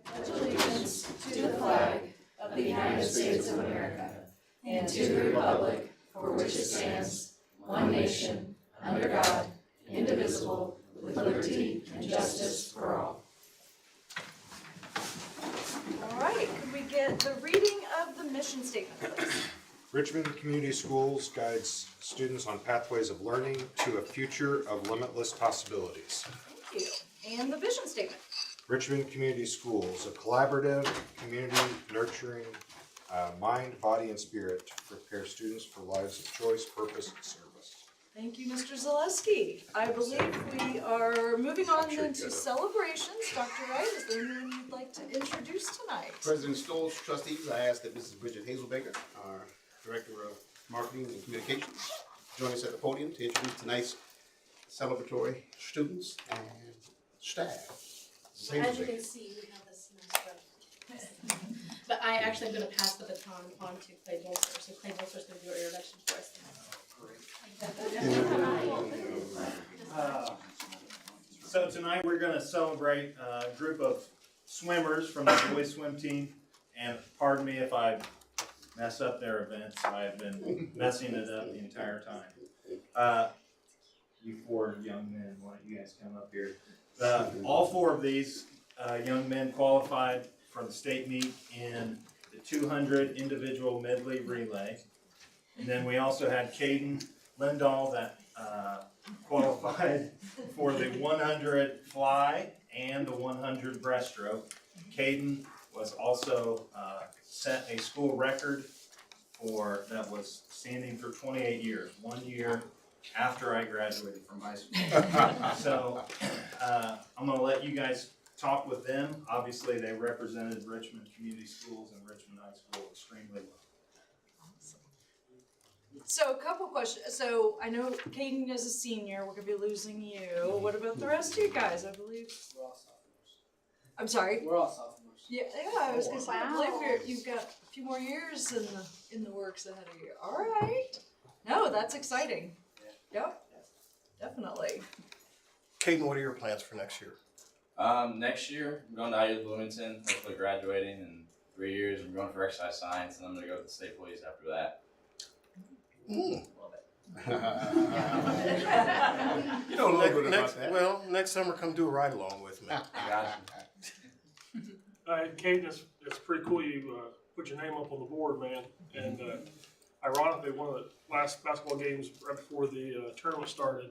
pledge allegiance to the flag of the United States of America and to the republic for which it stands, one nation, under God, indivisible, with liberty and justice for all. All right, could we get the reading of the mission statement, please? Richmond Community Schools guides students on pathways of learning to a future of limitless possibilities. Thank you. And the vision statement. Richmond Community Schools, a collaborative, community nurturing mind, body, and spirit to prepare students for lives of choice, purpose, and service. Thank you, Mr. Zaleski. I believe we are moving on then to celebrations. Dr. Wright, is there anyone you'd like to introduce tonight? President Stoll's trustees, I ask that Mrs. Bridget Hazelbaker, our Director of Marketing and Communications, join us at the podium to introduce tonight's celebratory students and staff. As you can see, we have this nice room. But I actually am going to pass the baton on to Clay Bolster. So Clay Bolster is going to do our introduction for us. So tonight we're going to celebrate a group of swimmers from the boys swim team. And pardon me if I mess up their events. I've been messing it up the entire time. You four young men, why don't you guys come up here? All four of these young men qualified for the state meet in the 200 individual medley relay. And then we also had Caden Lindahl that qualified for the 100 fly and the 100 breaststroke. Caden was also set a school record that was standing for 28 years, 1 year after I graduated from high school. So I'm going to let you guys talk with them. Obviously, they represented Richmond Community Schools and Richmond High School extremely well. So a couple questions. So I know Caden is a senior. We're going to be losing you. What about the rest of you guys? I believe. We're all sophomores. I'm sorry? We're all sophomores. Yeah, I was going to say, I believe you've got a few more years in the works ahead of you. All right. No, that's exciting. Yep, definitely. Caden, what are your plans for next year? Next year, I'm going to IU Bloomington, hopefully graduating in 3 years. I'm going for exercise science, and I'm going to go to the state police after that. Love it. You know a little bit about that. Well, next summer, come do a ride along with me. Gotcha. Caden, it's pretty cool you put your name up on the board, man. And ironically, one of the last basketball games right before the tournament started,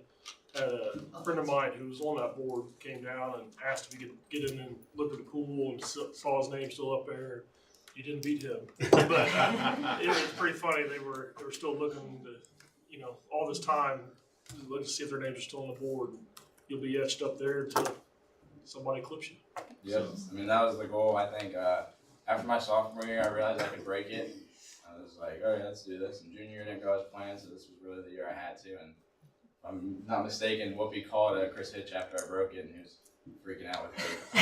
a friend of mine who was on that board came down and asked if he could get in and look at the pool and saw his name still up there. You didn't beat him, but it was pretty funny. They were still looking to, all this time, looking to see if their names are still on the board. You'll be etched up there until somebody clips you. Yep. I mean, that was the goal. I think after my sophomore year, I realized I could break it. I was like, oh yeah, let's do this. And junior year didn't go as planned, so this was really the year I had to. And if I'm not mistaken, Whoopi called Chris Hitch after I broke it, and he was freaking out with me.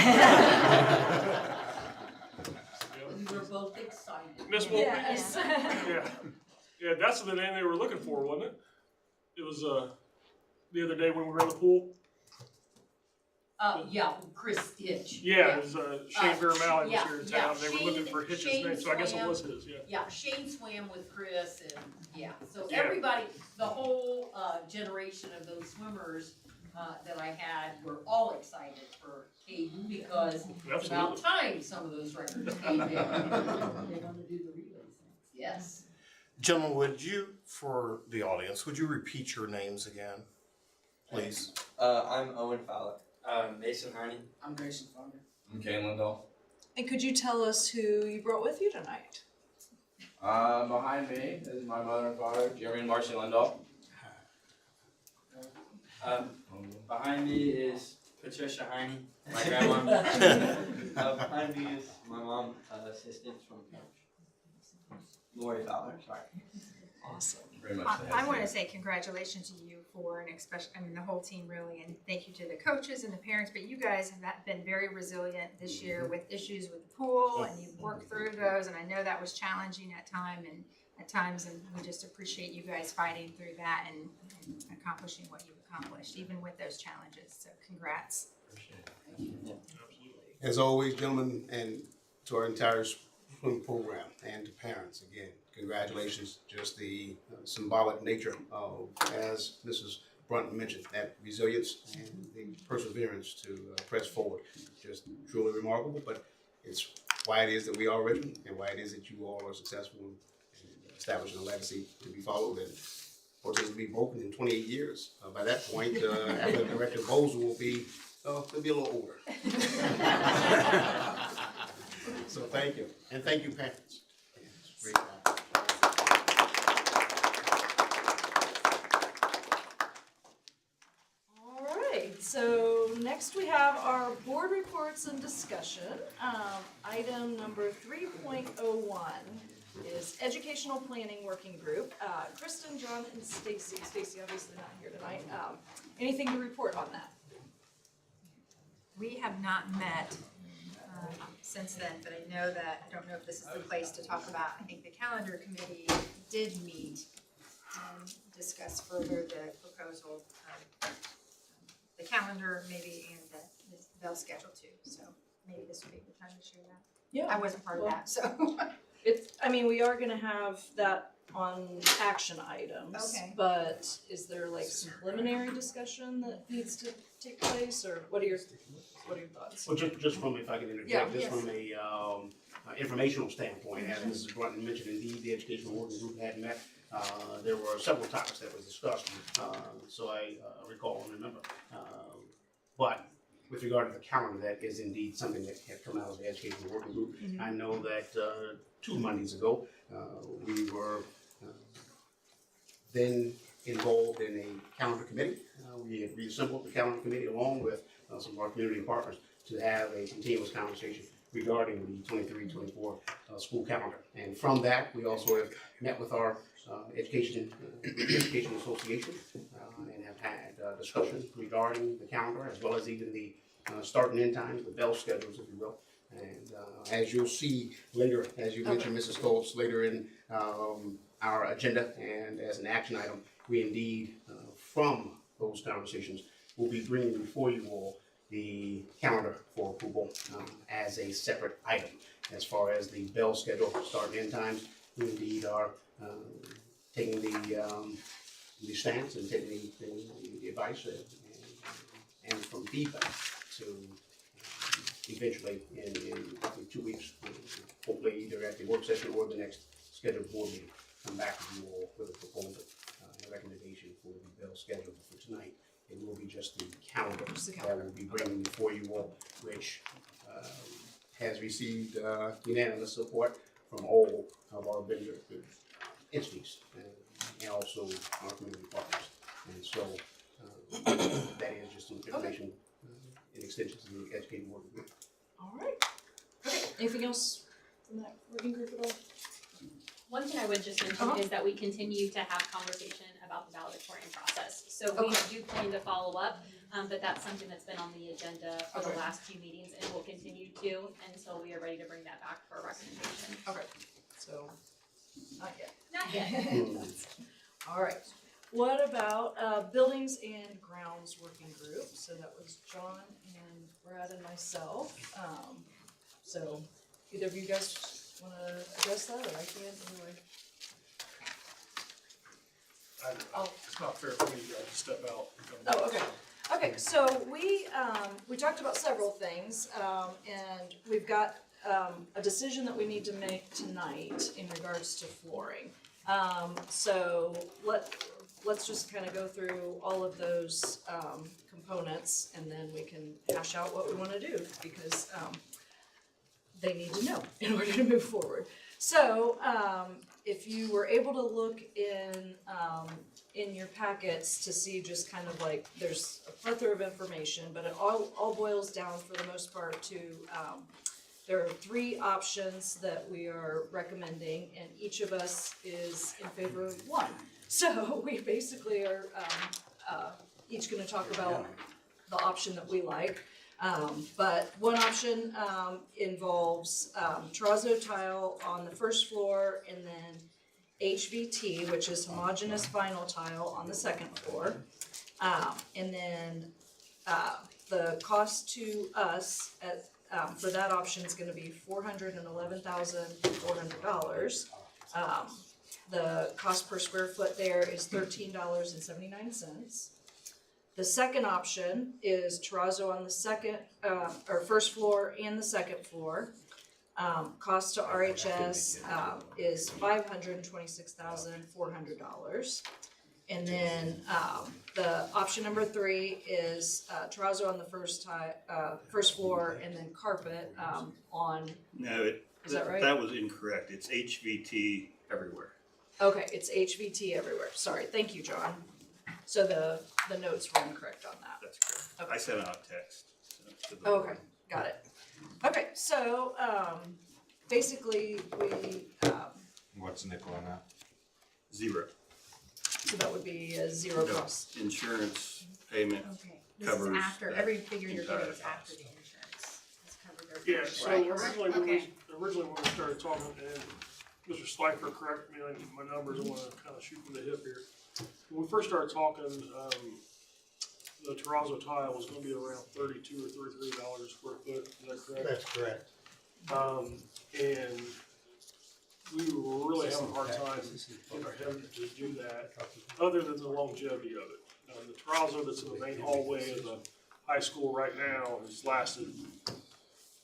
We were both excited. Miss Wolf. Yes. Yeah, that's the name they were looking for, wasn't it? It was the other day when we were in the pool. Yeah, Chris Hitch. Yeah, it was Shane Vermalley was yeah, here in yeah, town. They were looking for Hitch's Shane name, so I guess it swam. was his. Yeah. Yeah, Shane swam with Chris, and so Yeah. everybody, the whole generation of those swimmers that I had were all excited for Caden because it's about time some of those records came in. They want to do the relays next. Yes. Gentlemen, would you, for the audience, would you repeat your names again, please? I'm Owen Fowler. Mason Harney. I'm Grayson Fowler. I'm Kane Lindahl. And could you tell us who you brought with you tonight? Behind me is my mother and father, Jeremy and Marcy Lindahl. Behind me is Patricia Harney, my grandma. Behind me is my mom, assistant from Lori Fowler. Sorry. Awesome. I want to say congratulations to you for the whole team really, and thank you to the coaches and the parents, but you guys have been very resilient this year with issues with the pool, and you've worked through those, and I know that was challenging at times, and we just appreciate you guys fighting through that and accomplishing what you've accomplished, even with those challenges, so congrats. Appreciate it. Absolutely. As always, gentlemen, and to our entire swim program and to parents, again, congratulations. Just the symbolic nature of, as Mrs. Brunton mentioned, that resilience and the perseverance to press forward. Just truly remarkable, but it's why it is that we are Richmond and why it is that you all are successful in establishing a legacy to be followed and for this to be broken in 28 years. By that point, Athletic Director Bowles will be, he'll be a little older. So thank you, and thank you, parents. Great job. All right, so next we have our board reports and discussion. Item number 3.01 is Educational Planning Working Group. Kristen, John, and Stacy. Stacy obviously not here tonight. Anything to report on that? We have not met since then, but I know that, I don't know if this is the place to talk about, I think the calendar committee did meet and discuss further the proposal of the calendar maybe and the bell schedule too, so maybe this would be the time to share that. Yeah. I wasn't part of that, so. We are gonna have that on action items. Okay. But is there like some preliminary discussion that needs to take place, or what are your thoughts? Well, just from, if I can interject, Yeah, just yes. from a informational standpoint, as Mrs. Brunton mentioned, indeed, the educational working group had met. There were several topics that was discussed, so I recall and remember. But with regard to the calendar, that is indeed something that had come out of the educational working group. I know that 2 Mondays ago, we were then involved in a calendar committee. We had reassembled the calendar committee along with some of our community partners to have a continuous conversation regarding the 23-24 school calendar. And from that, we also have met with our education association and have had discussion regarding the calendar as well as even the start and end times, the bell schedules, if you will. And as you'll see later, as you mentioned, Mrs. Stoltz, later in our agenda and as an action item, we indeed, from those conversations, will be bringing before you all the calendar for approval as a separate item. As far as the bell schedule, start and end times, we indeed are taking the stance and taking the advice and from feedback to eventually in roughly 2 weeks, hopefully either at the work session or the next scheduled board meeting, come back to you all with a proposal, a recommendation for the bell schedule for tonight. It will be just the calendar that will be bringing before you all, which has received unanimous support from all of our vendor entities and also our community partners. And so that is just some information in extension to the educated working group. All right. Okay, anything else from that working group at all? One thing I would just mention is that we continue to have conversation about the valedictorian process. So we do plan to follow up, but that's something that's been on the agenda for the last few meetings and will continue to until we are ready to bring that back for a recommendation. Okay, so, not yet. Not yet. All right. What about buildings and grounds working group? So that was John and Brad and myself. So either of you guys want to address that, or I can anyway? It's not fair for me to step out. Oh, okay. Okay, so we talked about several things, and we've got a decision that we need to make tonight in regards to flooring. So let's just kind of go through all of those components, and then we can hash out what we want to do, because they need to know in order to move forward. So if you were able to look in your packets to see just kind of like, there's a plethora of information, but it all boils down for the most part to there are 3 options that we are recommending, and each of us is in favor of one. So we basically are each going to talk about the option that we like. But one option involves terrazzo tile on the first floor, and then HVT, which is homogeneous vinyl tile, on the second floor. And then the cost to us at, for that option is gonna be $411,400. The cost per square foot there is $13.79. The second option is terrazzo on the second, or first floor and the second floor. Cost to RHS, is $526,400. And then, the option number 3 is, terrazzo on the first floor and then carpet, on, No, is that right? that was incorrect. It's HVT everywhere. Okay, it's HVT everywhere. Sorry, thank you, John. So the notes were incorrect on that. That's correct. Okay. I sent out a text. to the Okay, board. got it. Okay, so, basically, we, What's nickel on that? 0. so that would be a zero No, cost. insurance payment. Okay, this is Covers after, that every figure you're getting is entire after the insurance. It's covered there. Yeah, so Right. originally when we started talking, and Mr. Slifer corrected me on my numbers, I wanna kinda shoot from the hip here. When we first started talking, the terrazzo tile was gonna be around $32 or $33 a square foot, is that correct? That's correct. And we were really having a hard time getting our head to do that, other than the longevity of it. The terrazzo that's in the main hallway of the high school right now has lasted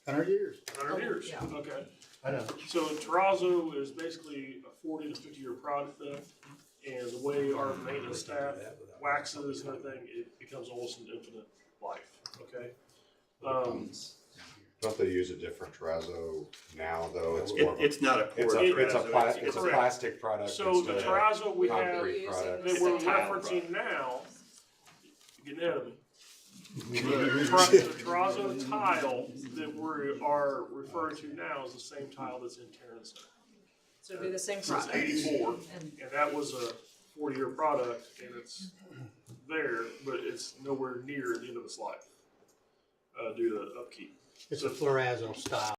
100 years. 100 years, Yeah. okay. I know. So terrazzo is basically a 40 to 50 year product, and the way our maintenance staff waxes and everything, it becomes almost an infinite life, okay? Don't they use a different terrazzo now, though? It's more of a, It's not a it's poured a, it's a terrazzo. it's a correct. plastic product So the instead of terrazzo we have concrete product. that we're It's a tile referencing now, you're getting ahead of me. The terrazzo tile that we are referring to now is the same tile that's in Tarrant Center. So it'd be the same Since product. '84, And and that was a 40-year product, and it's there, but it's nowhere near the end of its life, due to upkeep. It's a florazzo style.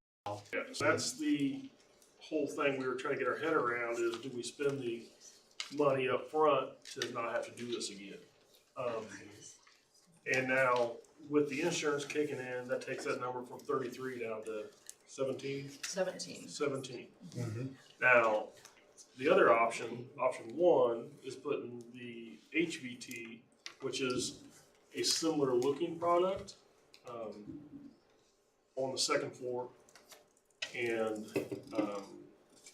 Yeah, so that's the whole thing we were trying to get our head around is, do we spend the money up front to not have to do this again? And now, with the insurance kicking in, that takes that number from 33 down to 17. 17. Now, the other option, option 1, is putting the HVT, which is a similar looking product, on the second floor, and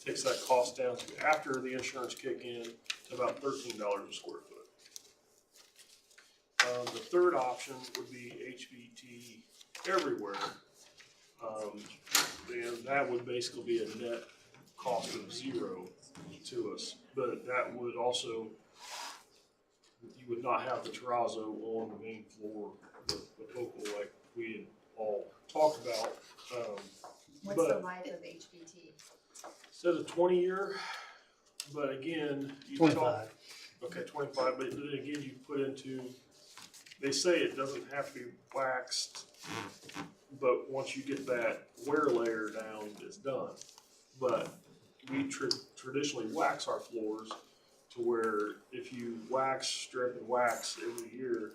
takes that cost down to, after the insurance kick in, to about $13 a square foot. The third option would be HVT everywhere, and that would basically be a net cost of 0 to us, but that would also, you would not have the terrazzo on the main floor, the focal like we had all talked about. What's but the life of HBT? Says a 20-year, but again, you 25. Okay, 25, but then again, you put into, they say it doesn't have to be waxed, but once you get that wear layer down, it's done. But we traditionally wax our floors to where if you wax, strip, and wax every year,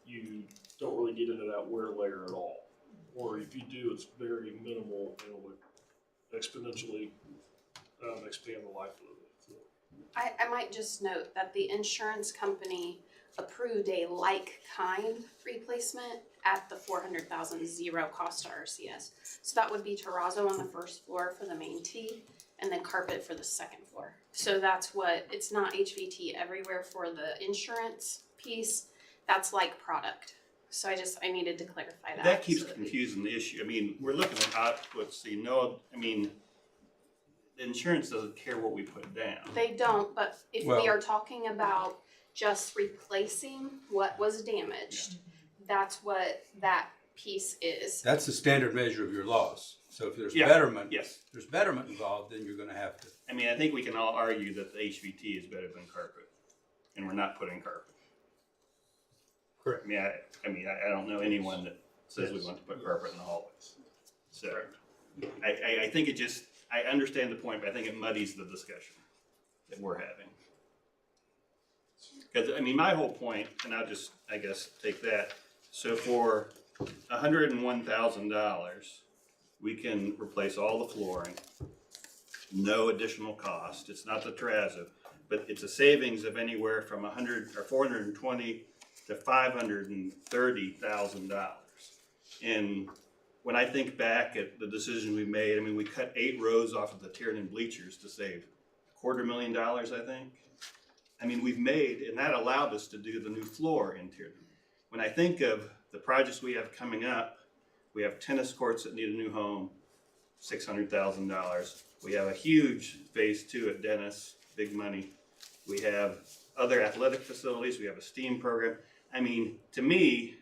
you don't really get into that wear layer at all. Or if you do, it's very minimal and it would exponentially expand the life of the floor. I might just note that the insurance company approved a like kind replacement at the 400,000 zero cost to RCS. So that would be terrazzo on the first floor for the main tee and then carpet for the second floor. So that's what, it's not HVT everywhere for the insurance piece, that's like product. So I needed to clarify that. That keeps so that we- confusing the issue. I mean, we're looking at outputs, so you know, I mean, the insurance doesn't care what we put down. They don't, but if Well- we are talking about just replacing what was damaged, that's what that piece is. That's the standard measure of your loss. So if there's Yeah. betterment, Yes, there's betterment involved, then you're gonna have to. I mean, I think we can all argue that the HVT is better than carpet, and we're not putting carpet. Correct. I mean, I don't know anyone that says we want to put carpet in the hallways. So, I think it just, I understand the point, but I think it muddies the discussion that we're having. Because, I mean, my whole point, and I'll just, I guess, take that, so for $101,000, we can replace all the flooring, no additional cost. It's not the terrazzo, but it's a savings of anywhere from $420,000 to $530,000. And when I think back at the decision we made, I mean, we cut 8 rows off of the Tiernan bleachers to save $250,000, I think. I mean, we've made, and that allowed us to do the new floor in Tiernan. When I think of the projects we have coming up, we have tennis courts that need a new home, $600,000. We have a huge phase 2 at Dennis, big money. We have other athletic facilities. We have a STEAM program. I mean, to me,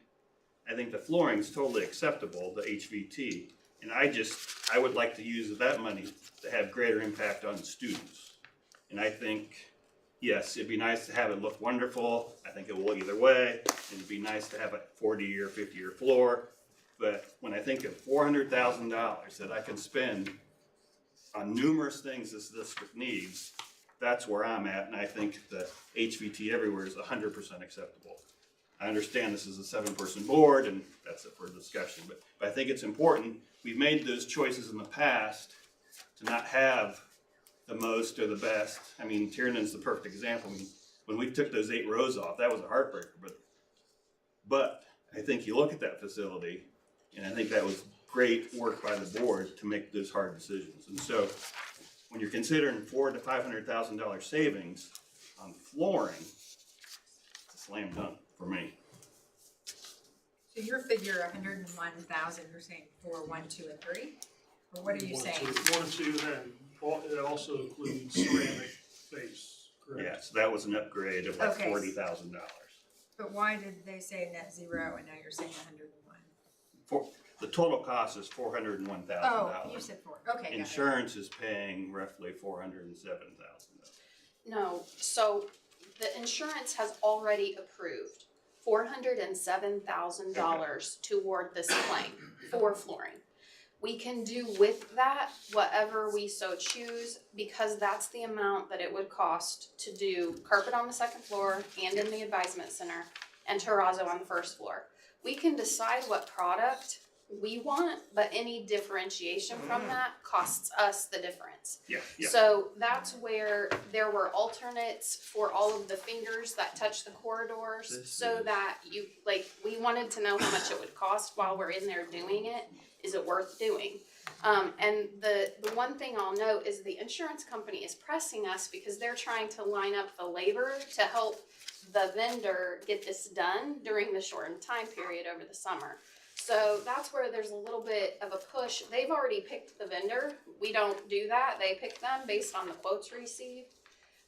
I think the flooring is totally acceptable, the HVT. And I would like to use that money to have greater impact on students. And I think, yes, it'd be nice to have it look wonderful. I think it will either way. It'd be nice to have a 40-year, 50-year floor. But when I think of $400,000 that I can spend on numerous things this district needs, that's where I'm at. And I think that HVT everywhere is 100% acceptable. I understand this is a 7-person board and that's it for discussion, but I think it's important. We've made those choices in the past to not have the most or the best. I mean, Tiernan's the perfect example. I mean, when we took those 8 rows off, that was a heartbreaker, but I think you look at that facility and I think that was great work by the board to make those hard decisions. And so when you're considering $400,000 to $500,000 savings on flooring, it's a slam dunk for me. So your figure, 101,000, you're saying for 1, 2, and 3? Or what are you saying? 1, 2, and then it also includes ceramic base, correct? Yeah, so that was an upgrade of like Okay. $40,000. But why did they say net zero and now you're saying 101? The total cost is $401,000. Oh, you said 4. Okay, got it. Insurance is paying roughly $407,000. No, so the insurance has already approved $407,000 toward this claim for flooring. We can do with that whatever we so choose because that's the amount that it would cost to do carpet on the second floor and in the advisement center and terrazzo on the first floor. We can decide what product we want, but any differentiation from that costs us the difference. Yeah. So that's where there were alternates for all of the fingers that touch the corridors, that we wanted to know how much it would cost while we're in there doing it. Is it worth doing? And the one thing I'll note is the insurance company is pressing us because they're trying to line up the labor to help the vendor get this done during the shortened time period over the summer. So that's where there's a little bit of a push. They've already picked the vendor. We don't do that. They pick them based on the quotes received.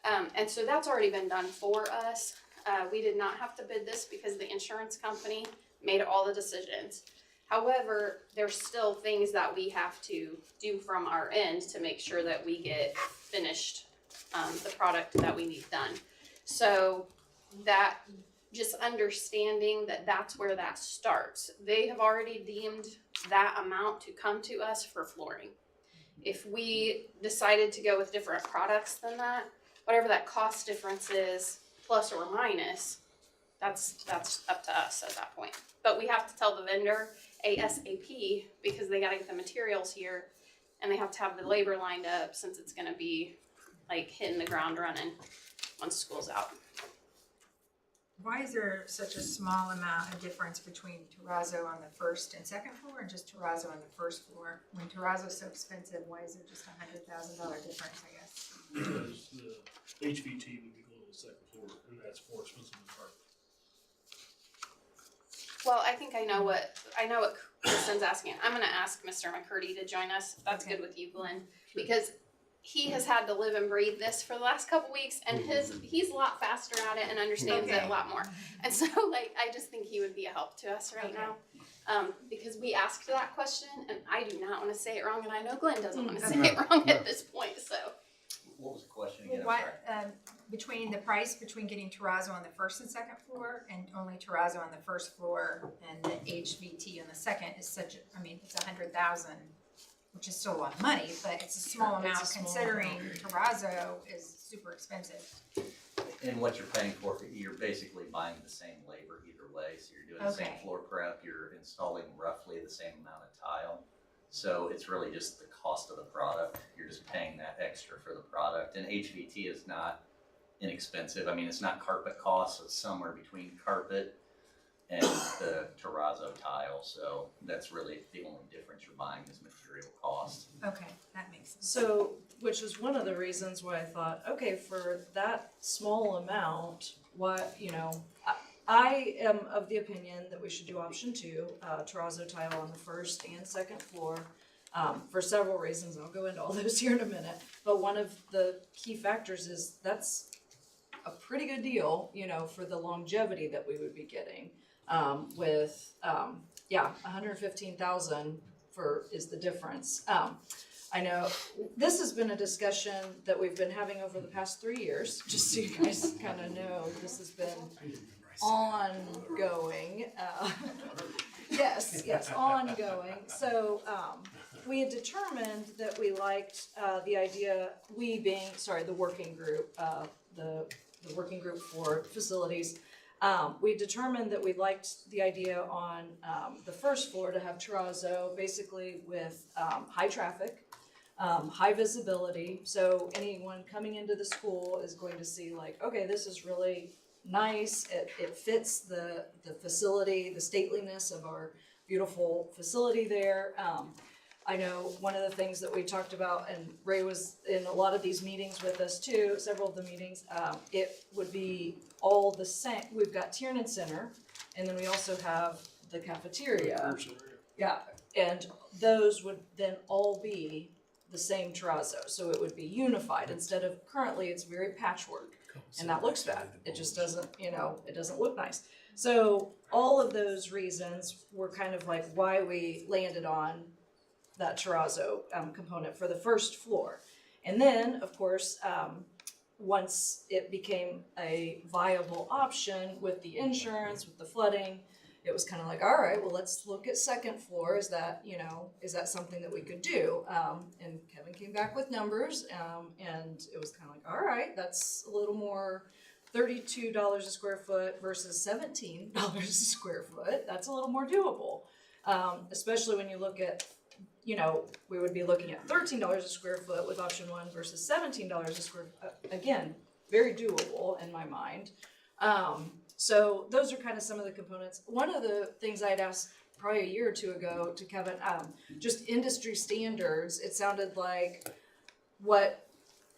And so that's already been done for us. We did not have to bid this because the insurance company made all the decisions. However, there's still things that we have to do from our end to make sure that we get finished the product that we need done. So that just understanding that that's where that starts. They have already deemed that amount to come to us for flooring. If we decided to go with different products than that, whatever that cost difference is, plus or minus, that's up to us at that point. But we have to tell the vendor ASAP because they gotta get the materials here and they have to have the labor lined up since it's gonna be like hitting the ground running once school's out. Why is there such a small amount of difference between terrazzo on the first and second floor and just terrazzo on the first floor? When terrazzo's so expensive, why is there just $100,000 difference, I guess? Because the HVT would be going to the second floor, and that's more expensive than carpet. Well, I think I know what Kristen's asking. I'm gonna ask Mr. McCurdy to join us. If that's good with you, Glenn, because he has had to live and breathe this for the last couple weeks, and he's a lot faster at it and understands it a lot more. And so, I just think he would be a help to us right now, because we asked that question, and I do not want to say it wrong, and I know Glenn doesn't want to say it wrong at this point. So, What was the question again? Well, I'm sorry. between the price between getting terrazzo on the first and second floor and only terrazzo on the first floor and the HVT on the second is such a, I mean, it's $100,000, which is still a lot of money, but it's a small amount considering terrazzo is super expensive. And what you're paying for, you're basically buying the same labor either way, so you're doing the same Okay. floor prep, you're installing roughly the same amount of tile. So it's really just the cost of the product, you're just paying that extra for the product, and HVT is not inexpensive, I mean, it's not carpet costs, it's somewhere between carpet and the terrazzo tile, so that's really the only difference you're buying is material cost. Okay, that makes sense. So, which is one of the reasons why I thought, okay, for that small amount, what, you know, I am of the opinion that we should do option 2, terrazzo tile on the first and second floor, for several reasons. I'll go into all those here in a minute. But one of the key factors is that's a pretty good deal, you know, for the longevity that we would be getting. With, yeah, 115,000 is the difference. I know this has been a discussion that we've been having over the past 3 years, just so you guys kind of know, this has been ongoing. Yes, ongoing. So, we had determined that we liked, the idea, the working group, the working group for facilities. We determined that we liked the idea on the first floor to have terrazzo, basically with high traffic, high visibility. So anyone coming into the school is going to see like, okay, this is really nice. It fits the facility, the stateliness of our beautiful facility there. I know one of the things that we talked about, and Ray was in a lot of these meetings with us too, several of the meetings, it would be all the same. We've got Tiernan Center, and then we also have the cafeteria. Yeah, and those would then all be the same terrazzo, so it would be unified instead of currently it's very patchwork, and that looks bad. It just doesn't, you know, it doesn't look nice. So all of those reasons were kind of like why we landed on that terrazzo component for the first floor. And then, of course, once it became a viable option with the insurance, with the flooding, it was kind of like, all right, well, let's look at second floor. Is that, you know, is that something that we could do? And Kevin came back with numbers, and it was kind of like, all right, that's a little more, $32 a square foot versus $17 a square foot. That's a little more doable, especially when you look at, you know, we would be looking at $13 a square foot with option 1 versus $17 a square foot. Again, very doable in my mind. So those are kind of some of the components. One of the things I'd asked probably a year or two ago to Kevin, just industry standards. It sounded like what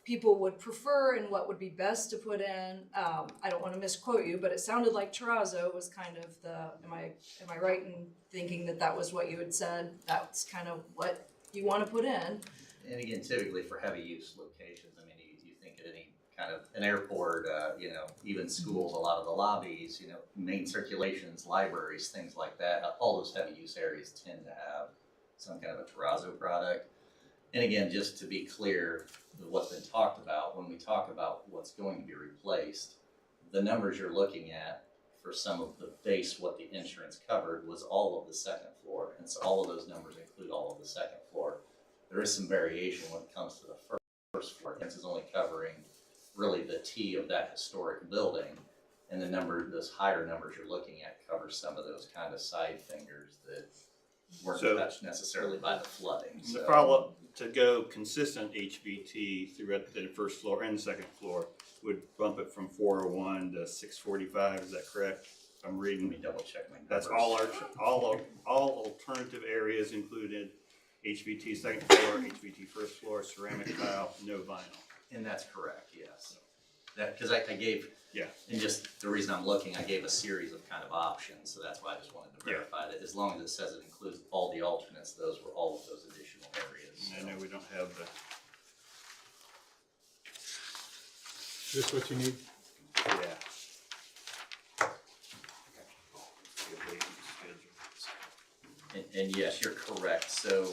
people would prefer and what would be best to put in. I don't want to misquote you, but it sounded like terrazzo was kind of the, am I right in thinking that that was what you had said? That's kind of what you want to put in. And again, typically for heavy use locations, I mean, you think at any kind of an airport, you know, even schools, a lot of the lobbies, you know, main circulations, libraries, things like that, all those heavy use areas tend to have some kind of a terrazzo product. And again, just to be clear, what's been talked about, when we talk about what's going to be replaced, the numbers you're looking at for some of the base, what the insurance covered was all of the second floor. And so all of those numbers include all of the second floor. There is some variation when it comes to the first floor. This is only covering really the T of that historic building. And those higher numbers you're looking at cover some of those kind of side fingers that weren't touched necessarily by the flooding. The follow-up to go consistent HVT throughout the first floor and second floor would bump it from 401 to 645. Is that correct? I'm reading. Let me double check my numbers. That's all alternative areas included. HVT second floor, HVT first floor, ceramic tile, no vinyl. And that's correct, yes. That, because I gave, yeah, and just the reason I'm looking, I gave a series of kind of options, so that's why I just wanted to verify that as long as it says it includes all the alternates, those were all of those additional areas. I know we don't have the. Is this what you need? Yeah. And yes, you're correct, so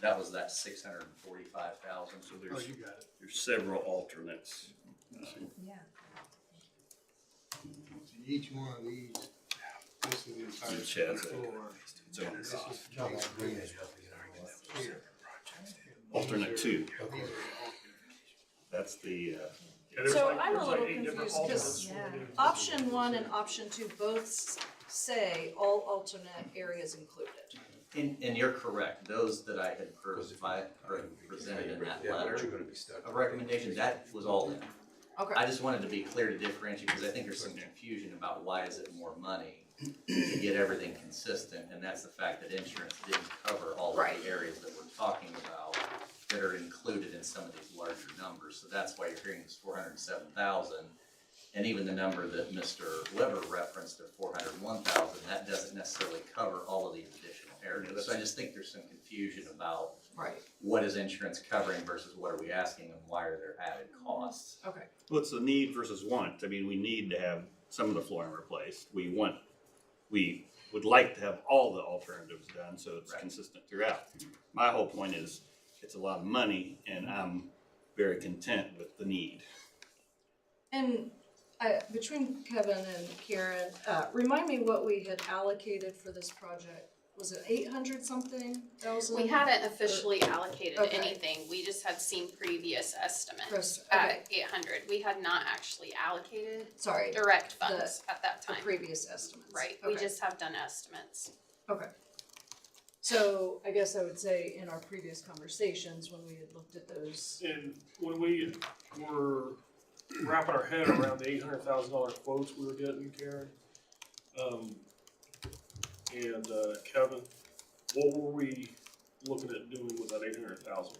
that was that 645,000. So Oh, you got it. there's several alternates. Yeah. Each one of these, this is the entire Each has floor. its own This cost. is Alternate 2. These are That's the Yeah, there's So like- I'm a there's like little 8 different confused, alternates 'cause when we do this. option 1 and option 2 both say all alternate areas included. And you're correct, those that I had presented in that letter of recommendation, that was all in. Okay. I just wanted to be clear to differentiate, because I think there's some confusion about why is it more money to get everything consistent, and that's the fact that insurance didn't cover all of Right. the areas that we're talking about that are included in some of these larger numbers, so that's why you're hearing this 407,000. And even the number that Mr. Weber referenced of 401,000, that doesn't necessarily cover all of these additional areas. So I just think there's some confusion about Right. what is insurance covering versus what are we asking and why are there added costs? Okay. What's the need versus want? I mean, we need to have some of the flooring replaced. We would like to have all the alternatives done so it's Right. consistent throughout. My whole point is, it's a lot of money and I'm very content with the need. And between Kevin and Karen, remind me what we had allocated for this project. Was it 800 something thousand? We hadn't officially allocated Okay. anything, we just had seen previous estimates Okay. at 800. We had not actually allocated Sorry, direct funds at that the time. previous estimates. Right, we Okay. just have done estimates. Okay. So I guess I would say in our previous conversations, when we had looked at those, And when we were wrapping our head around the $800,000 quotes we were getting, Karen, and Kevin, what were we looking at doing with that 800,000?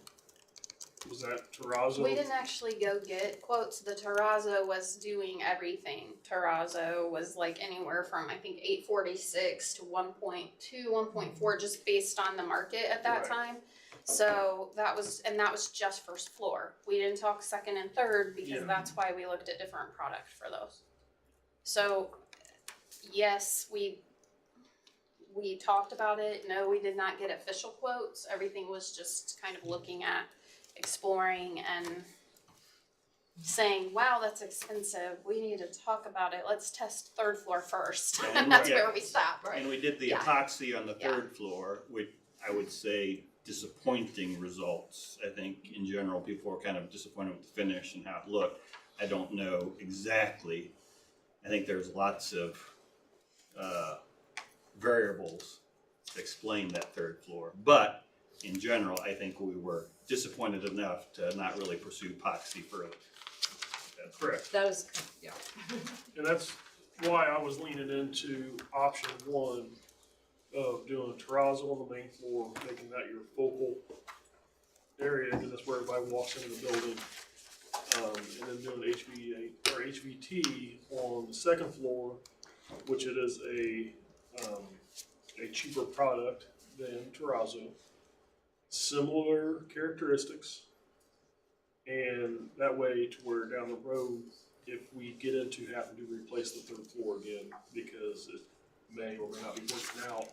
Was that terrazzo? We didn't actually go get quotes, the terrazzo was doing everything. Terrazzo was like anywhere from, I think, 846 to 1.2, 1.4, just based on the market at that Right. time. So that was just first floor. We didn't talk second and third because Yeah. that's why we looked at different product for those. So, yes, we talked about it. No, we did not get official quotes. Everything was just kind of looking at, exploring and saying, wow, that's expensive. We need to talk about it. Let's test third floor first. Yeah, And that's yeah. where we stopped. And we did the Yeah. epoxy on the Yeah. third floor, which I would say disappointing results. I think in general, people were kind of disappointed with the finish and how it looked. I don't know exactly. I think there's lots of variables to explain that third floor. But in general, I think we were disappointed enough to not really pursue epoxy further. That's correct. that was, yeah. And that's why I was leaning into option 1 of doing a terrazzo on the main floor, making that your focal area, because that's where everybody walks into the building. And then doing HVT on the second floor, which it is a cheaper product than terrazzo, similar characteristics, and that way to where down the road, if we get into having to replace the third floor again, because it may or may not be working out,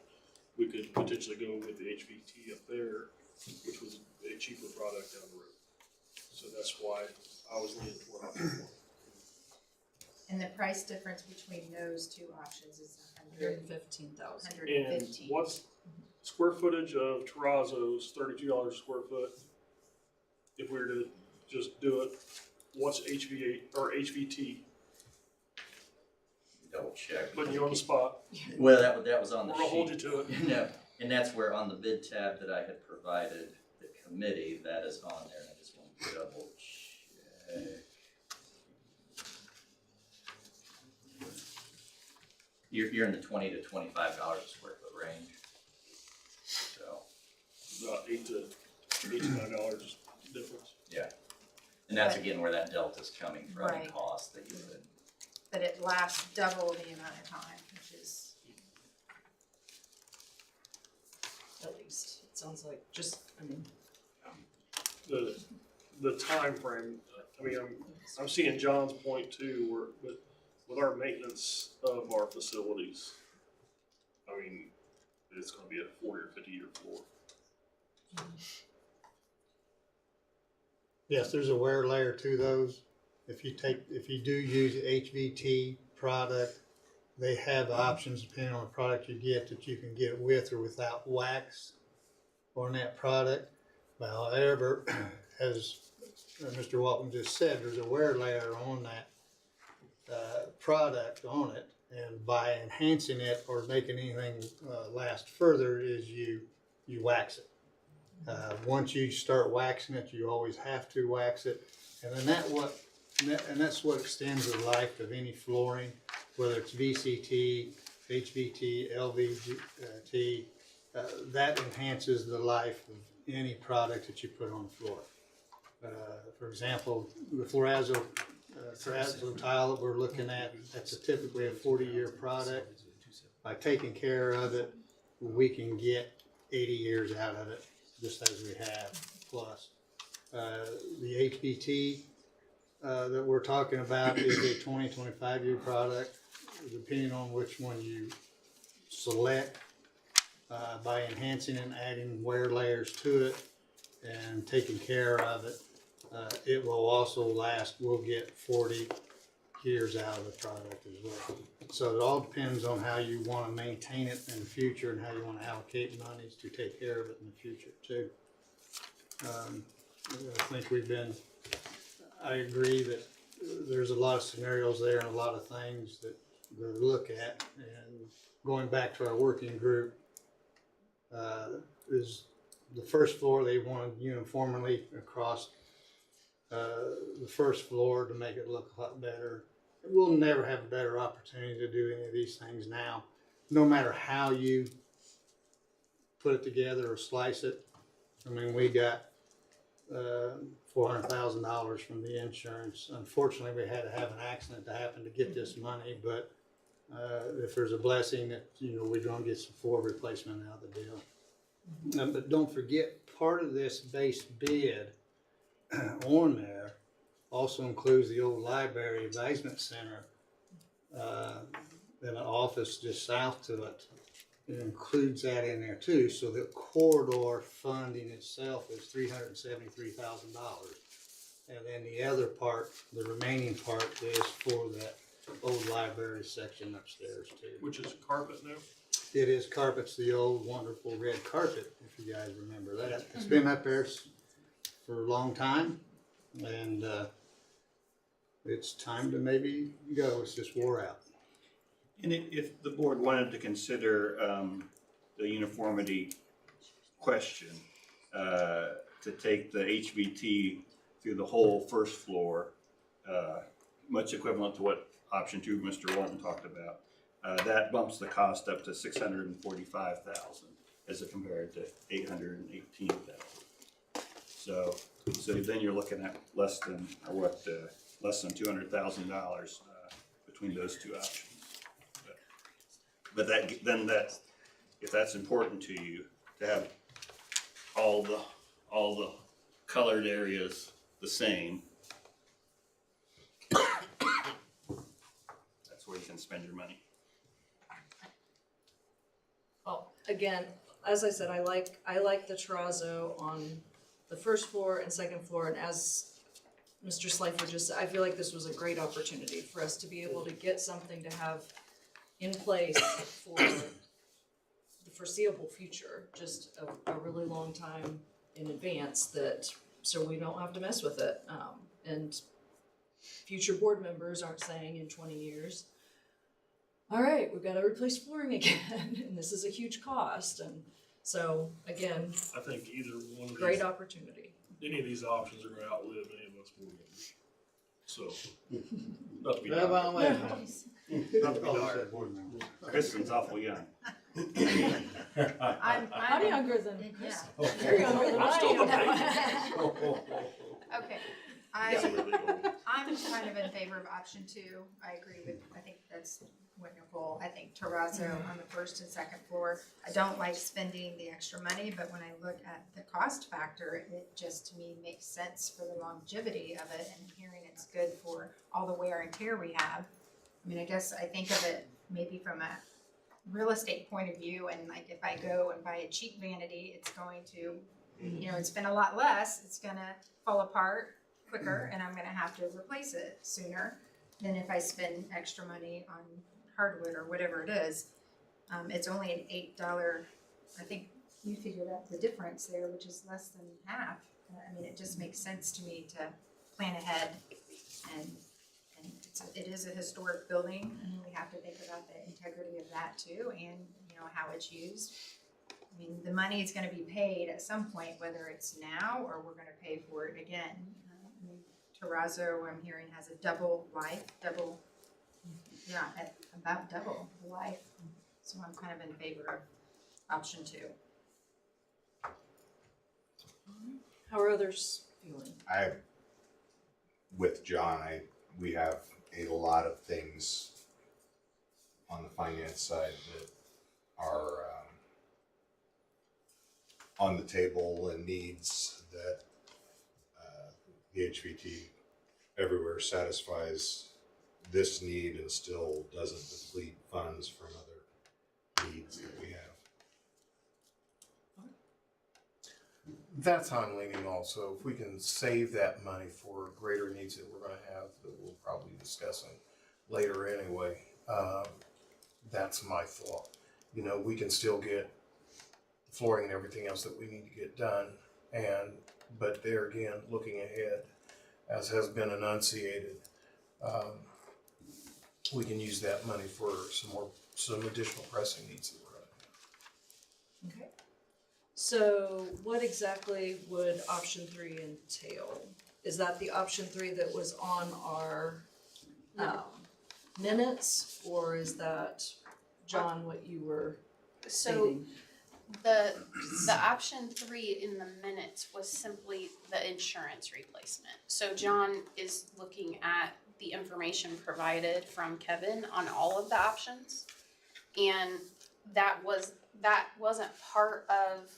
we could potentially go with the HVT up there, which was a cheaper product down the road. So that's why I was leaning toward option 1. And the price difference between those two options is 115,000. And 115. what's square footage of terrazzo's $32 a square foot? If we were to just do it, what's HVA or HVT? Double check. Putting you on the spot. Well, that was on the We're gonna hold sheet. you to it. No, and that's where on the bid tab that I had provided the committee, that is on there, and I just want to double check. You're in the $20 to $25 a square foot range. So, About $8 to $9 difference. yeah. And that's again where that delta's coming from, Right. the cost that you would. But it lasts double the amount of time, which is, At least, it sounds like, just, I mean, The time frame. I mean, I'm seeing John's point too, where with our maintenance of our facilities, I mean, it's gonna be a 40 or 50-year floor. Yes, there's a wear layer to those. If you do use HVT product, they have options depending on the product you get that you can get with or without wax on that product. However, as Mr. Walton just said, there's a wear layer on that product on it, and by enhancing it or making anything last further is you wax it. Once you start waxing it, you always have to wax it, and then that's what extends the life of any flooring, whether it's VCT, HVT, LVT. That enhances the life of any product that you put on the floor. For example, the terrazzo tile that we're looking at, that's typically a 40-year product. By taking care of it, we can get 80 years out of it, just as we have, plus. The HBT that we're talking about is a 20, 25-year product, depending on which one you select. By enhancing and adding wear layers to it and taking care of it, it will also last. We'll get 40 years out of the product as well. So it all depends on how you want to maintain it in the future and how you want to allocate monies to take care of it in the future too. I think I agree that there's a lot of scenarios there and a lot of things that to look at. And going back to our working group, is the first floor, they want uniformly across the first floor to make it look a lot better. We'll never have a better opportunity to do any of these things now, no matter how you put it together or slice it. I mean, we got $400,000 from the insurance. Unfortunately, we had to have an accident to happen to get this money, but if there's a blessing that, we're gonna get some floor replacement out of the deal. But don't forget, part of this base bid on there also includes the old library advisement center and an office just south to it. It includes that in there too. So the corridor funding itself is $373,000. And then the other part, the remaining part, is for that old library section upstairs too. Which is carpet now? It is carpet's the old wonderful red carpet, if you guys remember that. It's been up there for a long time, and it's time to maybe go. It's just wore out. And if the board wanted to consider the uniformity question, to take the HVT through the whole first floor, much equivalent to what option 2 Mr. Walton talked about, that bumps the cost up to $645,000 as compared to $818,000. So then you're looking at less than $200,000 between those two options. But if that's important to you, to have all the colored areas the same, that's where you can spend your money. Well, again, as I said, I like the terrazzo on the first floor and second floor, and as Mr. Slifer just said, I feel like this was a great opportunity for us to be able to get something to have in place for the foreseeable future, just a really long time in advance, so we don't have to mess with it. And future board members aren't saying in 20 years, all right, we've got to replace flooring again, and this is a huge cost. And so, again, I think either one of great opportunity. any of these options are going to outlive any of us board members. So, not to be Grab on with it. not to be dire. Kristen's awful young. I'm younger than Chris. Yeah. You're younger than I'm still the I am. Okay, He's really old. I'm kind of in favor of option 2. I agree with, I think that's wonderful. I think terrazzo on the first and second floor. I don't like spending the extra money, but when I look at the cost factor, it just to me makes sense for the longevity of it, and hearing it's good for all the wear and tear we have. I mean, I guess I think of it maybe from a real estate point of view, and like if I go and buy a cheap vanity, it's going to, it's been a lot less, it's gonna fall apart quicker, and I'm gonna have to replace it sooner than if I spend extra money on hardwood or whatever it is. It's only an $8, I think you figured out the difference there, which is less than half. I mean, it just makes sense to me to plan ahead and it is a historic building, and we have to think about the integrity of that too, and, you know, how it's used. I mean, the money is gonna be paid at some point, whether it's now or we're gonna pay for it again. I mean, Terrazzo, I'm hearing, has a double life, about double life. So I'm kind of in favor of option 2. How are others feeling? With John, we have a lot of things on the finance side that are on the table and needs that the HVT everywhere satisfies this need and still doesn't deplete funds from other needs that we have. That's how I'm leaning also. If we can save that money for greater needs that we're gonna have, that we'll probably be discussing later anyway, that's my thought. You know, we can still get flooring and everything else that we need to get done, but there again, looking ahead, as has been enunciated, we can use that money for some additional pressing needs that we're gonna have. Okay. So what exactly would option 3 entail? Is that the option 3 that was on our minutes, or is that, John, what you were stating? The option 3 in the minutes was simply the insurance replacement. So John is looking at the information provided from Kevin on all of the options, and that wasn't part of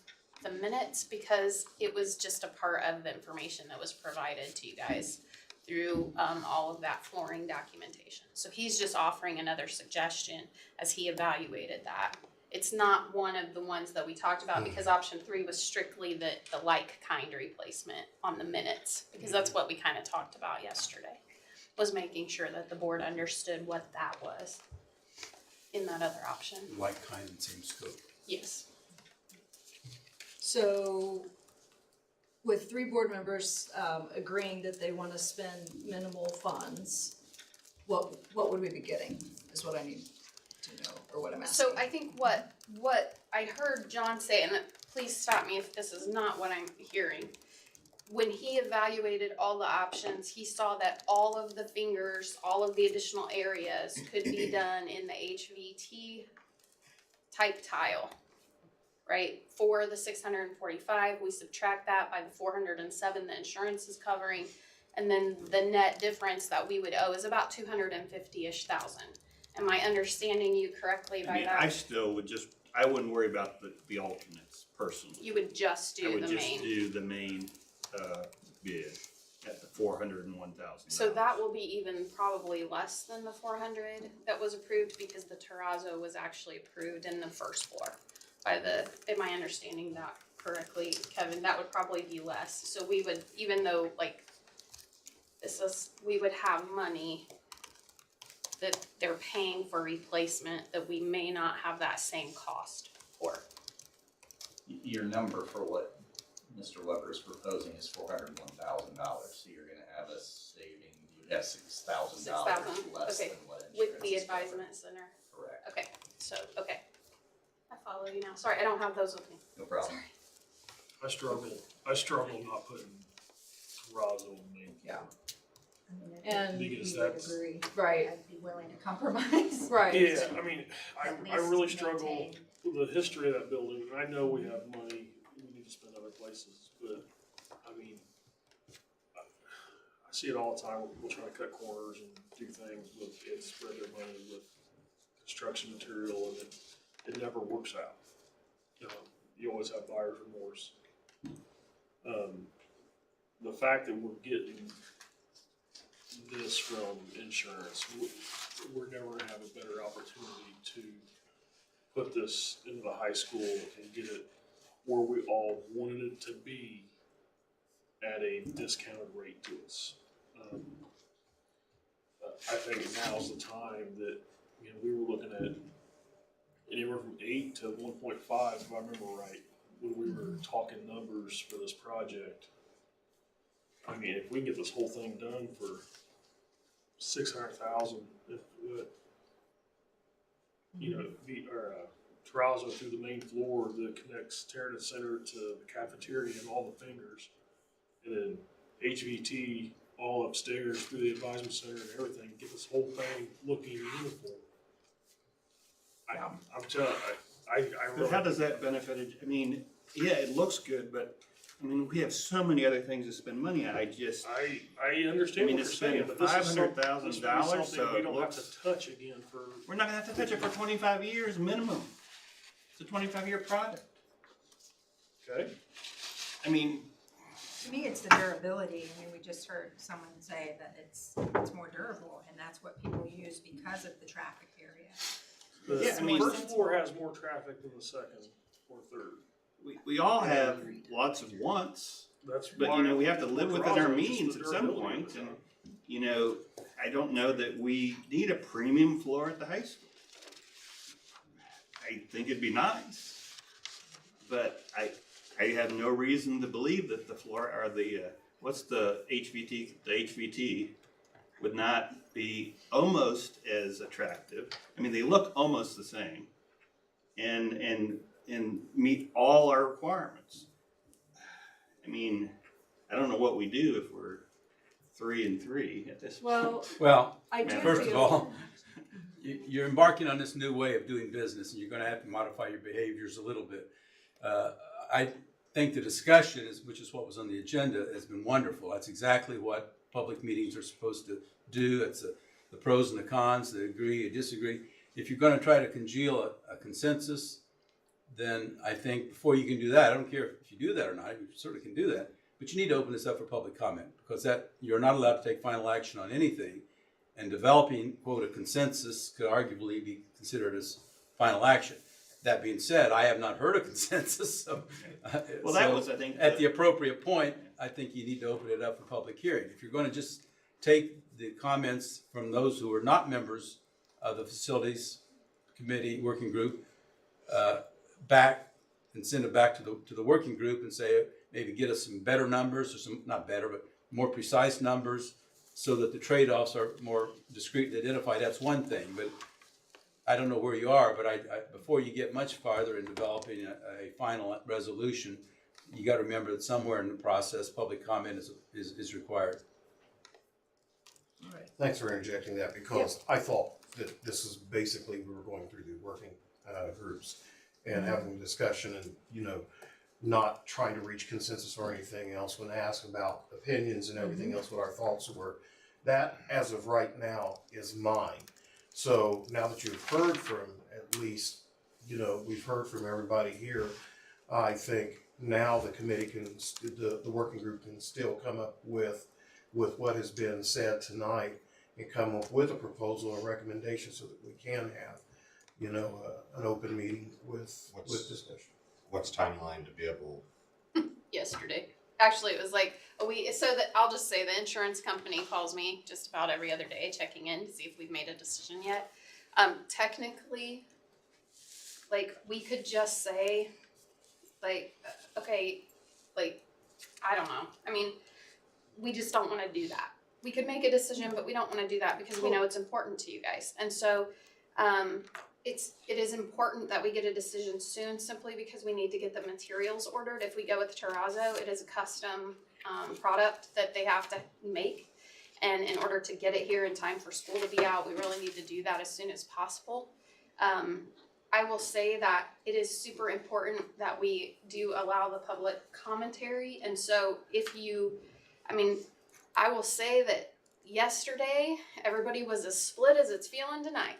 the minutes because it was just a part of the information that was provided to you guys through all of that flooring documentation. So he's just offering another suggestion as he evaluated that. It's not one of the ones that we talked about because option 3 was strictly the like kind replacement on the minutes, because that's what we kind of talked about yesterday, was making sure that the board understood what that was in that other option. Like kind and same scope. Yes. So with 3 board members agreeing that they want to spend minimal funds, what would we be getting is what I need to know, or what I'm asking. So I think what I heard John say, and please stop me if this is not what I'm hearing. When he evaluated all the options, he saw that all of the fingers, all of the additional areas could be done in the HVT type tile, right? For the 645, we subtract that by the 407 the insurance is covering, and then the net difference that we would owe is about 250-ish thousand. Am I understanding you correctly by that? I still would I wouldn't worry about the alternates personally. You would just do the main. I would just do the main bid at the $401,000. So that will be even probably less than the 400 that was approved, because the terrazzo was actually approved in the first floor. Am I understanding that correctly, Kevin? That would probably be less. So we would, even though we would have money that they're paying for replacement that we may not have that same cost for. Your number for what Mr. Weber is proposing is $401,000, so you're gonna have a saving, you have $6,000 less Okay. than what insurance With the is advisement center. covering. Correct. Okay, so, okay. I follow you now. Sorry, I don't have those with me. No problem. I struggle not putting terrazzo on me. Yeah. And Because you would that's- agree, right, I'd be willing to compromise. right. Yeah, I mean, At I least really struggle maintain. with the history of that building, and I know we have money we need to spend other places, but, I mean, I see it all the time, where people trying to cut corners and do things and spread their money with construction material, and it never works out. You always have buyer's remorse. The fact that we're getting this from insurance, we're never gonna have a better opportunity to put this into the high school and get it where we all wanted it to be at a discounted rate to us. I think now's the time that, we were looking at anywhere from 8 to 1.5, if I remember right, when we were talking numbers for this project. I mean, if we can get this whole thing done for 600,000, if, you know, terrazzo through the main floor that connects Tarrant Center to the cafeteria and all the fingers, and then HVT all upstairs through the advisement center and everything, get this whole thing looking uniform. I'm telling you, I But really. how does that benefit it? I mean, yeah, it looks good, but, I mean, we have so many other things to spend money on. I understand I mean, what you're it's spending saying, but this is $500,000, something so we it don't have looks- to touch again for. We're not gonna have to touch it for 25 years minimum. It's a 25-year project. Okay. I mean, To me, it's the durability. I mean, we just heard someone say that it's more durable, and that's what people use because of the traffic area. The Yeah, I mean- first floor has more traffic than the second or third. we all have lots of wants, That's but, why you know, we have to live within our terrazzo is just means the at some durability point. of it. And, you know, I don't know that we need a premium floor at the high school. I think it'd be nice, but I have no reason to believe that the floor or the, what's the HVT? The HVT would not be almost as attractive. I mean, they look almost the same and meet all our requirements. I mean, I don't know what we do if we're 3 and 3 at this point. Well, Well, I do first of feel- all, you're embarking on this new way of doing business, and you're going to have to modify your behaviors a little bit. I think the discussion, which is what was on the agenda, has been wonderful. That's exactly what public meetings are supposed to do. It's the pros and the cons, the agree or disagree. If you're going to try to congeal a consensus, then I think before you can do that, I don't care if you do that or not, you certainly can do that, but you need to open this up for public comment, because that you're not allowed to take final action on anything. And developing, quote, a consensus could arguably be considered as final action. That being said, I have not heard a consensus. So, Well, that was, I think, at the appropriate point, I think you need to open it up for public hearing. If you're going to just take the comments from those who are not members of the facilities committee working group back and send it back to the working group and say, maybe get us some better numbers, or some, not better, but more precise numbers, so that the trade-offs are more discreetly identified, that's one thing. But I don't know where you are, but I before you get much farther in developing a final resolution, you got to remember that somewhere in the process, public comment is required. All right. Thanks for interjecting that, because I thought that this is basically, we were going through the working groups and having a discussion and, you know, not trying to reach consensus or anything else. When asked about opinions and everything else, what our thoughts were, that as of right now is mine. So now that you've heard from, at least, you know, we've heard from everybody here, I think now the committee can, the working group can still come up with what has been said tonight and come up with a proposal or recommendation so that we can have, you know, an open meeting with discussion. What's timeline to be able? Yesterday. Actually, it was like a week. So that I'll just say the insurance company calls me just about every other day, checking in to see if we've made a decision yet. Technically, like we could just say, like, okay, like, I don't know. I mean, we just don't want to do that. We could make a decision, but we don't want to do that because we know it's important to you guys. And so, it is important that we get a decision soon, simply because we need to get the materials ordered. If we go with terrazzo, it is a custom product that they have to make, and in order to get it here in time for school to be out, we really need to do that as soon as possible. I will say that it is super important that we do allow the public commentary, and so I will say that yesterday, everybody was as split as it's feeling tonight.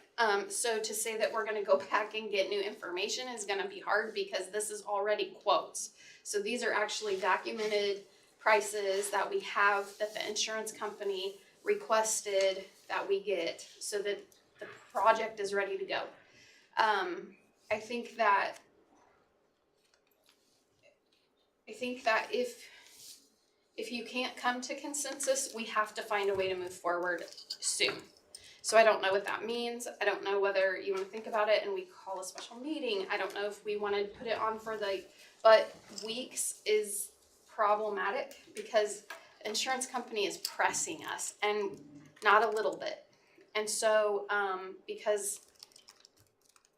So to say that we're going to go back and get new information is going to be hard, because this is already quotes. So these are actually documented prices that we have, that the insurance company requested that we get, so that the project is ready to go. I think that if you can't come to consensus, we have to find a way to move forward soon. So I don't know what that means. I don't know whether you want to think about it and we call a special meeting. I don't know if we want to put it on for but weeks is problematic, because the insurance company is pressing us, and not a little bit. And so, because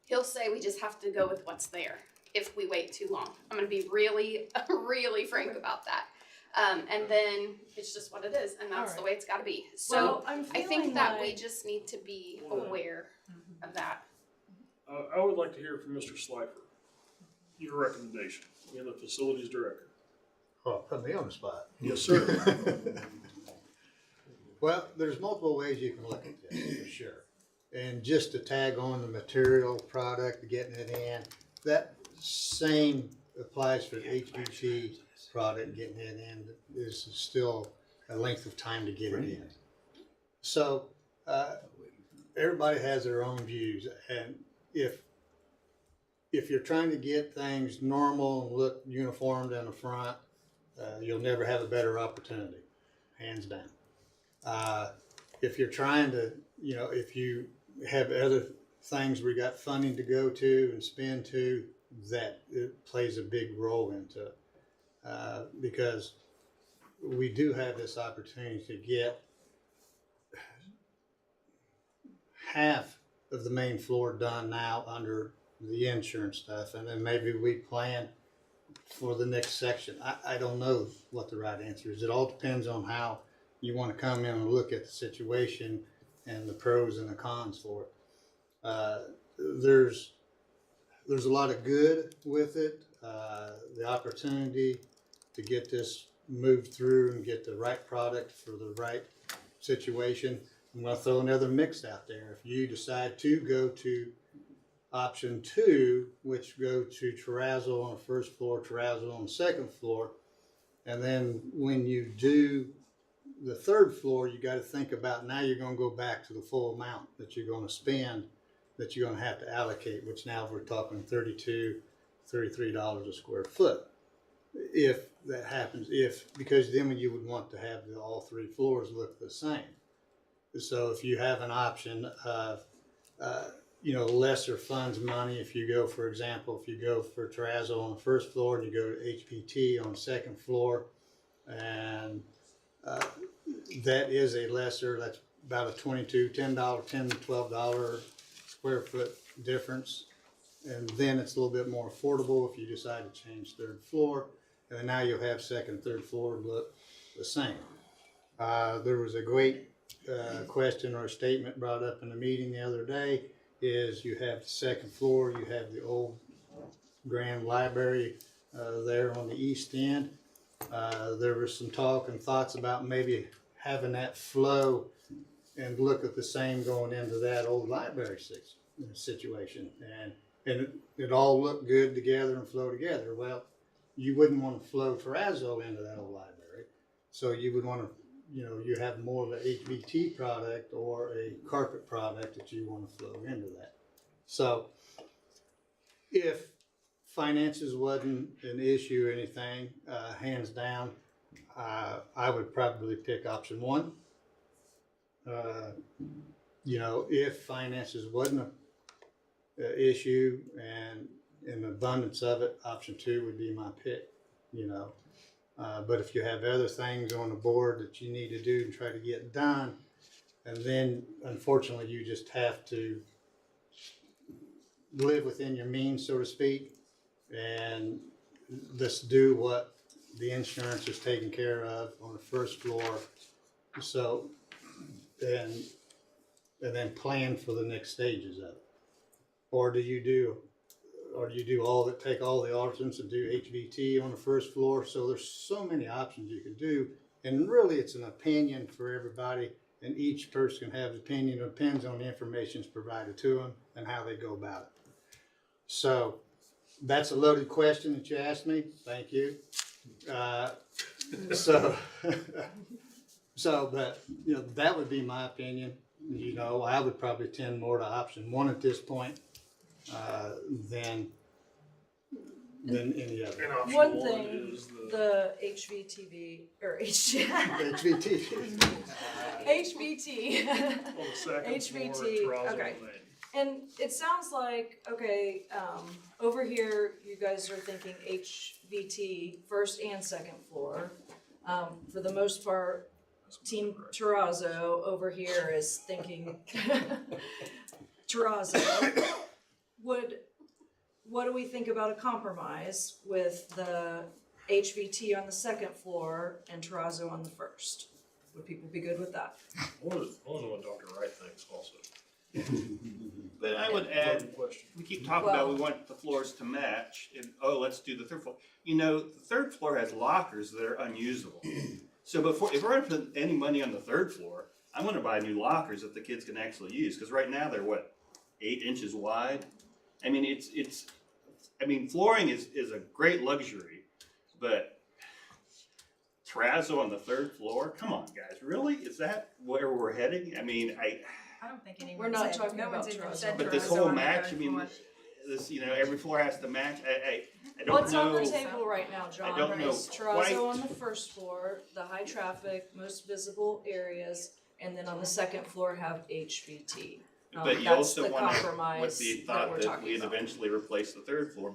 he'll say we just have to go with what's there if we wait too long. I'm gonna be really, really frank about that. And then it's just what it is, and that's the way it's gotta be. So Well, I'm I feeling think that we like- just need to be aware of that. I would like to hear from Mr. Slifer, your recommendation, being the facilities director. Oh, put me on the spot. Yes, sir. Well, there's multiple ways you can look at this, for sure. And just to tag on the material, product, getting it in, that same applies for the HVT product, getting it in, is still a length of time to get it in. So, everybody has their own views, and if you're trying to get things normal and look uniformed in the front, you'll never have a better opportunity, hands down. If you're trying to, if you have other things we got funding to go to and spend to, that it plays a big role into it. Because we do have this opportunity to get half of the main floor done now under the insurance stuff, and then maybe we plan for the next section. I don't know what the right answer is. It all depends on how you want to come in and look at the situation and the pros and the cons for it. There's a lot of good with it. The opportunity to get this moved through and get the right product for the right situation. I'm going to throw another mix out there. If you decide to go to option 2, which go to terrazzo on the first floor, terrazzo on the second floor, and then when you do the third floor, you got to think about now you're going to go back to the full amount that you're going to spend, that you're going to have to allocate, which now we're talking $32, $33 a square foot. If that happens, because then you would want to have all 3 floors look the same. So if you have an option of, lesser funds money, if you go, for example, if you go for terrazzo on the first floor and you go to HPT on the second floor, and that is a lesser, that's about a $10 to $12 square foot difference. And then it's a little bit more affordable if you decide to change third floor. And now you'll have second, third floor look the same. There was a great question or a statement brought up in a meeting the other day, is you have the second floor, you have the old grand library there on the east end. There was some talk and thoughts about maybe having that flow and look at the same going into that old library situation. And it all looked good together and flow together. Well, you wouldn't want to flow terrazzo into that old library. So you would want to, you have more of an HVT product or a carpet product that you want to flow into that. So if finances wasn't an issue or anything, hands down, I would probably pick option 1. If finances wasn't an issue and an abundance of it, option 2 would be my pick, But if you have other things on the board that you need to do and try to get done, and then unfortunately you just have to live within your means, so to speak, and just do what the insurance is taking care of on the first floor. So, and then plan for the next stages of it. Or do you do take all the alternates and do HVT on the first floor? So there's so many options you can do, and really it's an opinion for everybody, and each person can have an opinion. It depends on the information that's provided to them and how they go about it. So that's a loaded question that you asked me. Thank you. But that would be my opinion. I would probably tend more to option 1 at this point than any other. And option One 1 thing, is the HVTV, or HVT. HVT. on the second HVT, floor at Terrazzo okay. Lane. And it sounds like, over here, you guys are thinking HVT first and second floor. For the most part, Team Terrazzo over here is thinking Terrazzo. What do we think about a compromise with the HVT on the second floor and Terrazzo on the first? Would people be good with that? I want to know what Dr. Wright thinks also. But I would add, we keep talking about we want the floors to match, and let's do the third floor. You know, the third floor has lockers that are unusable. So if we're gonna put any money on the third floor, I'm gonna buy new lockers that the kids can actually use, because right now they're 8 inches wide? I mean, flooring is a great luxury, but terrazzo on the third floor? Come on, guys, really? Is that where we're heading? I mean, I don't think anyone We're not said, talking no about one's even terrazzo. said but this terrazzo whole on the match, third I mean, floor. this, every floor has to match. I don't What's know. on the table right now, John? I don't know Is quite. Terrazzo on the first floor, the high traffic, most visible areas, and then on the second floor have HVT. But you That's also the want to, compromise with the that thought we're that talking we'd about. eventually replace the third floor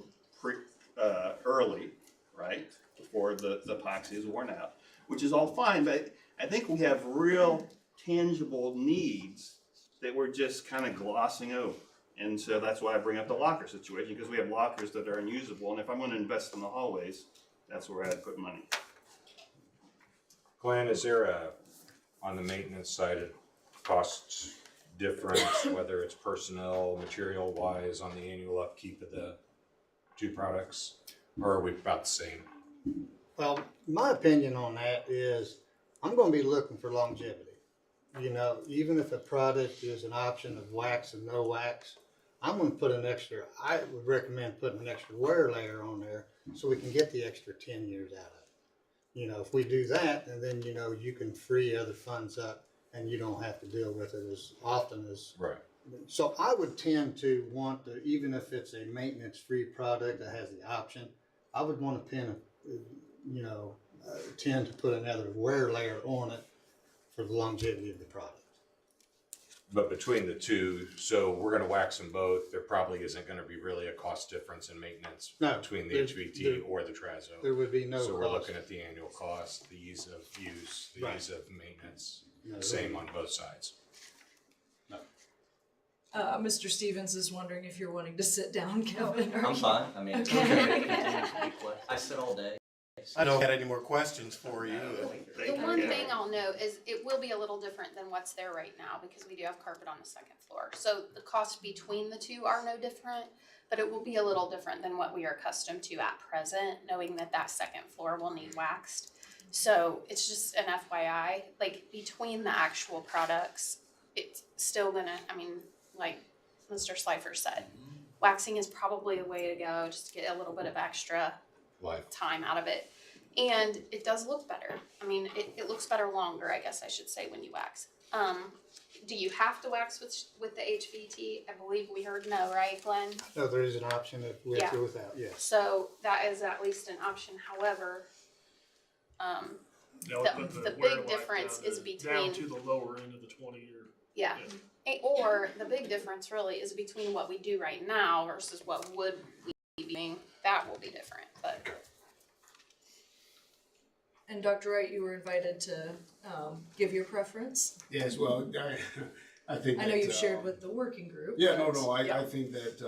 early, right? Before the epoxy is worn out, which is all fine, but I think we have real tangible needs that we're just kind of glossing over. And so that's why I bring up the locker situation, because we have lockers that are unusable, and if I'm gonna invest in the hallways, that's where I'd put money. Glenn, is there on the maintenance side, a cost difference, whether it's personnel, material wise, on the annual upkeep of the two products? Or are we about the same? Well, my opinion on that is I'm going to be looking for longevity. You know, even if a product is an option of wax and no wax, I'm going to put I would recommend putting an extra wear layer on there so we can get the extra 10 years out of it. You know, if we do that, and then, you can free other funds up and you don't have to deal with it as often as. Right. So I would tend to want to, even if it's a maintenance-free product that has the option, I would want to tend to put another wear layer on it for the longevity of the product. But between the two, so we're gonna wax them both, there probably isn't gonna be really a cost difference in maintenance No, between the there- HVT or the Terrazzo. There would be no So we're cost. looking at the annual cost, the ease of use, the Right. ease of maintenance, No, same on both sides. Mr. Stevens is wondering if you're wanting to sit down, Kevin. or- I'm fine, I mean, Okay. I sit all day. I don't have any more questions for you. The one thing I'll note is it will be a little different than what's there right now because we do have carpet on the second floor. So the costs between the two are no different, but it will be a little different than what we are accustomed to at present, knowing that that second floor will need waxed. So it's just an FYI, like between the actual products, it's still gonna, like Mr. Slifer said, waxing is probably the way to go, just to get a little bit of extra Life. time out of it. And it does look better. It looks better longer, I guess I should say, when you wax. Do you have to wax with the HVT? I believe we heard no, right, Glenn? No, there is an option if with Yeah. or without, yes. So that is at least an option. However, Yeah, we put the wear big light difference down is to- between- Down to the lower end of the 20-year. yeah. Or the big difference really is between what we do right now versus what would we be doing. That will be different, but. And Dr. Wright, you were invited to give your preference. Yes, well, I think. I know that, you've shared with the working group. Yeah, but- no, yeah. I think that,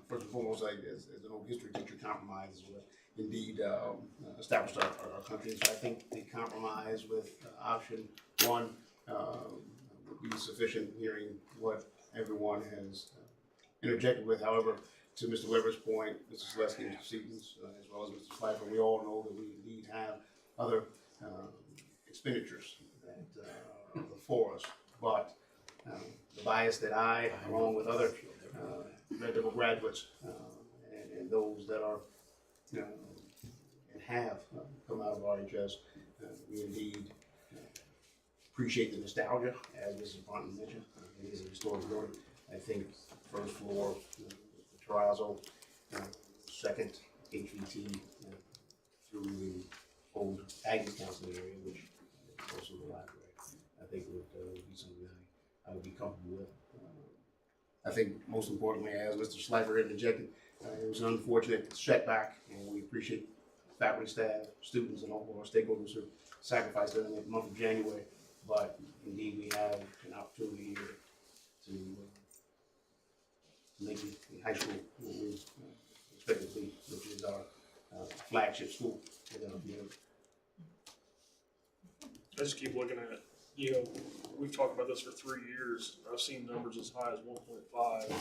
first and foremost, as an old history teacher, compromise is what indeed established our country. So I think the compromise with option one would be sufficient, hearing what everyone has interjected with. However, to Mr. Weber's point, Mr. Selesky and Mr. Stevens, as well as Mr. Slifer, we all know that we indeed have other expenditures that are before us. But the bias that I, along with other medical graduates and those that are and have come out of RHS, we indeed appreciate the nostalgia, as Mrs. Bronton mentioned. It is a historic building. I think first floor, the terrazzo, second HVT through the old Aggie Counseling area, which is also the library. I think it would be something I would be comfortable with. I think most importantly, as Mr. Slifer interjected, it was an unfortunate setback, and we appreciate faculty, staff, students, and all of our stakeholders who sacrificed during the month of January. But indeed, we have an opportunity here to make the high school what we expect it to be, which is our flagship school within our community. I just keep looking at, you know, we've talked about this for 3 years. I've seen numbers as high as 1.5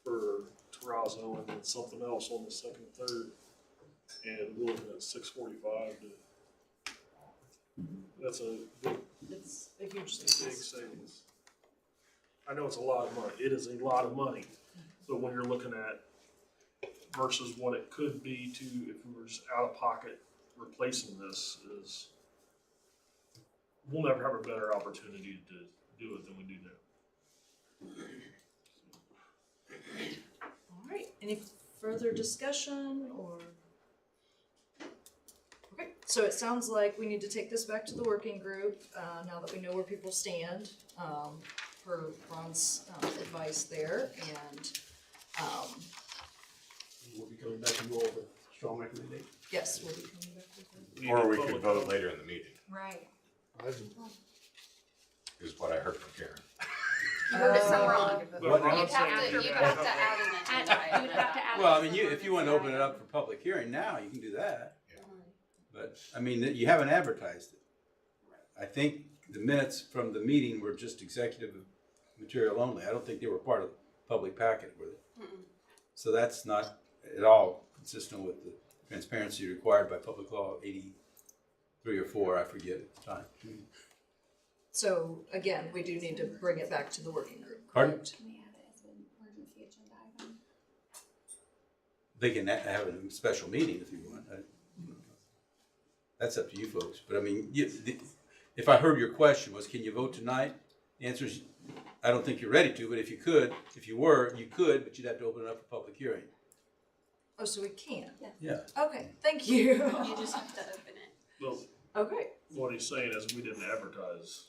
for Terrazzo and then something else on the second, third. And we're looking at 645 to, that's a big, It's a huge big savings. savings. I know it's a lot of money. It is a lot of money. But when you're looking at versus what it could be to, if we were just out of pocket replacing this, is we'll never have a better opportunity to do it than we do now. All right, any further discussion or? Okay, so it sounds like we need to take this back to the working group, now that we know where people stand, per Ron's, advice there, and, We'll be coming back to you all with a strong recommendation. yes, we'll be coming back with that. Or we could vote later in the meeting, Right. is what I heard from Karen. You heard it from Ron. But Ron You'd said have to, we you'd could have to have add an agenda item. You'd have to add Well, I mean, if you want to open it up for public hearing now, you can do that. But, I mean, you haven't advertised it. I think the minutes from the meeting were just executive material only. I don't think they were part of the public packet, were they? So that's not at all consistent with the transparency required by Public Law 83 or 4, I forget at the time. So, again, we do need to bring it back to the working group, Pardon? correct? Can we add it as an emergency agenda item? They can have a special meeting if you want. That's up to you folks. But I mean, if I heard your question was, can you vote tonight? The answer is, I don't think you're ready to, but if you could, if you were, you could, but you'd have to open it up for public hearing. Oh, so we can? Yeah. Okay, thank you. You just have to open it. Well, Okay, what he's saying is we didn't advertise.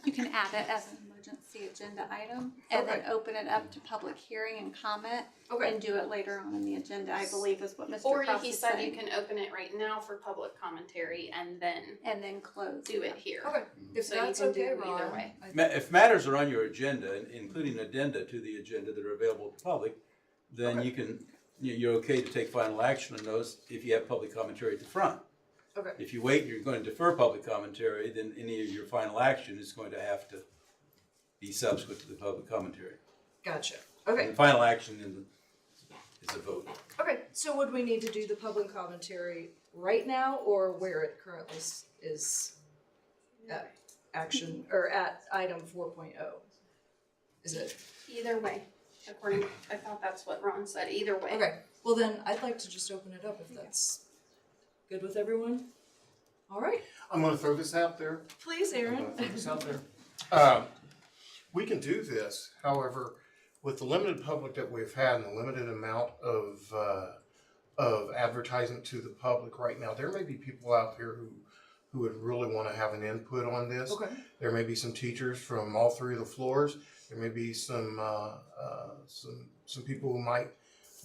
You can add it as an emergency agenda item and then open it up to public hearing and comment okay. and do it later on in the agenda, I believe is what Mr. Or Cross he is said saying. you can open it right now for public commentary and then And then close. do it here. Okay, if So you that's can do okay, either Ron. way. If matters are on your agenda, including addenda to the agenda that are available to the public, then Okay. you can, you're okay to take final action on those if you have public commentary at the front. Okay. If you wait and you're going to defer public commentary, then any of your final action is going to have to be subsequent to the public commentary. Gotcha. And Okay, the final action is a vote. okay, so would we need to do the public commentary right now or where it currently is at action, or at item 4.0? Is it? Either way, according, I thought that's what Ron said, either way. Okay, well then, I'd like to just open it up if that's good with everyone. All right, I'm gonna throw this out there. please, I'm Aaron. gonna throw this out there. We can do this, however, with the limited public that we've had and the limited amount of advertisement to the public right now, there may be people out there who would really want to have an input on this. Okay, There may be some teachers from all three of the floors. There may be some people who might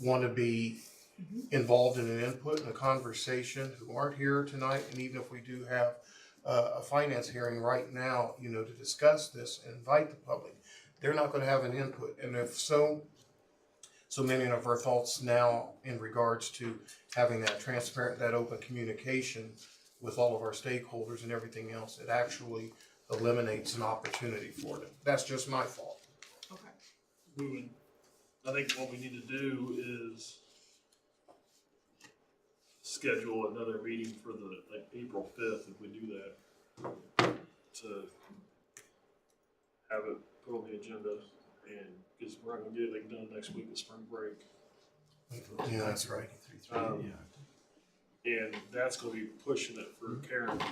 want to be involved in an input and a conversation who aren't here tonight. And even if we do have a finance hearing right now, to discuss this and invite the public, they're not going to have an input. And if so many of our thoughts now in regards to having that transparent, that open communication with all of our stakeholders and everything else, it actually eliminates an opportunity for them. That's just my thought. okay. I think what we need to do is schedule another meeting for April 5th, if we do that, to have it put on the agenda, and, because we're not gonna get anything done next week with spring break. Yeah, that's right. And that's gonna be pushing it for Karen. I mean,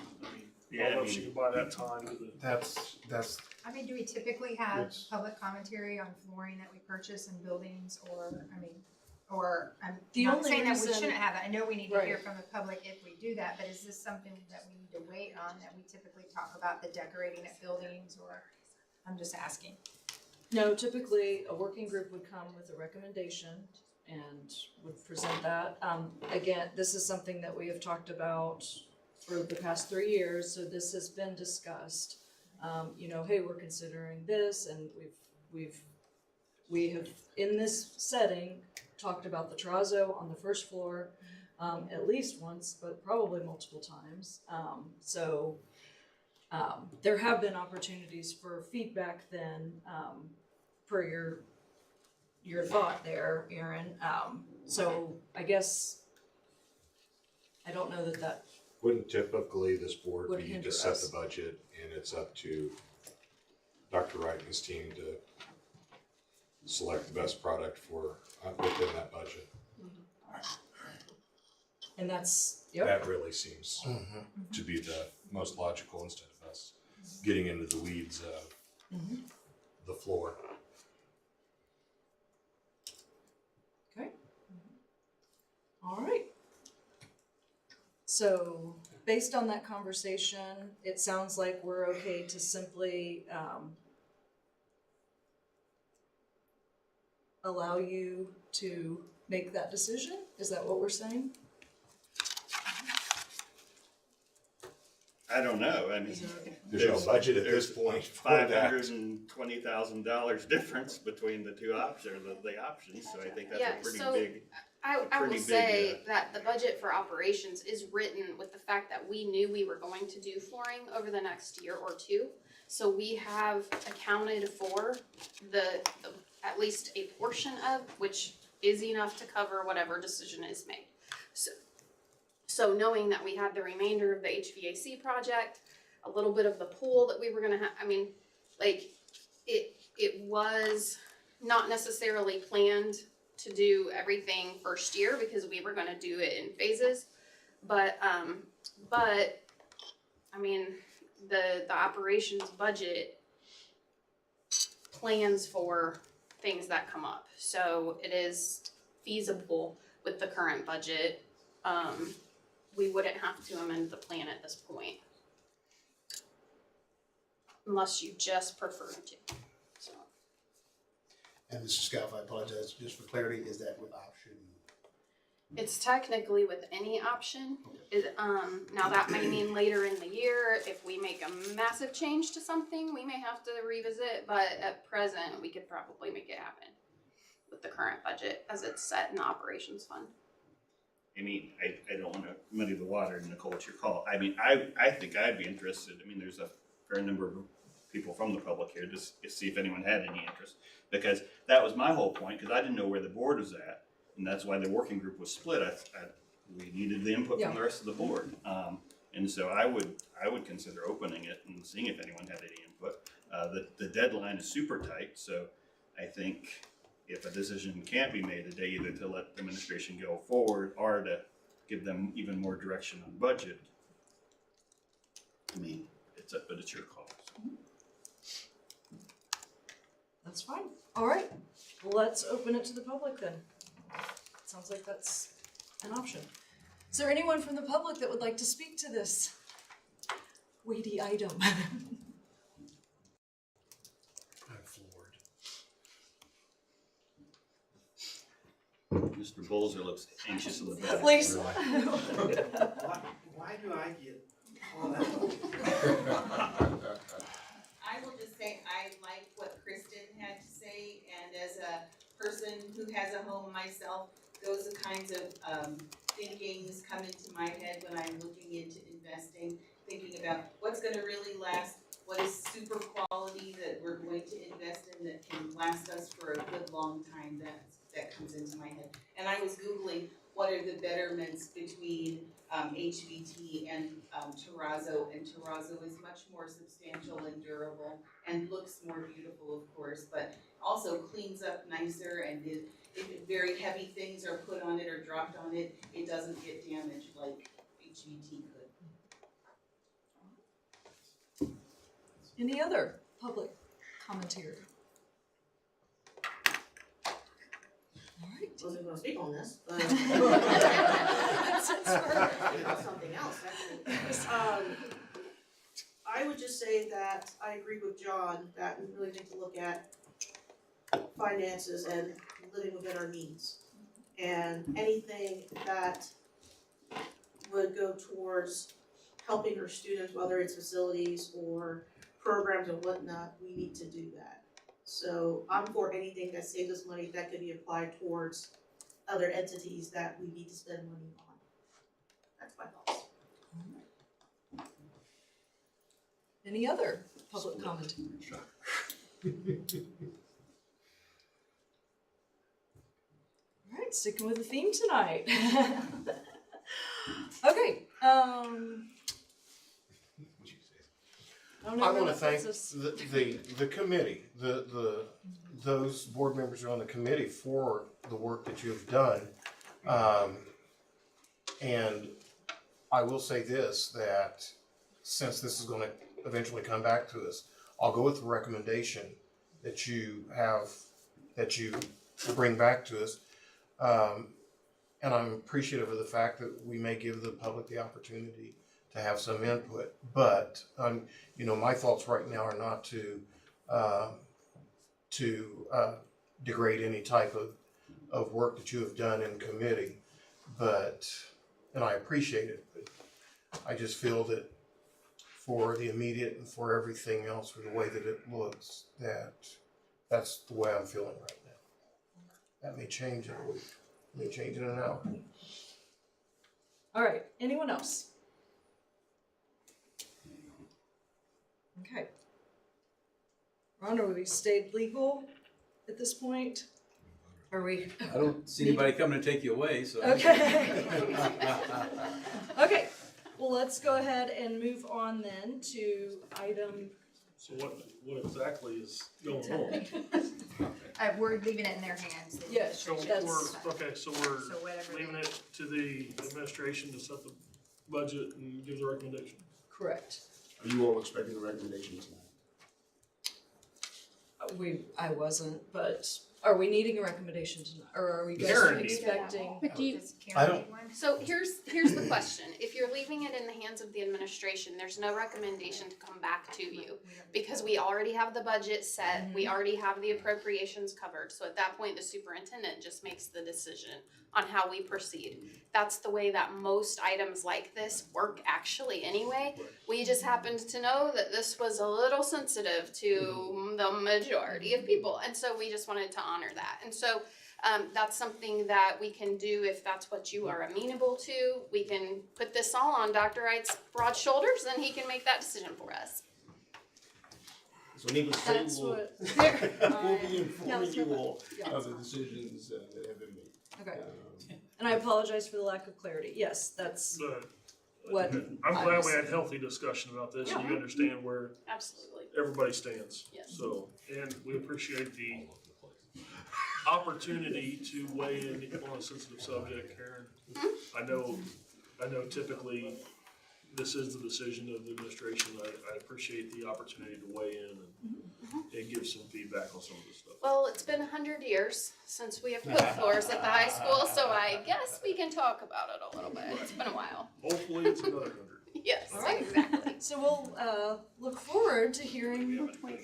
I Yeah, don't know I if she mean- can buy that time to the. That's I mean, do we typically have Yes. public commentary on flooring that we purchase in buildings, or, I'm The not only saying that we reason- shouldn't have it, I know we need to hear Right. from the public if we do that, but is this something that we need to wait on, that we typically talk about the decorating at buildings, or, I'm just asking. No, typically, a working group would come with a recommendation, and would present that. Again, this is something that we have talked about for the past 3 years, so this has been discussed. Hey, we're considering this, and we have in this setting talked about the terrazzo on the first floor at least once, but probably multiple times. There have been opportunities for feedback then, per your thought there, Aaron. So I guess I don't know that Wouldn't typically this board would be hinder to set us. the budget and it's up to Dr. Wright and his team to select the best product for within that budget? And that's, yep. That really seems to be the most logical instead of us getting into the weeds of the floor. Okay. All right. So based on that conversation, it sounds like we're okay to simply allow you to make that decision? Is that what we're saying? I don't know, I mean. Is it okay? There's no budget at this point for that. $520,000 difference between the two options, the options, so I think that's Yeah, a pretty so big. I pretty will big, say that the budget for operations is written with the fact that we knew we were going to do flooring over the next year or two. So we have accounted for the at least a portion of, which is enough to cover whatever decision is made. So knowing that we had the remainder of the HVAC project, a little bit of the pool that we were gonna have, I mean, like, it was not necessarily planned to do everything first year because we were gonna do it in phases. But I mean, the operations budget plans for things that come up. So it is feasible with the current budget. We wouldn't have to amend the plan at this point. Unless you just prefer to. So. And Mr. Scoff, I apologize, just for clarity, is that with option? It's technically with any option. Now that may mean later in the year, if we make a massive change to something, we may have to revisit, but at present, we could probably make it happen with the current budget as it's set in the operations fund. I mean, I don't wanna muddy the water, Nicole, it's your call. I mean, I think I'd be interested, I mean, there's a fair number of people from the public here, just to see if anyone had any interest. Because that was my whole point, because I didn't know where the board was at, and that's why the working group was split. We needed the input from the rest of the board. And so I would consider opening it and seeing if anyone had any input. The deadline is super tight, so I think if a decision can't be made today, either to let the administration go forward or to give them even more direction on budget, I mean, but it's your call. So. That's fine. All right. Well, let's open it to the public then. Sounds like that's an option. Is there anyone from the public that would like to speak to this weighty item? I'm floored. Mr. Bolzer looks anxious in the back. Please. Why do I get all that? I will just say I like what Kristen had to say, and as a person who has a home myself, those are kinds of thinkings come into my head when I'm looking into investing, thinking about what's gonna really last, what is super quality that we're going to invest in that can last us for a good long time. That comes into my head. And I was Googling what are the betterments between HVT and terrazzo, and terrazzo is much more substantial and durable and looks more beautiful, of course, but also cleans up nicer, and if very heavy things are put on it or dropped on it, it doesn't get damaged like HVT could. Any other public commentary? Wasn't gonna speak on this, but something else, actually. I would just say that I agree with John that we really need to look at finances and living within our means. And anything that would go towards helping our students, whether it's facilities or programs and whatnot, we need to do that. So I'm for anything that saves us money that could be applied towards other entities that we need to spend money on. That's my thoughts. Any other public comment? All right, sticking with the theme tonight. Okay, I want to thank the committee, those board members who are on the committee for the work that you have done. And I will say this, that since this is going to eventually come back to us, I'll go with the recommendation that you bring back to us. And I'm appreciative of the fact that we may give the public the opportunity to have some input. But my thoughts right now are not to degrade any type of work that you have done in committee. And I appreciate it, but I just feel that for the immediate and for everything else, for the way that it looks, that's the way I'm feeling right now. That may change in a week, may change in an hour. all right, anyone else? Okay. Ron, have we stayed legal at this point? Are we? I don't see anybody coming to take you away, so. Okay. Okay, well, let's go ahead and move on then to item. So what exactly is going on? We're leaving it in their hands. the Yes, So administration. so So we're whatever leaving they- it to the administration to set the budget and give the recommendation. Correct. Are you all expecting a recommendation tonight? I wasn't, but are we needing a recommendation tonight, or are we guys Karen needs expecting? But do you, Does Karen I don't- need one? so here's the question. If you're leaving it in the hands of the administration, there's no recommendation to come back to you. Because we already have the budget set, we already have the appropriations covered. So at that point, the superintendent just makes the decision on how we proceed. That's the way that most items like this work actually anyway. We just happened to know that this was a little sensitive to the majority of people. And so we just wanted to honor that. And so that's something that we can do if that's what you are amenable to. We can put this all on Dr. Wright's broad shoulders, and he can make that decision for us. So needless to say, That's we'll what. we'll be informing you all Yeah. of the decisions that have been made. Okay, and I apologize for the lack of clarity. Yes, that's But what. I'm glad we had healthy discussion about this, and you understand where Absolutely. everybody stands. Yes. So, and we appreciate the opportunity to weigh in on a sensitive subject, Karen. I know typically this is the decision of the administration. I appreciate the opportunity to weigh in and give some feedback on some of this stuff. Well, it's been 100 years since we have put floors at the high school, so I guess we can talk about it a little bit. It's been a while. Hopefully it's another 100. Yes, All right. exactly. So we'll look forward to hearing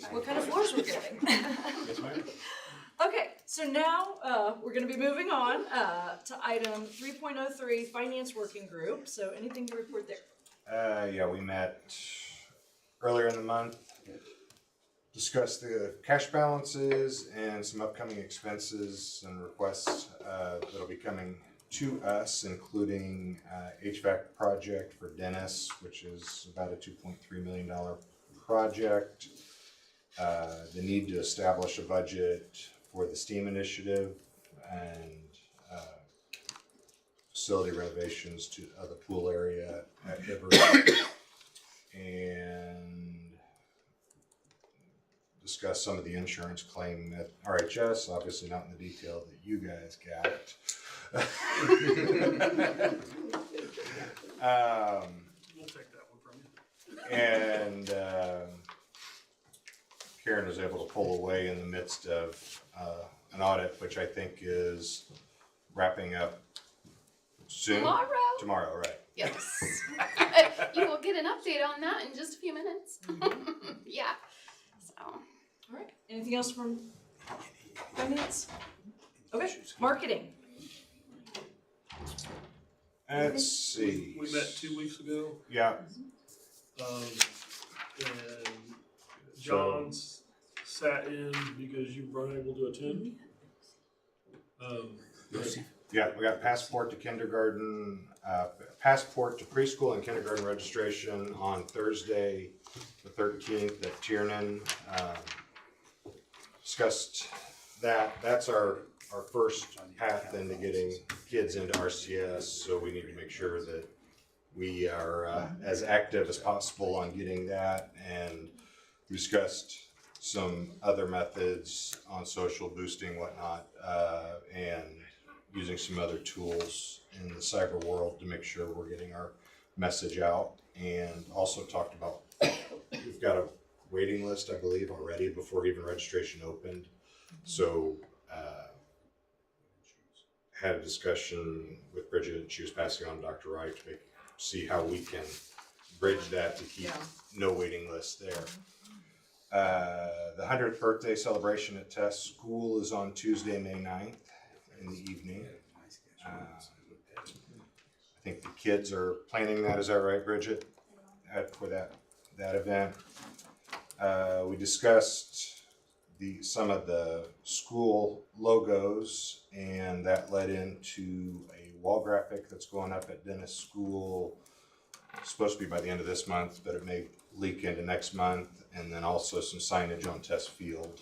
what kind of floors we're getting. Yes, ma'am. Okay, so now we're going to be moving on to item 3.03, Finance Working Group. So anything to report there? Yeah, we met earlier in the month, discussed the cash balances and some upcoming expenses and requests that'll be coming to us, including HVAC project for Dennis, which is about a $2.3 million project. The need to establish a budget for the STEAM initiative and facility renovations to the pool area at Hibbert, and discuss some of the insurance claim at RHS, obviously not in the detail that you guys got. We'll take that one from you. And Karen was able to pull away in the midst of an audit, which I think is wrapping up soon. Tomorrow, right? Yes. You will get an update on that in just a few minutes. Yeah. So. All right. Anything else from finance? Okay. Marketing. Let's see. We met 2 weeks ago, Yeah, and John's sat in because you were unable to attend. yeah, we got passport to kindergarten, passport to preschool and kindergarten registration on Thursday, the 13th at Tiernan. Discussed that. That's our first path into getting kids into RCS, so we need to make sure that we are as active as possible on getting that, and we discussed some other methods on social boosting, whatnot, and using some other tools in the cyber world to make sure we're getting our message out. And also talked about, we've got a waiting list, I believe, already before even registration opened. So had a discussion with Bridget, and she was passing on to Dr. Wright to see how we can bridge that to keep no waiting list there. The 100th birthday celebration at Tess School is on Tuesday, May 9th in the evening. I think the kids are planning that, is that right, Bridget? For that event. We discussed some of the school logos, and that led into a wall graphic that's going up at Dennis School. It's supposed to be by the end of this month, but it may leak into next month, and then also some signage on Test Field.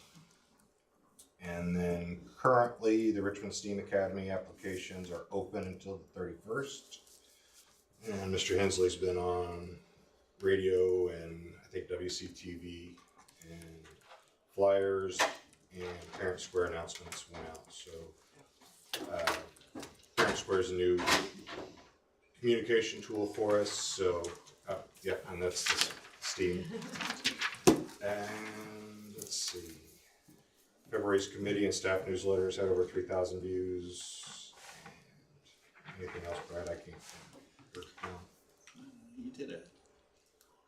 And then currently the Richmond STEAM Academy applications are open until the 31st. And Mr. Hensley's been on radio and I think WCTV, and flyers and Parent Square announcements went out. So Parent Square is a new communication tool for us. So yeah, and that's the STEAM. And let's see. February's committee and staff newsletters had over 3,000 views. And anything else, Brad? I can't think. No. You did a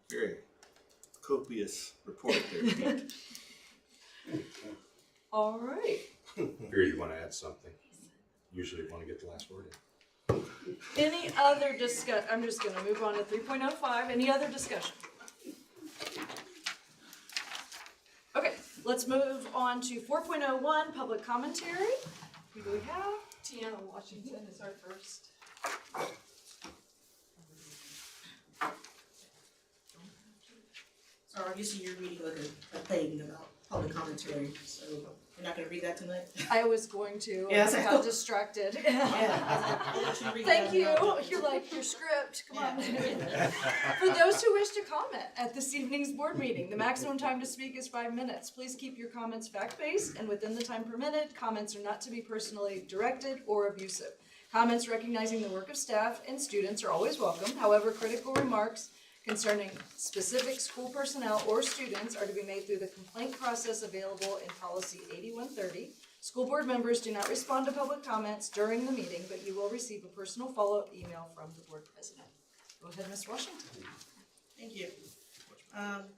very copious report there, Pete. All right. Figured you want to add something. Usually you want to get the last word in. Any other I'm just gonna move on to 3.05. Any other discussion? Okay, let's move on to 4.01, public commentary. Who do we have? Tiana Washington is our first. So obviously you're reading like a thing about public commentary, so you're not gonna read that tonight? I was going to, Yeah, I got distracted. Thank you. You're like, your script, come on. For those who wish to comment at this evening's board meeting, the maximum time to speak is 5 minutes. Please keep your comments fact-based and within the time permitted. Comments are not to be personally directed or abusive. Comments recognizing the work of staff and students are always welcome. However, critical remarks concerning specific school personnel or students are to be made through the complaint process available in policy 8130. School board members do not respond to public comments during the meeting, but you will receive a personal follow-up email from the board president. Go ahead, Ms. Washington. Thank you.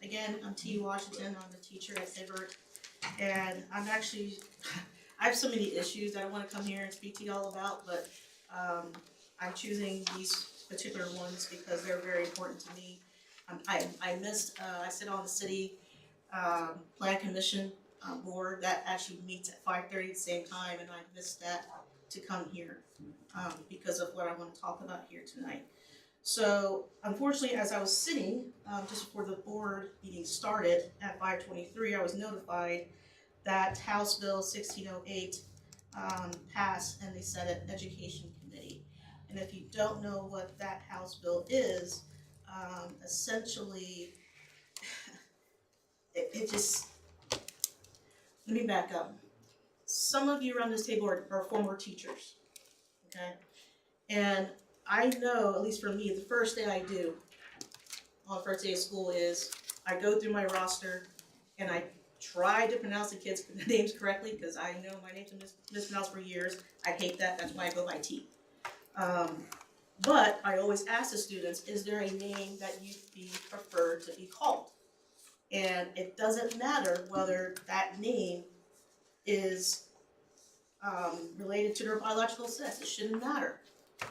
Again, I'm T. Washington, I'm a teacher at Hibbert, and I have so many issues that I wanna come here and speak to y'all about, but I'm choosing these particular ones because they're very important to me. I sit on the city plan commission board that actually meets at 5:30 at the same time, and I missed that to come here because of what I want to talk about here tonight. So unfortunately, as I was sitting just before the board meeting started at 5:23, I was notified that House Bill 1608 passed, and they set an education committee. And if you don't know what that House bill is, essentially, it just, let me back up. Some of you around this table are former teachers, okay? And I know, at least for me, the first thing I do on the first day of school is I go through my roster and I try to pronounce the kids' names correctly, because I know my name's been mispronounced for years. I hate that, that's why I go by T. But I always ask the students, is there a name that you'd be preferred to be called? And it doesn't matter whether that name is related to their biological sex. It shouldn't matter.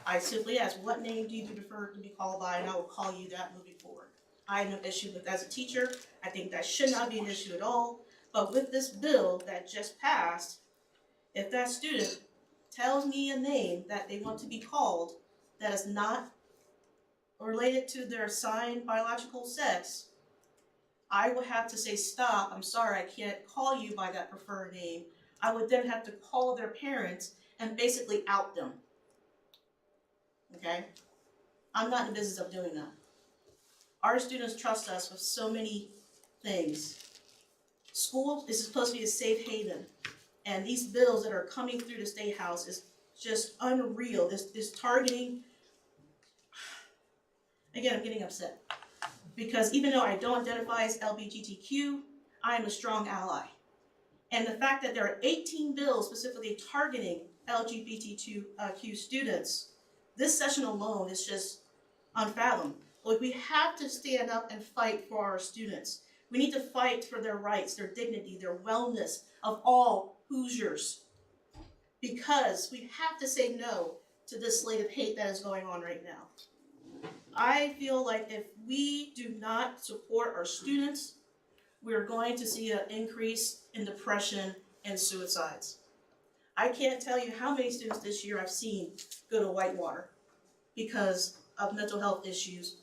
I simply ask, what name do you prefer to be called by, and I will call you that moving forward. I have no issue with, as a teacher, I think that should not be an issue at all, but with this bill that just passed, if that student tells me a name that they want to be called that is not related to their assigned biological sex, I will have to say, stop, I'm sorry, I can't call you by that preferred name. I would then have to call their parents and basically out them. Okay? I'm not in the business of doing that. Our students trust us with so many things. School is supposed to be a safe haven, and these bills that are coming through the State House is just unreal. This targeting, again, I'm getting upset. Because even though I don't identify as LGBTQ, I am a strong ally. And the fact that there are 18 bills specifically targeting LGBTQ students, this session alone is just unfathomable. Like, we have to stand up and fight for our students. We need to fight for their rights, their dignity, their wellness of all Hoosiers. Because we have to say no to this slate of hate that is going on right now. I feel like if we do not support our students, we're going to see an increase in depression and suicides. I can't tell you how many students this year I've seen go to Whitewater because of mental health issues,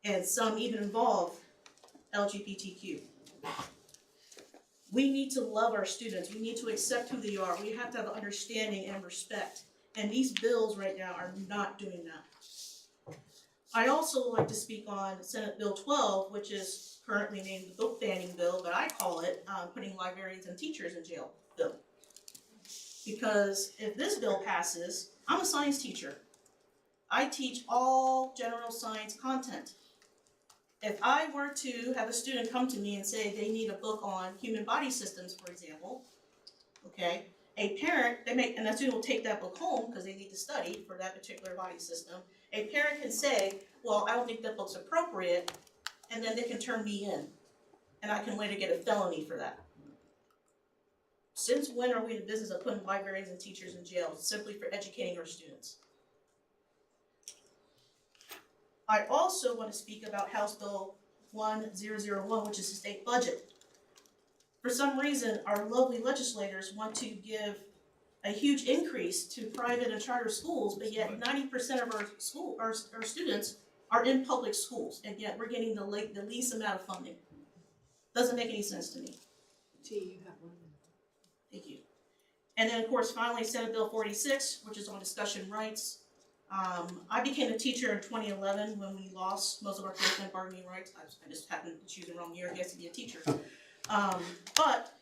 and some even involve LGBTQ. We need to love our students. We need to accept who they are. We have to have understanding and respect. And these bills right now are not doing that. I'd also like to speak on Senate Bill 12, which is currently named the book banning bill, but I call it putting librarians and teachers in jail bill. Because if this bill passes, I'm a science teacher. I teach all general science content. If I were to have a student come to me and say they need a book on human body systems, for example, okay, a parent, and that student will take that book home because they need to study for that particular body system. A parent can say, well, I don't think that book's appropriate, and then they can turn me in, and I can later get a felony for that. Since when are we in the business of putting librarians and teachers in jail simply for educating our students? I also want to speak about House Bill 1001, which is the state budget. For some reason, our lovely legislators want to give a huge increase to private and charter schools, but yet 90% of our students are in public schools, and yet we're getting the least amount of funding. Doesn't make any sense to me. T, you have one. Thank you. And then, of course, finally, Senate Bill 46, which is on discussion rights. I became a teacher in 2011 when we lost most of our collective bargaining rights. I just happened to choose the wrong year, I guess, to be a teacher. But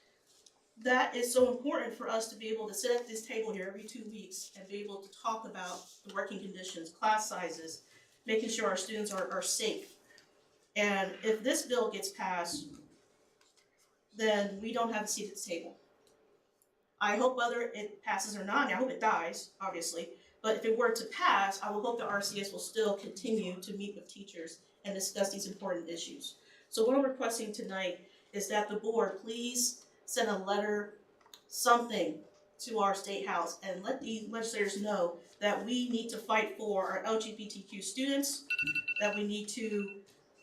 that is so important for us to be able to sit at this table here every 2 weeks and be able to talk about the working conditions, class sizes, making sure our students are safe. And if this bill gets passed, then we don't have a seat at the table. I hope whether it passes or not, I hope it dies, obviously, but if it were to pass, I will hope that RCS will still continue to meet with teachers and discuss these important issues. So what I'm requesting tonight is that the board please send a letter, something, to our state house and let the legislators know that we need to fight for our LGBTQ students, that we need to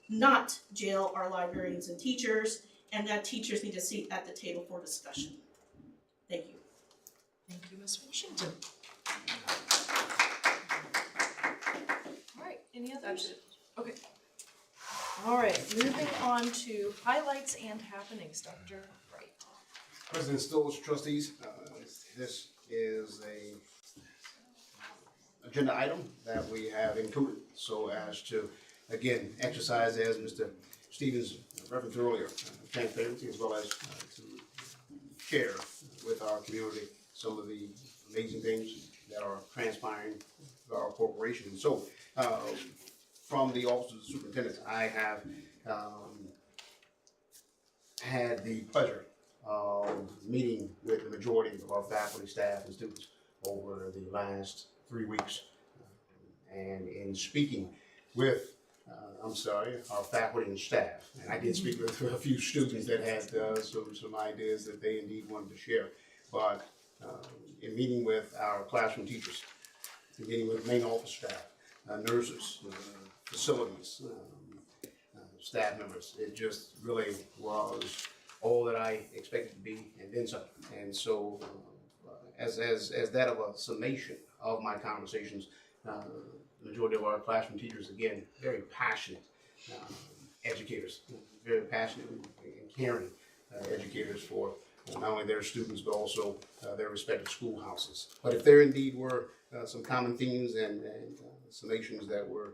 not jail our librarians and teachers, and that teachers need a seat at the table for discussion. Thank you. Thank you, Ms. Washington. All right, any others? Okay. All right, moving on to highlights and happenings, Dr. Wright. President Stoll, trustees, this is a agenda item that we have included so as to, again, exercise, as Mr. Stevens referenced earlier, transparency, as well as to share with our community some of the amazing things that are transpiring with our corporation. So, from the Office of the Superintendent, I have had the pleasure of meeting with the majority of our faculty, staff, and students over the last 3 weeks. And in speaking with, our faculty and staff, and I did speak with a few students that had some ideas that they indeed wanted to share. But in meeting with our classroom teachers, beginning with main office staff, nurses, facilities, staff members. It just really was all that I expected to be and then some. And so as that of a summation of my conversations, the majority of our classroom teachers, again, very passionate educators, very passionate and caring educators for not only their students but also their respective schoolhouses. But if there indeed were some common themes and summations that were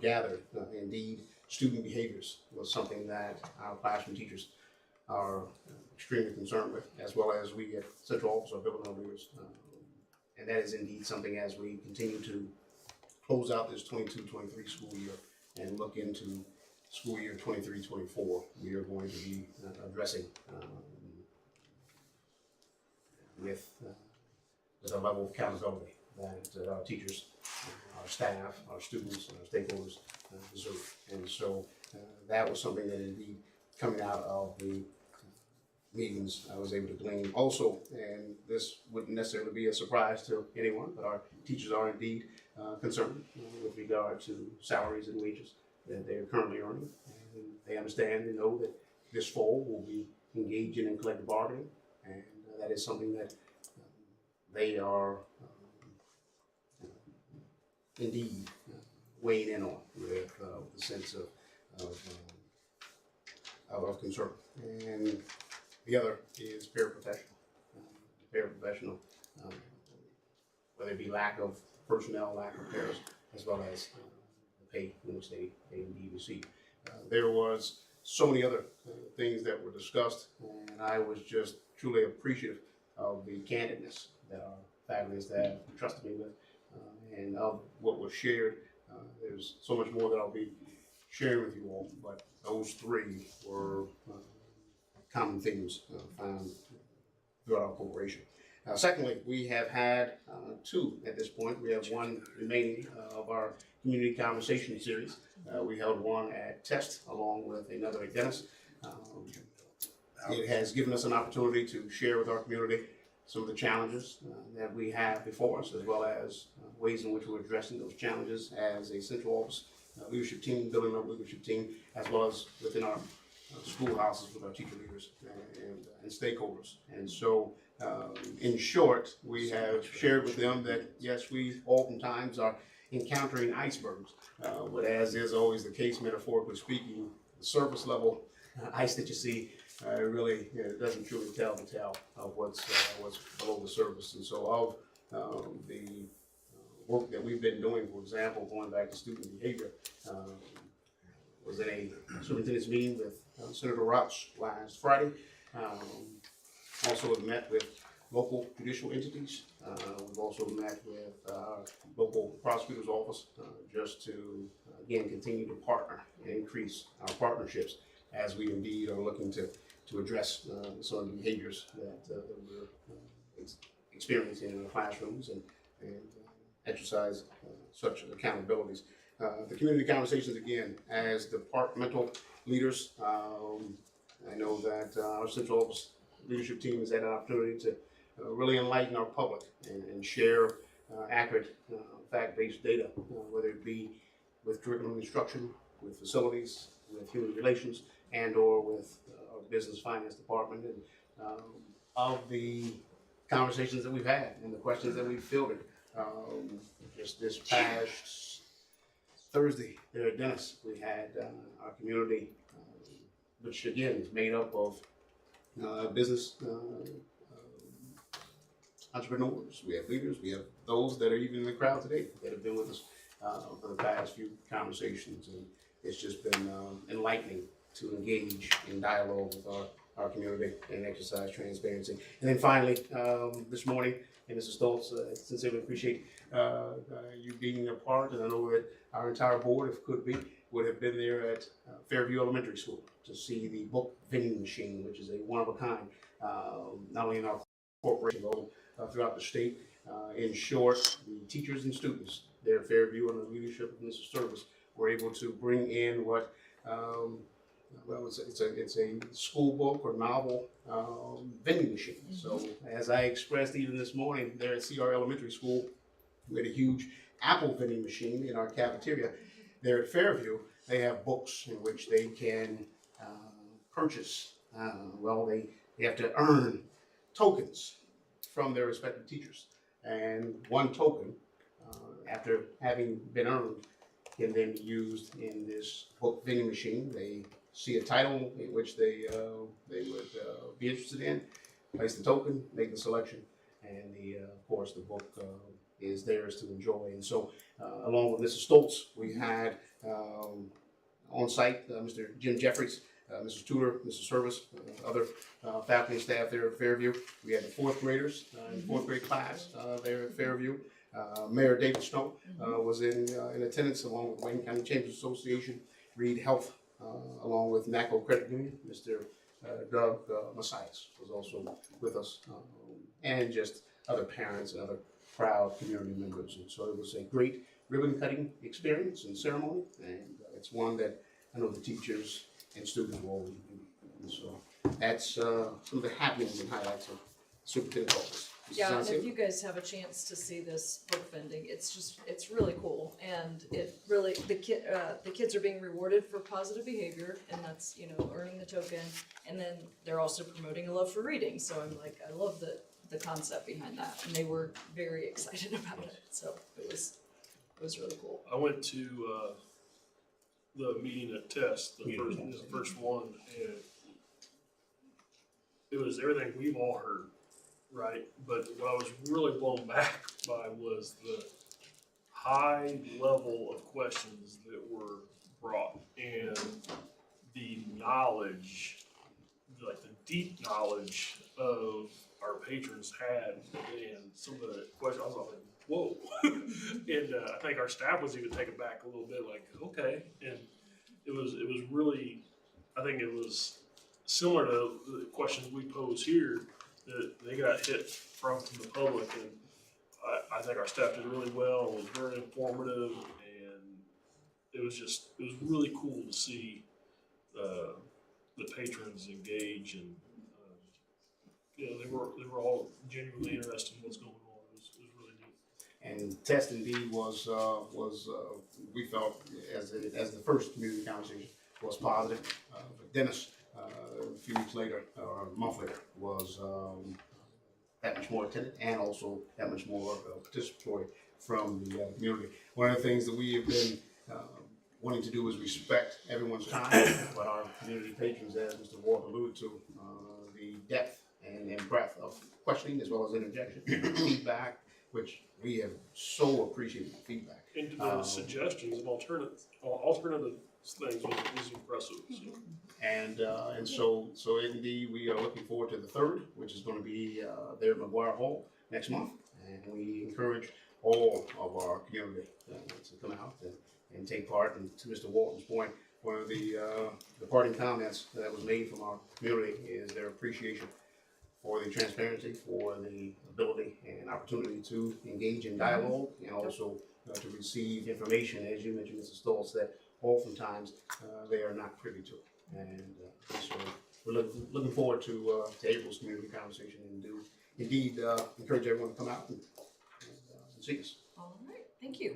gathered, indeed student behaviors was something that our classroom teachers are extremely concerned with, as well as we at Central Office are building our leaders. And that is indeed something as we continue to close out this 22-23 school year and look into school year 23-24, we are going to be addressing with a level of accountability that our teachers, our staff, our students, and our stakeholders deserve. And so that was something that indeed coming out of the meetings I was able to glean. Also, and this wouldn't necessarily be a surprise to anyone, but our teachers are indeed concerned with regard to salaries and wages that they're currently earning. And they understand and know that this fall will be engaging in collective bargaining, and that is something that they are indeed weighing in on with the sense of concern. And the other is paraprofessional. Whether it be lack of personnel, lack of pairs, as well as the pay in which they indeed receive. There was so many other things that were discussed, and I was just truly appreciative of the candidness that our faculty and staff trusted me with, and of what was shared. There's so much more that I'll be sharing with you all, but those three were common themes found throughout our corporation. Secondly, we have had two at this point. We have one remaining of our community conversation series. We held one at Test along with another at Dennis. It has given us an opportunity to share with our community some of the challenges that we have before us, as well as ways in which we're addressing those challenges as a central office leadership team, building up leadership team, as well as within our schoolhouses with our teacher leaders and stakeholders. And so, in short, we have shared with them that yes, we oftentimes are encountering icebergs, but as is always the case, metaphorically speaking, the surface level ice that you see really doesn't truly tell the tale of what's below the surface. And so of the work that we've been doing, for example, going back to student behavior, was in a superintendent's meeting with Senator Rauch last Friday. Also have met with local judicial entities. We've also met with our local prosecutor's office just to, again, continue to partner and increase our partnerships as we indeed are looking to address some of the behaviors that we're experiencing in the classrooms and exercise such accountabilities. The community conversations, again, as departmental leaders, I know that our central office leadership team has had an opportunity to really enlighten our public and share accurate, fact-based data, whether it be with curriculum instruction, with facilities, with human relations, and or with our business finance department. And of the conversations that we've had and the questions that we've fielded, just this past Thursday there at Dennis, we had our community, which again is made up of business entrepreneurs. We have leaders. We have those that are even in the crowd today that have been with us for the past few conversations, and it's just been enlightening to engage in dialogue with our community and exercise transparency. And then finally, this morning, and Mrs. Stoltz, I sincerely appreciate you being a part, and I know that our entire board, if could be, would have been there at Fairview Elementary School to see the book vending machine, which is a one-of-a-kind, not only in our corporation, but throughout the state. In short, the teachers and students there at Fairview and the leadership of Mr. Service were able to bring in what, well, it's a school book or novel vending machine. So as I expressed even this morning there at CR Elementary School, We had a huge apple vending machine in our cafeteria. There at Fairview, they have books in which they can purchase. They have to earn tokens from their respective teachers. And one token, after having been earned, can then be used in this book vending machine. They see a title in which they would be interested in, place the token, make the selection, and of course the book is theirs to enjoy. And so, along with Mrs. Stoltz, we had on site Mr. Jim Jeffries, Mrs. Tudor, Mrs. Service, other faculty and staff there at Fairview. We had the fourth graders in fourth grade class there at Fairview. Mayor David Snow was in attendance, along with Wayne County Chambers Association, Reed Health, along with NACO Credit Union. Mr. Doug Messias was also with us, and just other parents and other proud community members. And so it was a great ribbon cutting experience and ceremony, and it's one that I know the teachers and students will always do. And so that's some of the happenings and highlights of Superintendent's office. Yeah, and if you guys have a chance to see this book vending, it's really cool, and it really, the kids are being rewarded for positive behavior, and that's, you know, earning the token, and then they're also promoting a love for reading, so I'm like, I love the concept behind that, and they were very excited about it, so it was really cool. I went to the meeting at Test, the first one, and it was everything we've all heard, right? But what I was really blown back by was the high level of questions that were brought and the knowledge, like the deep knowledge of our patrons had, and some of the questions, I was like, whoa. And I think our staff was even taken back a little bit, like, okay. And it was really, I think it was similar to the questions we pose here, that they got hit from the public, and I think our staff did really well. It was very informative, and it was really cool to see the patrons engage, and you know, they were all genuinely interested in what's going on. It was really neat. And Test indeed was we felt as the first community conversation was positive. But Dennis, a few weeks later or a month later, was that much more attentive and also that much more participatory from the community. One of the things that we have been wanting to do is respect everyone's time, but our community patrons, as Mr. Ward alluded to, the depth and breadth of questioning as well as interjection, feedback, which we have so appreciated the feedback. And the suggestions of alternative things was impressive. So. So indeed, we are looking forward to the 3rd, which is going to be there at McGuire Hall next month, and we encourage all of our community to come out and take part. And to Mr. Walton's point, one of the parting comments that was made from our community is their appreciation for the transparency, for the ability and opportunity to engage in dialogue, and also to receive information, as you mentioned, Mrs. Stoltz, that oftentimes they are not privy to. And so we're looking forward to April's community conversation, and do indeed encourage everyone to come out and see us. All right, thank you.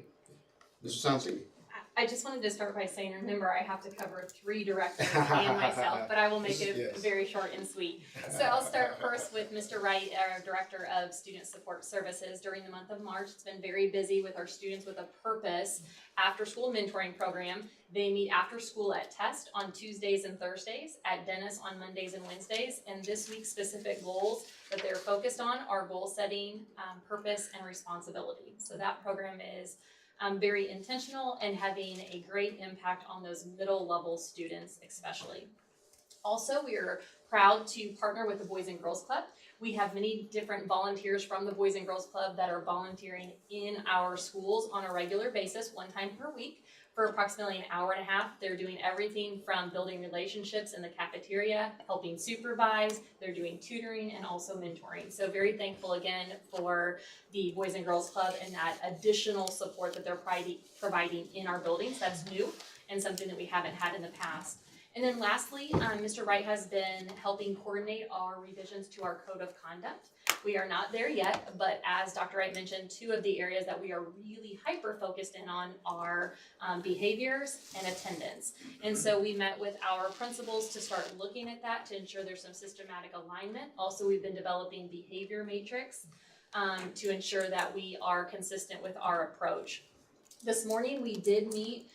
Mr. Sansini. I just wanted to start by saying, remember, I have to cover 3 directors and myself, but I will make it very short and sweet. So I'll start first with Mr. Wright, our Director of Student Support Services. During the month of March, it's been very busy with our Students with a Purpose after-school mentoring program. They meet after school at Test on Tuesdays and Thursdays, at Dennis on Mondays and Wednesdays, and this week's specific goals that they're focused on are goal setting, purpose, and responsibility. So that program is very intentional and having a great impact on those middle level students especially. Also, we are proud to partner with the Boys and Girls Club. We have many different volunteers from the Boys and Girls Club that are volunteering in our schools on a regular basis, 1 time per week, for approximately an hour and a half. They're doing everything from building relationships in the cafeteria, helping supervise, they're doing tutoring, and also mentoring. So very thankful again for the Boys and Girls Club and that additional support that they're providing in our buildings. That's new and something that we haven't had in the past. And then lastly, Mr. Wright has been helping coordinate our revisions to our code of conduct. We are not there yet, but as Dr. Wright mentioned, two of the areas that we are really hyper-focused in on are behaviors and attendance. And so we met with our principals to start looking at that to ensure there's some systematic alignment. Also, we've been developing behavior matrix to ensure that we are consistent with our approach. This morning, we did meet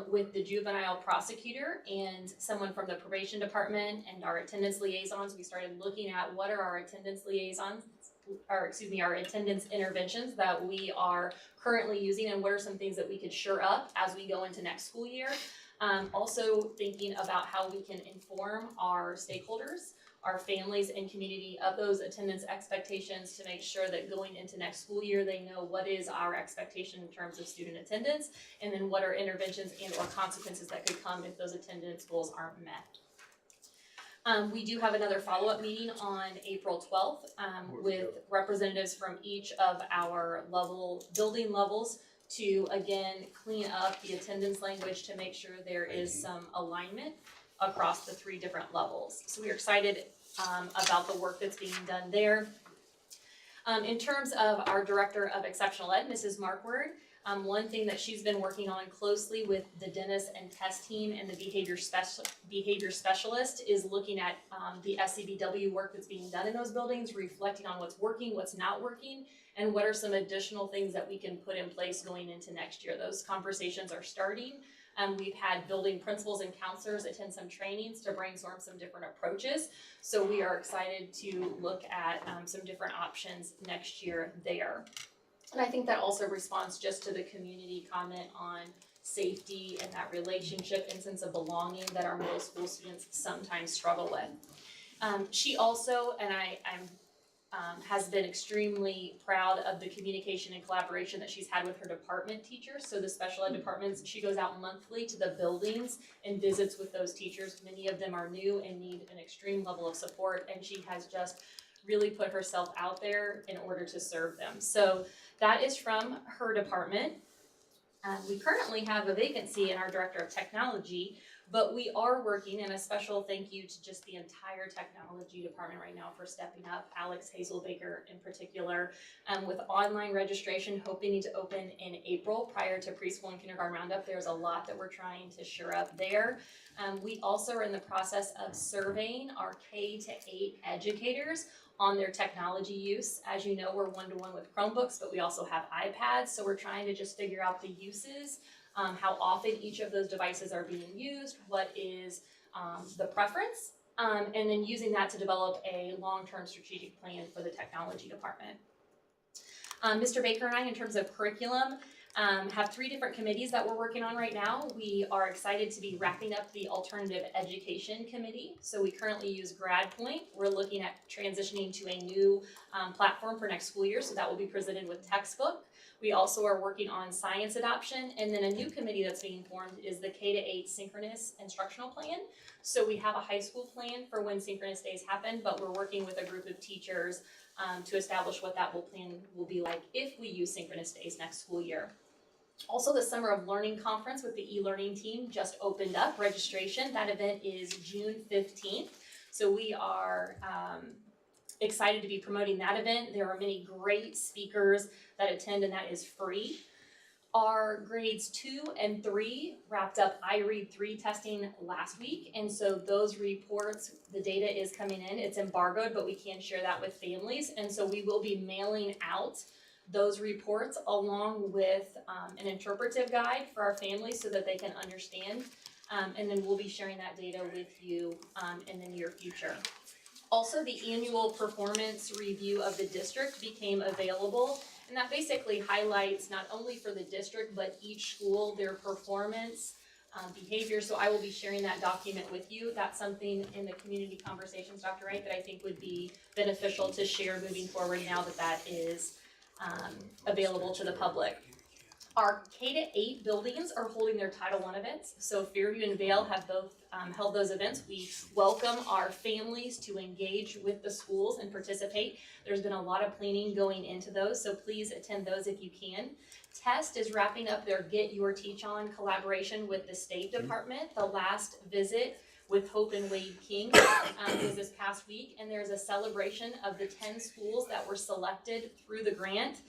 with the juvenile prosecutor and someone from the probation department and our attendance liaisons. We started looking at what are our attendance liaisons, or excuse me, our attendance interventions that we are currently using, and what are some things that we could shore up as we go into next school year. Also thinking about how we can inform our stakeholders, our families and community of those attendance expectations to make sure that going into next school year, they know what is our expectation in terms of student attendance, and then what are interventions and or consequences that could come if those attendance goals aren't met. We do have another follow-up meeting on April 12th with representatives from each of our building levels to again clean up the attendance language to make sure there is some alignment across the 3 different levels. So we are excited about the work that's being done there. In terms of our Director of Exceptional Ed, Mrs. Markward, one thing that she's been working on closely with the dentist and test team and the behavior specialist is looking at the SCBW work that's being done in those buildings, reflecting on what's working, what's not working, and what are some additional things that we can put in place going into next year. Those conversations are starting. We've had building principals and counselors attend some trainings to brainstorm some different approaches. So we are excited to look at some different options next year there. And I think that also responds just to the community comment on safety and that relationship and sense of belonging that our middle school students sometimes struggle with. She also, and I'm has been extremely proud of the communication and collaboration that she's had with her department teachers. So the special ed departments, she goes out monthly to the buildings and visits with those teachers. Many of them are new and need an extreme level of support, and she has just really put herself out there in order to serve them. So that is from her department. We currently have a vacancy in our Director of Technology, but we are working, and a special thank you to just the entire technology department right now for stepping up, Alex Hazelbaker in particular, with online registration hoping to open in April prior to preschool and kindergarten roundup. There's a lot that we're trying to shore up there. We also are in the process of surveying our K-8 educators on their technology use. As you know, we're one-to-one with Chromebooks, but we also have iPads, so we're trying to just figure out the uses, how often each of those devices are being used, what is the preference, and then using that to develop a long-term strategic plan for the technology department. Mr. Baker and I, in terms of curriculum, have 3 different committees that we're working on right now. We are excited to be wrapping up the Alternative Education Committee. So we currently use GradPoint. We're looking at transitioning to a new platform for next school year, so that will be presented with textbook. We also are working on science adoption, and then a new committee that's being formed is the K-8 Synchronous Instructional Plan. So we have a high school plan for when synchronous days happen, but we're working with a group of teachers to establish what that plan will be like if we use synchronous days next school year. Also, the Summer of Learning Conference with the e-learning team just opened up registration. That event is June 15th. So we are excited to be promoting that event. There are many great speakers that attend, and that is free. Our grades 2 and 3 wrapped up iRead 3 testing last week, and so those reports, the data is coming in. It's embargoed, but we can share that with families, and so we will be mailing out those reports along with an interpretive guide for our families so that they can understand, and then we'll be sharing that data with you in the near future. Also, the annual performance review of the district became available, and that basically highlights not only for the district but each school their performance behavior. So I will be sharing that document with you. That's something in the community conversations, Dr. Wright, that I think would be beneficial to share moving forward now that that is available to the public. Our K-8 buildings are holding their Title I events. So Fairview and Vail have both held those events. We welcome our families to engage with the schools and participate. There's been a lot of planning going into those, so please attend those if you can. TEST is wrapping up their Get Your Teach On collaboration with the State Department. The last visit with Hope and Wade King. It was this past week, and there's a celebration of the 10 schools that were selected through the grant.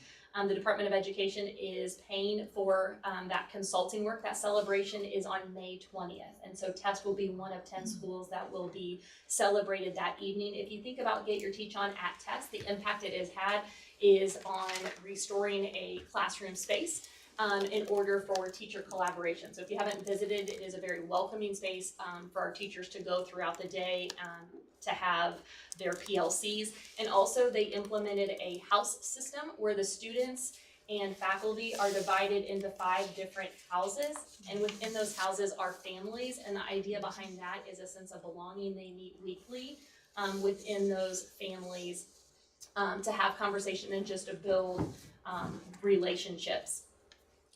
The Department of Education is paying for that consulting work. That celebration is on May 20th. And so Test will be one of 10 schools that will be celebrated that evening. If you think about Get Your Teach On at Test, the impact it has had is on restoring a classroom space in order for teacher collaboration. So if you haven't visited, it is a very welcoming space for our teachers to go throughout the day to have their PLCs. And also they implemented a house system where the students and faculty are divided into 5 different houses. And within those houses are families. And the idea behind that is a sense of belonging. They meet weekly within those families to have conversation and just to build relationships.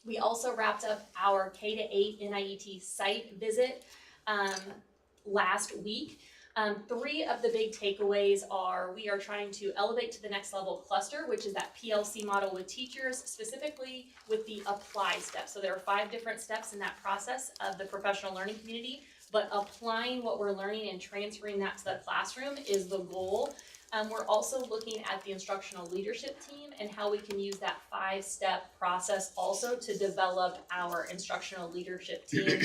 We also wrapped up our K-8 NIET site visit last week. 3 of the big takeaways are we are trying to elevate to the next level cluster, which is that PLC model with teachers, specifically with the apply step. So there are 5 different steps in that process of the professional learning community, but applying what we're learning and transferring that to the classroom is the goal. We're also looking at the instructional leadership team and how we can use that 5-step process also to develop our instructional leadership team.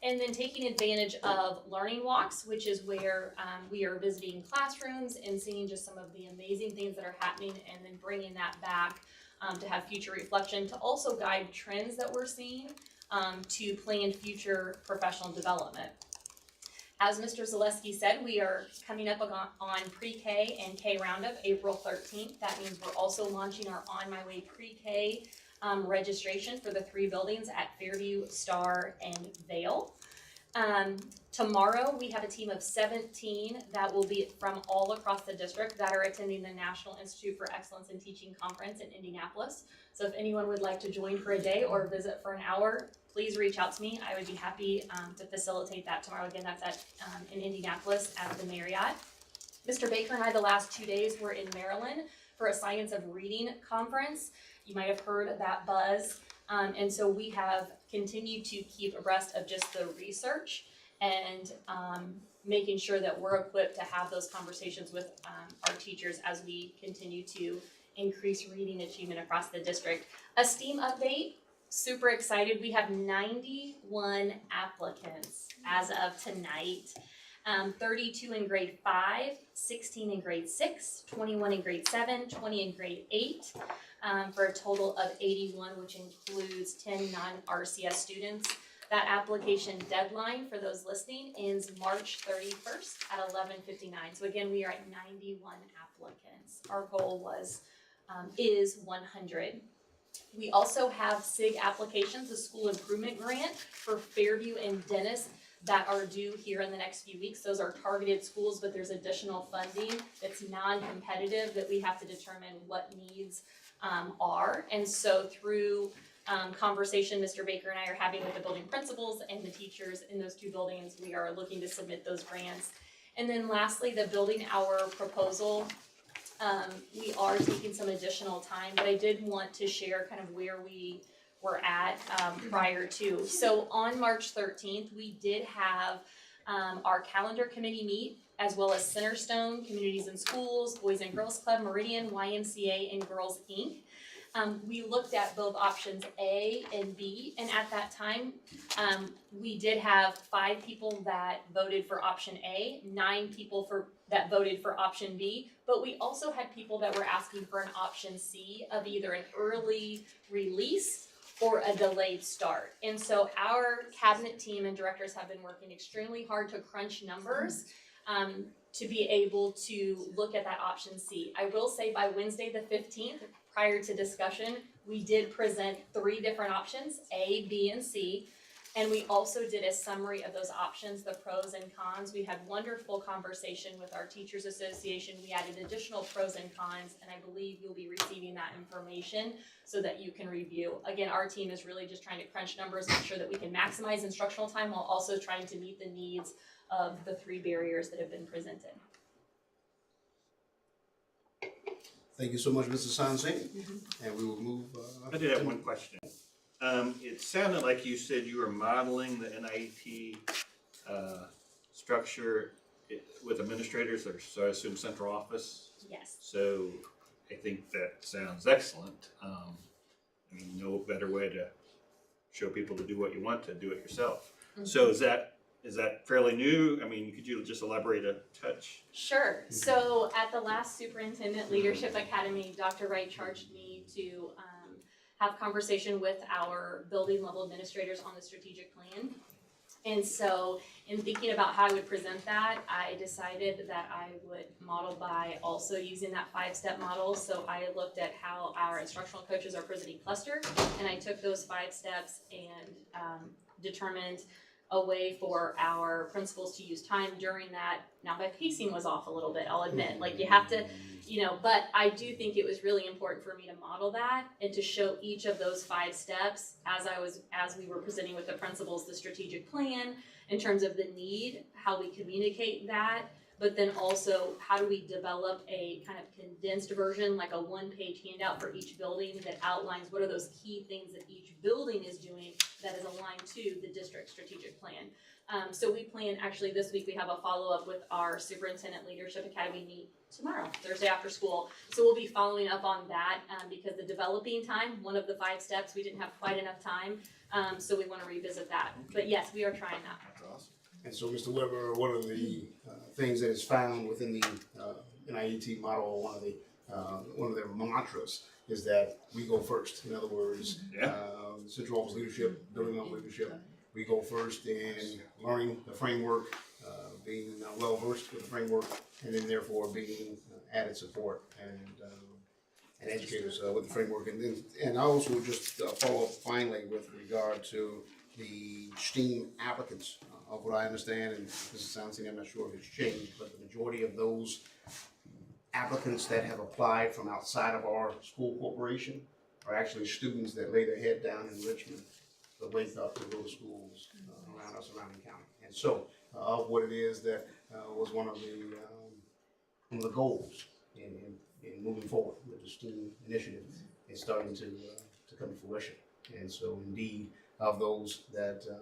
And then taking advantage of learning walks, which is where we are visiting classrooms and seeing just some of the amazing things that are happening, and then bringing that back to have future reflection, to also guide trends that we're seeing to plan future professional development. As Mr. Zaleski said, we are coming up on pre-K and K Roundup April 13th. That means we're also launching our On My Way pre-K registration for the 3 buildings at Fairview, Star, and Vale. Tomorrow we have a team of 17 that will be from all across the district that are attending the National Institute for Excellence in Teaching Conference in Indianapolis. So if anyone would like to join for a day or visit for an hour, please reach out to me. I would be happy to facilitate that tomorrow. Again, that's at in Indianapolis at the Marriott. Mr. Baker and I, the last 2 days, were in Maryland for a Science of Reading conference. You might have heard that buzz. And so we have continued to keep abreast of just the research and making sure that we're equipped to have those conversations with our teachers as we continue to increase reading achievement across the district. A STEAM update. Super excited. We have 91 applicants as of tonight. 32 in grade 5, 16 in grade 6, 21 in grade 7, 20 in grade 8, for a total of 81, which includes 10 non-RCS students. That application deadline for those listening ends March 31st at 11:59. So again, we are at 91 applicants. Our goal is 100. We also have SIG applications, the School Improvement Grant for Fairview and Dennis, that are due here in the next few weeks. Those are targeted schools, but there's additional funding that's non-competitive that we have to determine what needs are. And so through conversation Mr. Baker and I are having with the building principals and the teachers in those 2 buildings, we are looking to submit those grants. And then lastly, the building hour proposal. We are taking some additional time, but I did want to share kind of where we were at prior to. So on March 13th, we did have our calendar committee meet, as well as Centerstone, Communities in Schools, Boys and Girls Club, Meridian, YMCA, and Girls Inc. We looked at both options A and B, and at that time, we did have 5 people that voted for option A, 9 people that voted for option B, but we also had people that were asking for an option C of either an early release or a delayed start. And so our cabinet team and directors have been working extremely hard to crunch numbers to be able to look at that option C. I will say by Wednesday the 15th, prior to discussion, we did present 3 different options, A, B, and C. And we also did a summary of those options, the pros and cons. We had wonderful conversation with our Teachers Association. We added additional pros and cons, and I believe you'll be receiving that information so that you can review. Again, our team is really just trying to crunch numbers, make sure that we can maximize instructional time while also trying to meet the needs of the 3 barriers that have been presented. Thank you so much, Mrs. Sansing. And we will move. I did have one question. It sounded like you said you were modeling the NIET structure with administrators, or so I assume central office. Yes. So I think that sounds excellent. I mean, no better way to show people to do what you want to do it yourself. Mm-hmm. So is that fairly new? I mean, could you just elaborate a touch? Sure. So at the last Superintendent Leadership Academy, Dr. Wright charged me to have conversation with our building level administrators on the strategic plan. And so in thinking about how I would present that, I decided that I would model by also using that 5-step model. So I looked at how our instructional coaches are presenting cluster, and I took those 5 steps and determined a way for our principals to use time during that. Now my pacing was off a little bit, I'll admit. Like you have to, but I do think it was really important for me to model that and to show each of those 5 steps as we were presenting with the principals the strategic plan in terms of the need, how we communicate that, but then also how do we develop a kind of condensed version, like a 1-page handout for each building that outlines what are those key things that each building is doing that is aligned to the district strategic plan. So we plan, actually this week we have a follow-up with our Superintendent Leadership Academy meet tomorrow, Thursday after school. So we'll be following up on that because the developing time, one of the 5 steps, we didn't have quite enough time. So we want to revisit that. But yes, we are trying that. That's awesome. And so, Mr. Weber, one of the things that is found within the NIET model, one of their mantras is that we go first. In other words, central office leadership, building up leadership, we go first in learning the framework, being well versed with the framework, and then therefore being added support and educators with the framework. And I also would just follow up finally with regard to the STEAM applicants. Of what I understand, and this is something I'm not sure if it's changed, but the majority of those applicants that have applied from outside of our school corporation are actually students that lay their head down in Richmond, but wake up to go to schools around our surrounding county. And so, of what it is that was one of the goals in moving forward with the STEAM initiative is starting to come to fruition. And so, indeed, of those that are,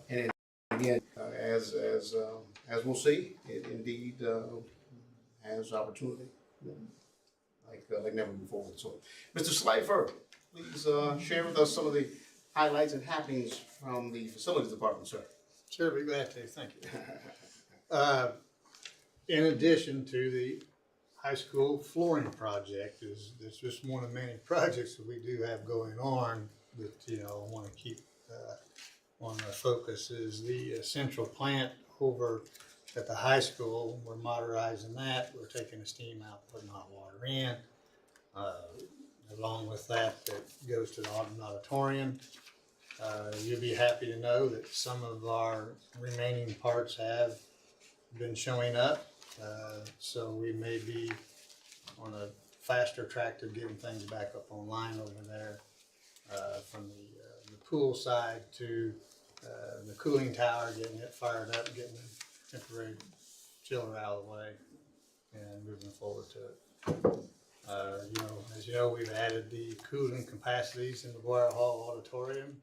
and again, as we'll see, it indeed has opportunity like never before. So, Mr. Slifer, please share with us some of the highlights and happenings from the facilities department, sir. Sure, be glad to. Thank you. In addition to the high school flooring project, it's just one of many projects that we do have going on that I want to keep on our focus is the central plant over at the high school. We're modernizing that. We're taking the steam out, putting hot water in. Along with that, that goes to the auditorium. You'll be happy to know that some of our remaining parts have been showing up. So we may be on a faster track to getting things back up online over there from the pool side to the cooling tower, getting it fired up, getting the temporary chiller out of the way, and moving forward to it. As you know, we've added the cooling capacities in the Boyer Hall auditorium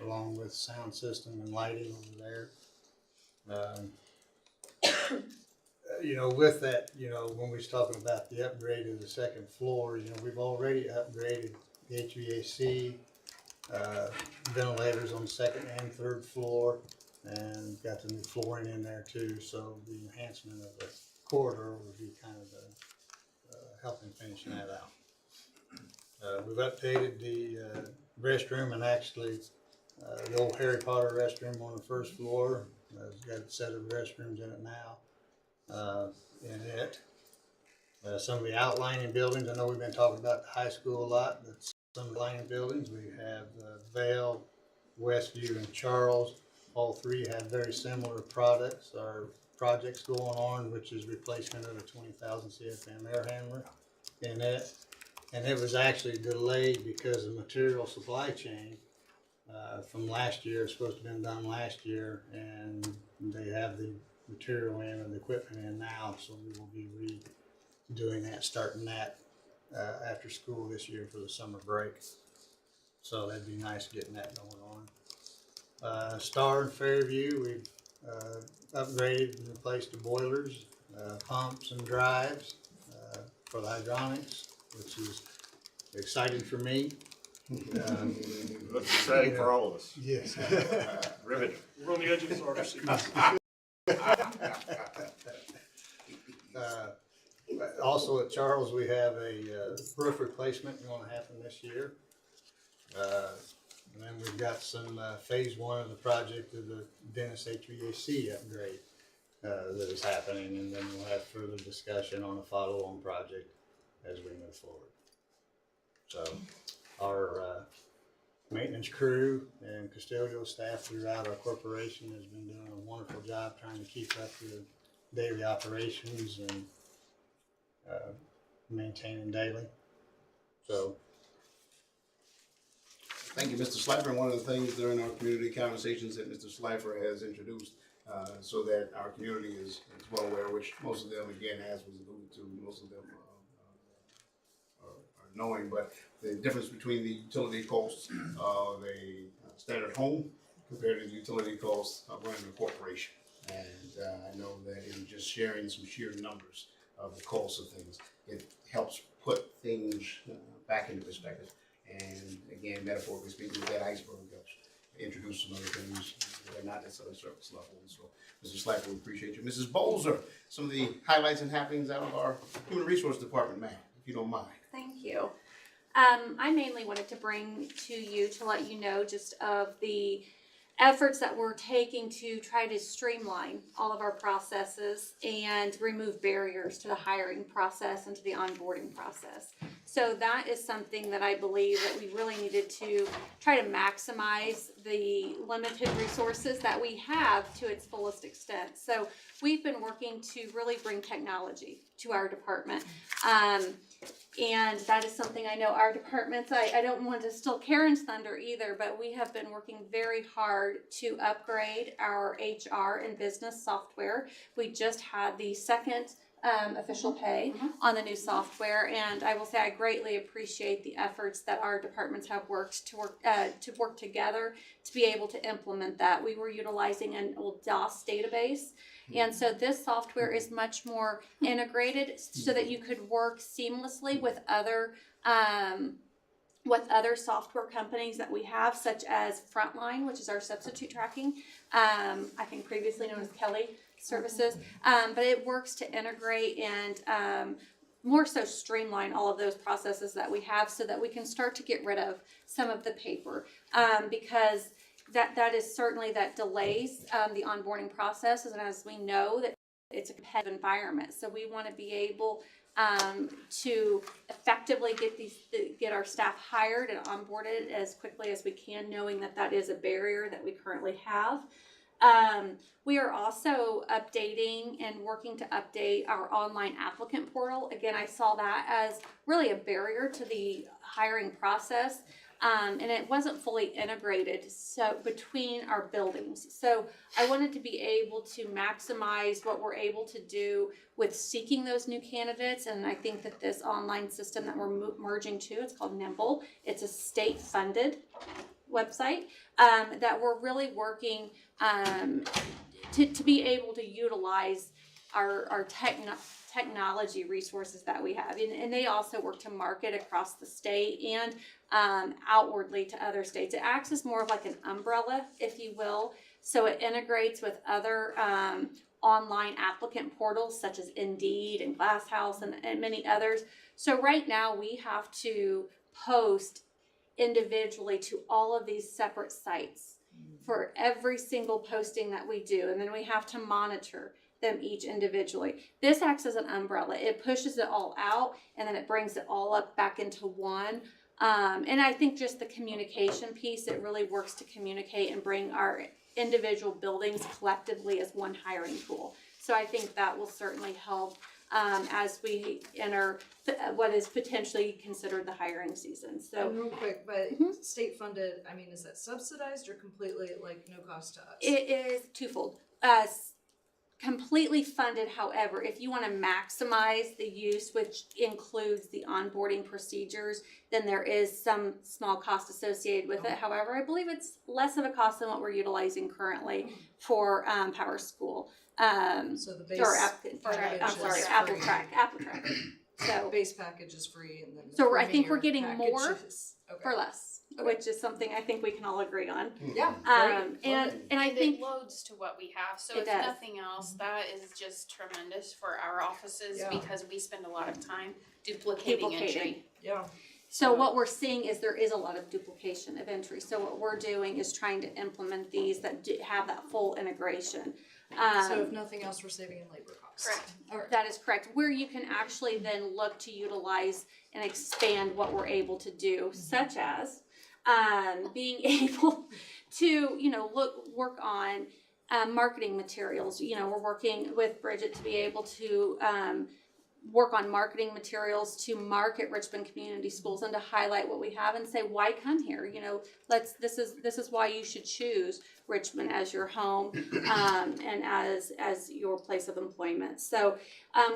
along with sound system and lighting over there. With that, when we was talking about the upgrade of the second floor, we've already upgraded the HVAC, ventilators on the second and third floor, and got the new flooring in there too. So the enhancement of the corridor would be kind of helping finish that out. We've updated the restroom, and actually the old Harry Potter restroom on the first floor. It's got a set of restrooms in it now. Some of the outlining buildings, I know we've been talking about the high school a lot, but some of the outlining buildings, we have Vale, Westview, and Charles. All three have very similar projects going on, which is replacement of a 20,000 CFM air handler in it. And it was actually delayed because of material supply chain from last year. It's supposed to have been done last year, and they have the material in and the equipment in now, so we will be redoing that, starting that after school this year for the summer break. So that'd be nice getting that going on. Star and Fairview, we've upgraded and replaced the boilers, pumps and drives for the hydronics, which is exciting for me. That's exciting for all of us. Yes. Riveting. We're on the edge of our seat. Also at Charles, we have a roof replacement going to happen this year. And then we've got some phase one of the project of the Dennis HVAC upgrade that is happening, and then we'll have further discussion on a follow-on project as we move forward. So our maintenance crew and custodial staff throughout our corporation has been doing a wonderful job trying to keep up with daily operations and maintaining daily. So Thank you, Mr. Slifer. And one of the things during our community conversations that Mr. Slifer has introduced, so that our community is well aware, which most of them, again, as was alluded to, most of them are knowing, but the difference between the utility costs of a standard home compared to the utility costs of running a corporation. And I know that in just sharing some sheer numbers of the cost of things, it helps put things back into perspective. And again, metaphorically speaking, that iceberg helps introduce some other things that are not necessarily surface level. And so, Mr. Slack, we appreciate you. Mrs. Bolzer, some of the highlights and happenings out of our Human Resource Department, ma'am, if you don't mind. Thank you. I mainly wanted to bring to you to let you know just of the efforts that we're taking to try to streamline all of our processes and remove barriers to the hiring process and to the onboarding process. So that is something that I believe that we really needed to try to maximize the limited resources that we have to its fullest extent. So we've been working to really bring technology to our department. And that is something I know our departments, I don't want to steal Karen's thunder either, but we have been working very hard to upgrade our HR and business software. We just had the second official pay on the new software, and I will say I greatly appreciate the efforts that our departments have worked to work together to be able to implement that. We were utilizing an old DOS database, and so this software is much more integrated so that you could work seamlessly with other software companies that we have, such as Frontline, which is our substitute tracking, I think previously known as Kelly Services, but it works to integrate and more so streamline all of those processes that we have so that we can start to get rid of some of the paper, because that is certainly that delays the onboarding process, and as we know that it's a competitive environment, so we want to be able to effectively get our staff hired and onboarded as quickly as we can, knowing that that is a barrier that we currently have. We are also updating and working to update our online applicant portal. Again, I saw that as really a barrier to the hiring process. And it wasn't fully integrated so between our buildings. So I wanted to be able to maximize what we're able to do with seeking those new candidates. And I think that this online system that we're merging to, it's called Nimble. It's a state-funded website that we're really working to be able to utilize our technology resources that we have, and they also work to market across the state and outwardly to other states. It acts as more of like an umbrella, if you will, so it integrates with other online applicant portals such as Indeed and Glasshouse and many others. So right now we have to post individually to all of these separate sites for every single posting that we do, and then we have to monitor them each individually. This acts as an umbrella. It pushes it all out and then it brings it all up back into one. And I think just the communication piece, it really works to communicate and bring our individual buildings collectively as one hiring pool. So I think that will certainly help as we enter what is potentially considered the hiring season. So and real quick, but state funded, I mean, is that subsidized or completely like no cost to us? It is twofold. completely funded. However, if you want to maximize the use, which includes the onboarding procedures, then there is some small cost associated with it. However, I believe it's less of a cost than what we're utilizing currently for Power School. So the base package I'm sorry, is Apple free. Track. So Base package is free, and then the so I think we're premier getting package more is- for less, which is something I think we can all agree on. Yeah, And I think it loads to what we have. So It if does. nothing else, that is just tremendous for our offices Yeah. because we spend a lot of time duplicating entry. Yeah. So what we're seeing is there is a lot of duplication of entry. So what we're doing is trying to implement these that have that full integration. So if nothing else, we're saving in labor costs. Correct. All right. That is correct. Where you can actually then look to utilize and expand what we're able to do, such as being able to, work on marketing materials. We're working with Bridget to be able to work on marketing materials to market Richmond Community Schools and to highlight what we have and say, why come here? This is why you should choose Richmond as your home and as your place of employment. So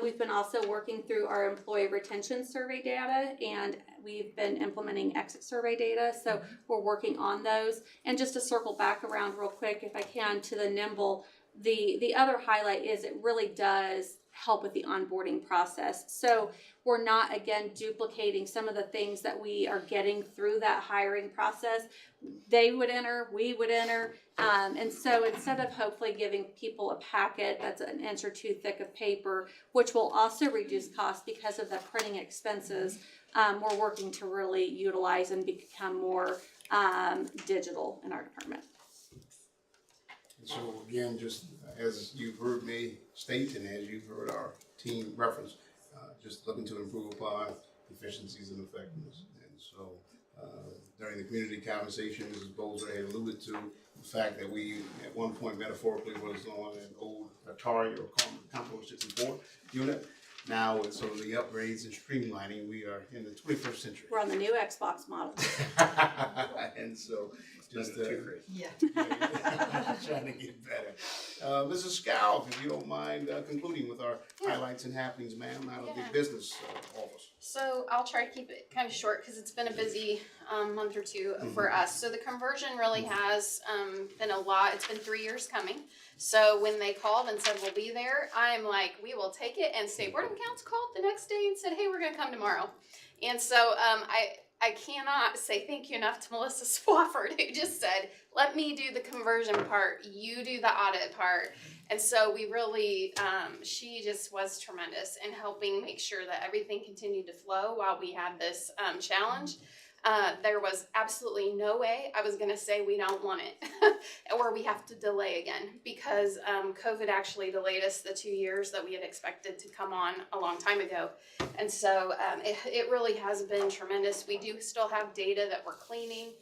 we've been also working through our employee retention survey data, and we've been implementing exit survey data. So we're working on those. And just to circle back around real quick, if I can, to the Nimble, the other highlight is it really does help with the onboarding process. So we're not, again, duplicating some of the things that we are getting through that hiring process. They would enter, we would enter. And so instead of hopefully giving people a packet that's an inch or two thick of paper, which will also reduce costs because of the printing expenses, we're working to really utilize and become more digital in our department. So again, just as you've heard me state and as you've heard our team reference, just looking to improve upon efficiencies and effectiveness. And so during the community conversation, Mrs. Bolzer had alluded to the fact that we at one point metaphorically was on an old Atari or Commodore 64 unit. Now with some of the upgrades and streamlining, we are in the 21st century. We're on the new Xbox model. And so just yeah. trying to get better. Mrs. Scow, if you don't mind concluding with our highlights and happenings, ma'am, out of the business office. So I'll try to keep it kind of short because it's been a busy month or two for us. So the conversion really has been a lot. It's been 3 years coming. So when they called and said, we'll be there, I'm like, we will take it. And State Board of Accounts called the next day and said, hey, we're going to come tomorrow. And so I cannot say thank you enough to Melissa Swafford, who just said, let me do the conversion part, you do the audit part. And so we really, she just was tremendous in helping make sure that everything continued to flow while we had this challenge. There was absolutely no way I was going to say we don't want it or we have to delay again because COVID actually delayed us the 2 years that we had expected to come on a long time ago. And so it really has been tremendous. We do still have data that we're cleaning.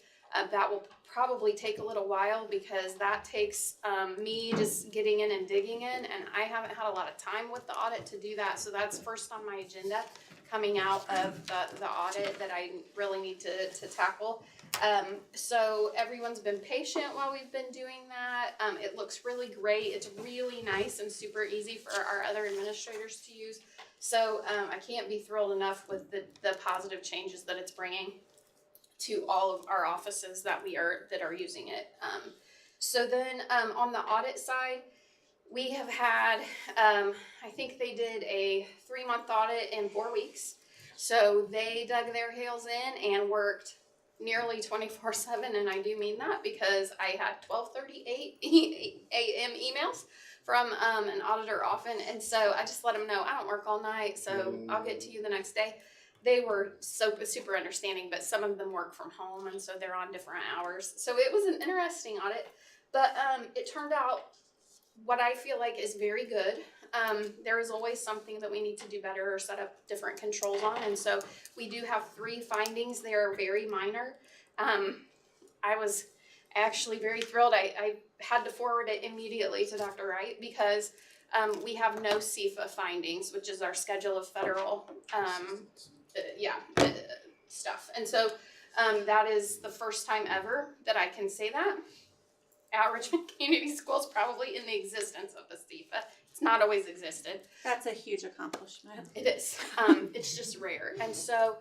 That will probably take a little while because that takes me just getting in and digging in, and I haven't had a lot of time with the audit to do that. So that's first on my agenda coming out of the audit that I really need to tackle. So everyone's been patient while we've been doing that. It looks really great. It's really nice and super easy for our other administrators to use. So I can't be thrilled enough with the positive changes that it's bringing to all of our offices that are using it. So then on the audit side, we have had, I think they did a 3-month audit in 4 weeks. So they dug their heels in and worked nearly 24/7, and I do mean that because I had 12:38 a.m. emails from an auditor often, and so I just let them know I don't work all night, so I'll get to you the next day. They were super understanding, but some of them work from home, and so they're on different hours. So it was an interesting audit, but it turned out what I feel like is very good. There is always something that we need to do better or set up different controls on, and so we do have 3 findings. They are very minor. I was actually very thrilled. I had to forward it immediately to Dr. Wright because we have no CFA findings, which is our schedule of federal stuff. And so that is the first time ever that I can say that at Richmond Community Schools, probably in the existence of the CFA It's not always existed. That's a huge accomplishment. It is. It's just rare. And so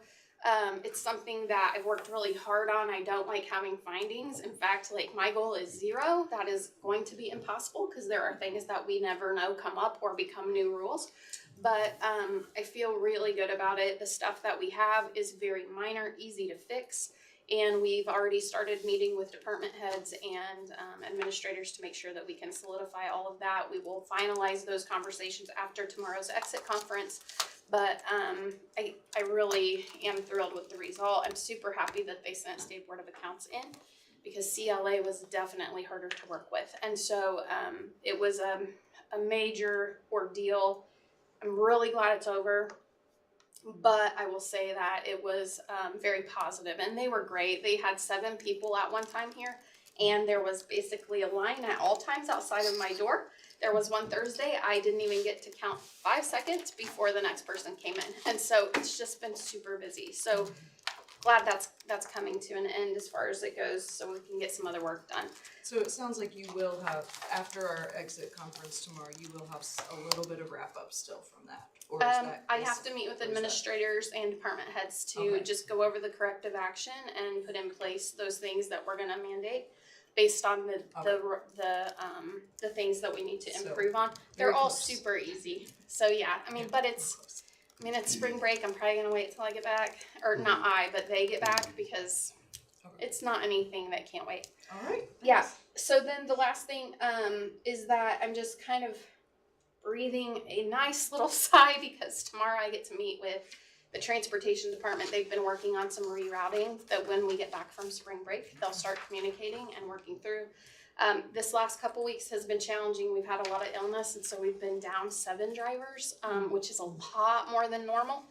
it's something that I've worked really hard on. I don't like having findings. In fact, like my goal is 0. That is going to be impossible because there are things that we never know come up or become new rules. But I feel really good about it. The stuff that we have is very minor, easy to fix. And we've already started meeting with department heads and administrators to make sure that we can solidify all of that. We will finalize those conversations after tomorrow's exit conference. But I really am thrilled with the result. I'm super happy that they sent State Board of Accounts in because CLA was definitely harder to work with. And so it was a major ordeal. I'm really glad it's over. But I will say that it was very positive, and they were great. They had 7 people at one time here, and there was basically a line at all times outside of my door. There was one Thursday, I didn't even get to count 5 seconds before the next person came in. And so it's just been super busy. So glad that's coming to an end as far as it goes, so we can get some other work done. So it sounds like you will have, after our exit conference tomorrow, you will have a little bit of wrap up still from that. Or is that, I have to meet with administrators and department heads to just go over the corrective action and put in place those things that we're gonna mandate based on the things that we need to improve on. They're all super easy. So yeah, I mean, but it's spring break. I'm probably gonna wait till I get back, or not but they get back because it's not anything that can't wait. all right. Yeah. So then the last thing is that I'm just kind of breathing a nice little sigh because tomorrow I get to meet with the transportation department. They've been working on some rerouting that when we get back from spring break, they'll start communicating and working through. This last couple weeks has been challenging. We've had a lot of illness, and so we've been down 7 drivers, which is a lot more than normal.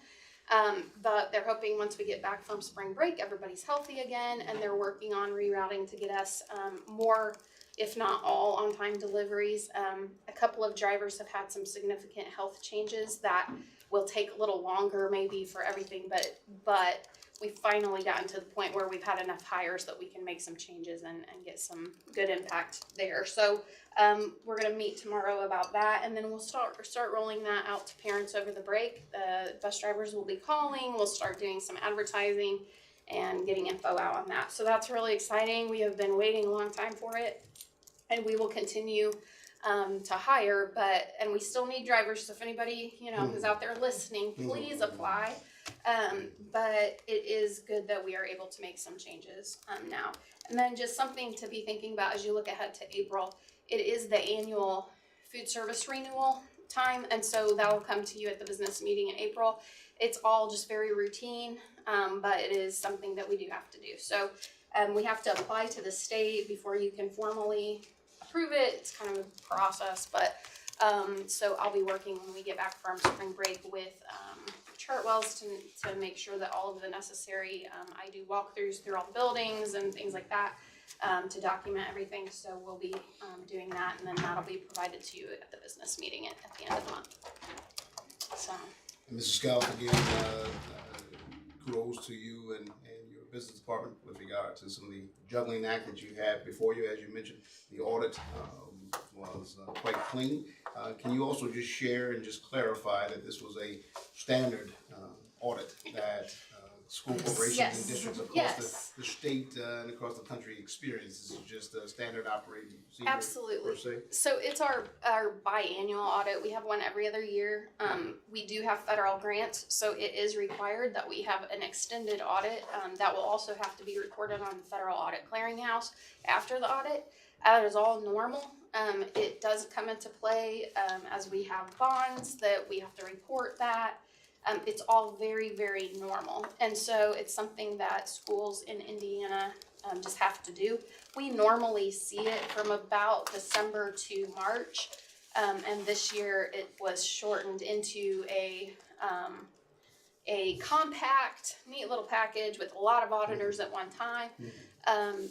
But they're hoping once we get back from spring break, everybody's healthy again, and they're working on rerouting to get us more, if not all, on-time deliveries. A couple of drivers have had some significant health changes that will take a little longer maybe for everything, but we've finally gotten to the point where we've had enough hires that we can make some changes and get some good impact there. So we're gonna meet tomorrow about that, and then we'll start rolling that out to parents over the break. The bus drivers will be calling, we'll start doing some advertising and getting info out on that. So that's really exciting. We have been waiting a long time for it, and we will continue to hire, and we still need drivers, so if anybody, who's out there listening, please apply. But it is good that we are able to make some changes now. And then just something to be thinking about as you look ahead to April, it is the annual food service renewal time, and so that will come to you at the business meeting in April. It's all just very routine, but it is something that we do have to do. So we have to apply to the state before you can formally approve it. It's kind of a process, but so I'll be working when we get back from spring break with Chartwells to make sure that all of the necessary, I do walkthroughs through all the buildings and things like that to document everything. So we'll be doing that, and then that'll be provided to you at the business meeting at the end of the month. So. And Mrs. Scout, again, kudos to you and your business department with regard to some of the juggling act that you had before you. As you mentioned, the audit was quite clean. Can you also just share and just clarify that this was a standard audit that school corporations and districts across the state and across the country experience? This is just a standard operating procedure. Absolutely. Per se? So it's our biannual audit. We have one every other year. We do have federal grants, so it is required that we have an extended audit that will also have to be recorded on the Federal Audit Clearinghouse after the audit. That is all normal. It does come into play as we have bonds that we have to report that. It's all very, very normal. And so it's something that schools in Indiana just have to do. We normally see it from about December to March. And this year it was shortened into a compact, neat little package with a lot of auditors at one time. And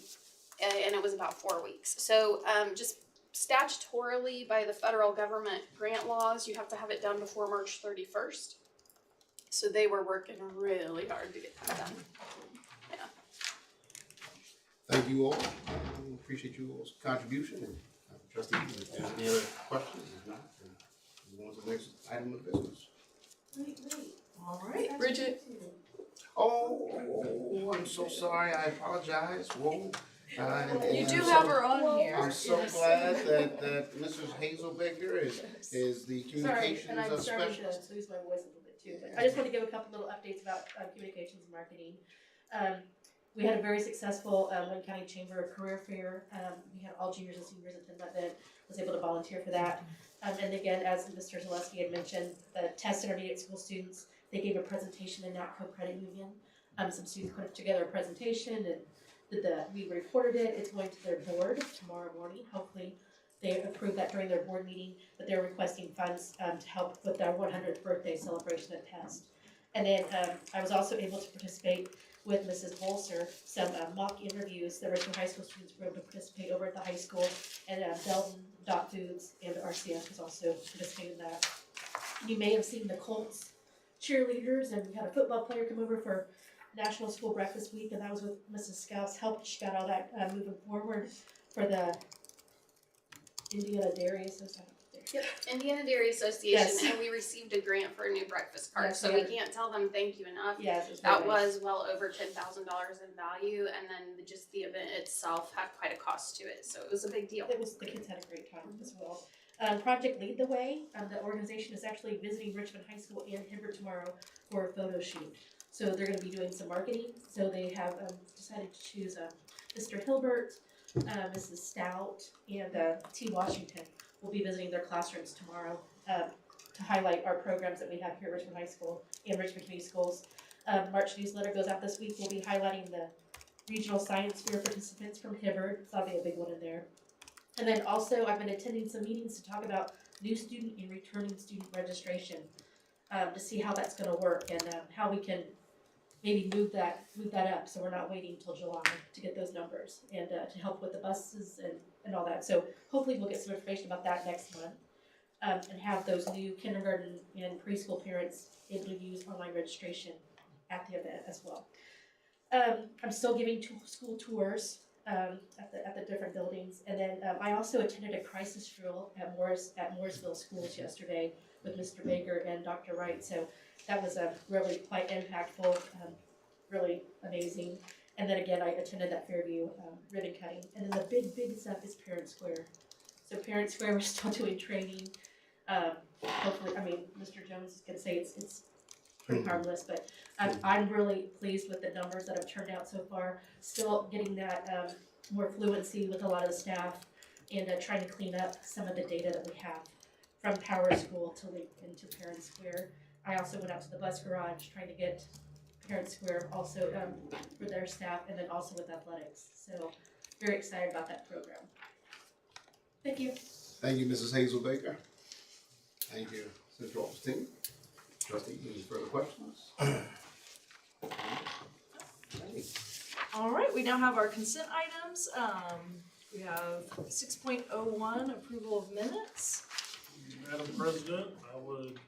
it was about 4 weeks. So just statutorily by the federal government grant laws, you have to have it done before March 31st. So they were working really hard to get that done. Yeah. Thank you all. Appreciate you all's contribution. And trustees, if there's any other questions, if not, Move on to the next item of business. All right, Bridget. Oh, I'm so sorry. I apologize. Whoa. You do have her on here. I'm so glad that Mrs. Hazel Baker is the Sorry, communications and I'm starting specialist. to lose my voice a little bit too, but I just want to give a couple little updates about communications and marketing. We had a very successful Wayne County Chamber of Career Fair. We had all juniors and seniors attend that event, was able to volunteer for that. And again, as Mr. Zaleski had mentioned, the test intermediate school students, they gave a presentation in NAPCO Credit Union. Some students put together a presentation and we reported it. It's going to their board tomorrow morning. Hopefully they approve that during their board meeting, but they're requesting funds to help with their 100th birthday celebration at Test. And then I was also able to participate with Mrs. Bolser, some mock interviews. The Richmond High School students were able to participate over at the high school, and Belton, Dot Foods, and RCS was also participating in that. You may have seen the Colts cheerleaders, and we had a football player come over for National School Breakfast Week, and that was with Mrs. Scout's help. She got all that moving forward for the Indiana Dairy Association. Yep, Indiana Dairy Association, Yes. and we received a grant for a new breakfast cart, Yes, so we we can't tell them thank you enough. Yes, it was That very nice. was well over $10,000 in value, and then just the event itself had quite a cost to it, so it was a big deal. The kids had a great time as well. Project Lead the Way, the organization is actually visiting Richmond High School and Hibbert tomorrow for a photo shoot. So they're going to be doing some marketing. So they have decided to choose Mr. Hilbert, Mrs. Stout, and T. Washington will be visiting their classrooms tomorrow to highlight our programs that we have here at Richmond High School and Richmond Community Schools. March newsletter goes out this week. We'll be highlighting the regional science fair participants from Hibbert. So that'll be a big one in there. And then also I've been attending some meetings to talk about new student and returning student registration to see how that's going to work and how we can maybe move that up so we're not waiting until July to get those numbers and to help with the buses and all that. So hopefully we'll get some information about that next month and have those new kindergarten and preschool parents able to use online registration at the event as well. I'm still giving school tours at the different buildings, and then I also attended a crisis drill at Mooresville Schools yesterday with Mr. Baker and Dr. Wright. So that was really quite impactful, really amazing. And then again, I attended that Fairview ribbon cutting. And then the big stuff is Parent Square. So Parent Square, we're still doing training. Hopefully, I mean, Mr. Jones is gonna say it's pretty harmless, but I'm really pleased with the numbers that have turned out so far. Still getting that more fluency with a lot of the staff and trying to clean up some of the data that we have from Power School to link into Parent Square. I also went out to the bus garage trying to get Parent Square also for their staff and then also with athletics. So very excited about that program. Thank you. Thank you, Mrs. Hazel Baker. Thank you, Central Office team. Trustee, any further questions? All right, we now have our consent items. We have 6.01, approval of minutes. Madam President, I would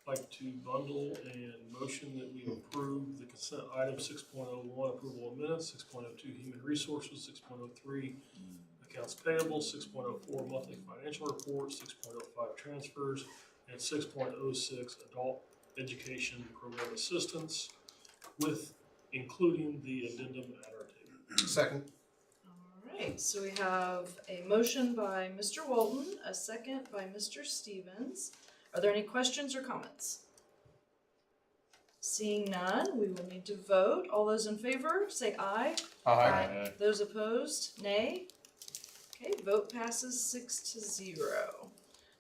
like to bundle and motion that we approve the consent item 6.01, approval of minutes, 6.02, human resources, 6.03, accounts payable, 6.04, monthly financial report, 6.05, transfers, and 6.06, adult education program assistance, with including the addendum at our table. Second. All right, so we have a motion by Mr. Walton, a second by Mr. Stevens. Are there any questions or comments? Seeing none, we will need to vote. All those in favor, say aye. Aye. Those opposed, nay. Okay, vote passes 6-0.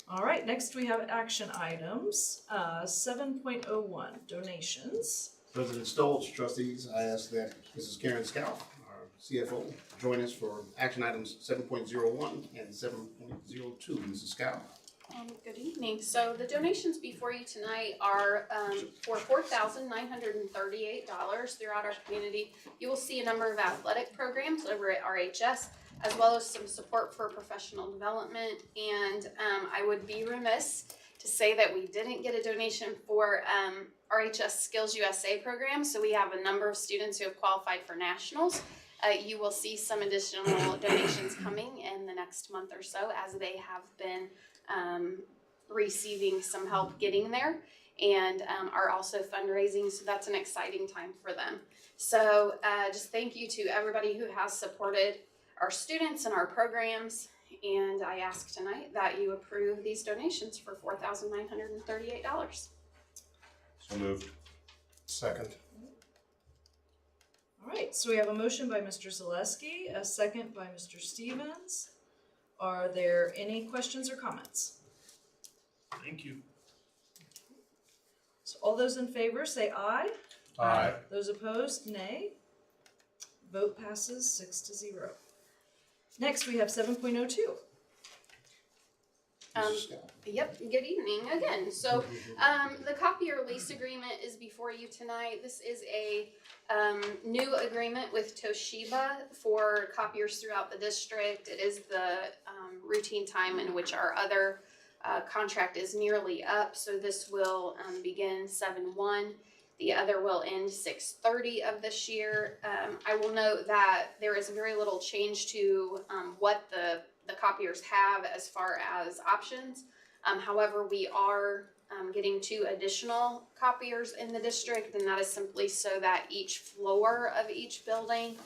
All right, next we have action items. 7.01, donations. President Stoltz, trustees, I ask that Mrs. Karen Scout, our CFO, join us for action items 7.01 and 7.02. Mrs. Scout. Good evening. So the donations before you tonight are for $4,938 throughout our community. You will see a number of athletic programs over at RHS, as well as some support for professional development. And I would be remiss to say that we didn't get a donation for RHS Skills USA program. So we have a number of students who have qualified for nationals. You will see some additional donations coming in the next month or so, as they have been receiving some help getting there and are also fundraising. So that's an exciting time for them. So just thank you to everybody who has supported our students and our programs. And I ask tonight that you approve these donations for $4,938. So moved. Second. All right, so we have a motion by Mr. Zaleski, a second by Mr. Stevens. Are there any questions or comments? Thank you. So all those in favor say aye. Aye. Those opposed, nay. Vote passes 6-0. Next, we have 7.02. Yep, good evening again. So the copier lease agreement is before you tonight. This is a new agreement with Toshiba for copiers throughout the district. It is the routine time in which our other contract is nearly up. So this will begin 7/1. The other will end 6/30 of this year. I will note that there is very little change to what the copiers have as far as options. However, we are getting 2 additional copiers in the district, and that is simply so that each floor of each building,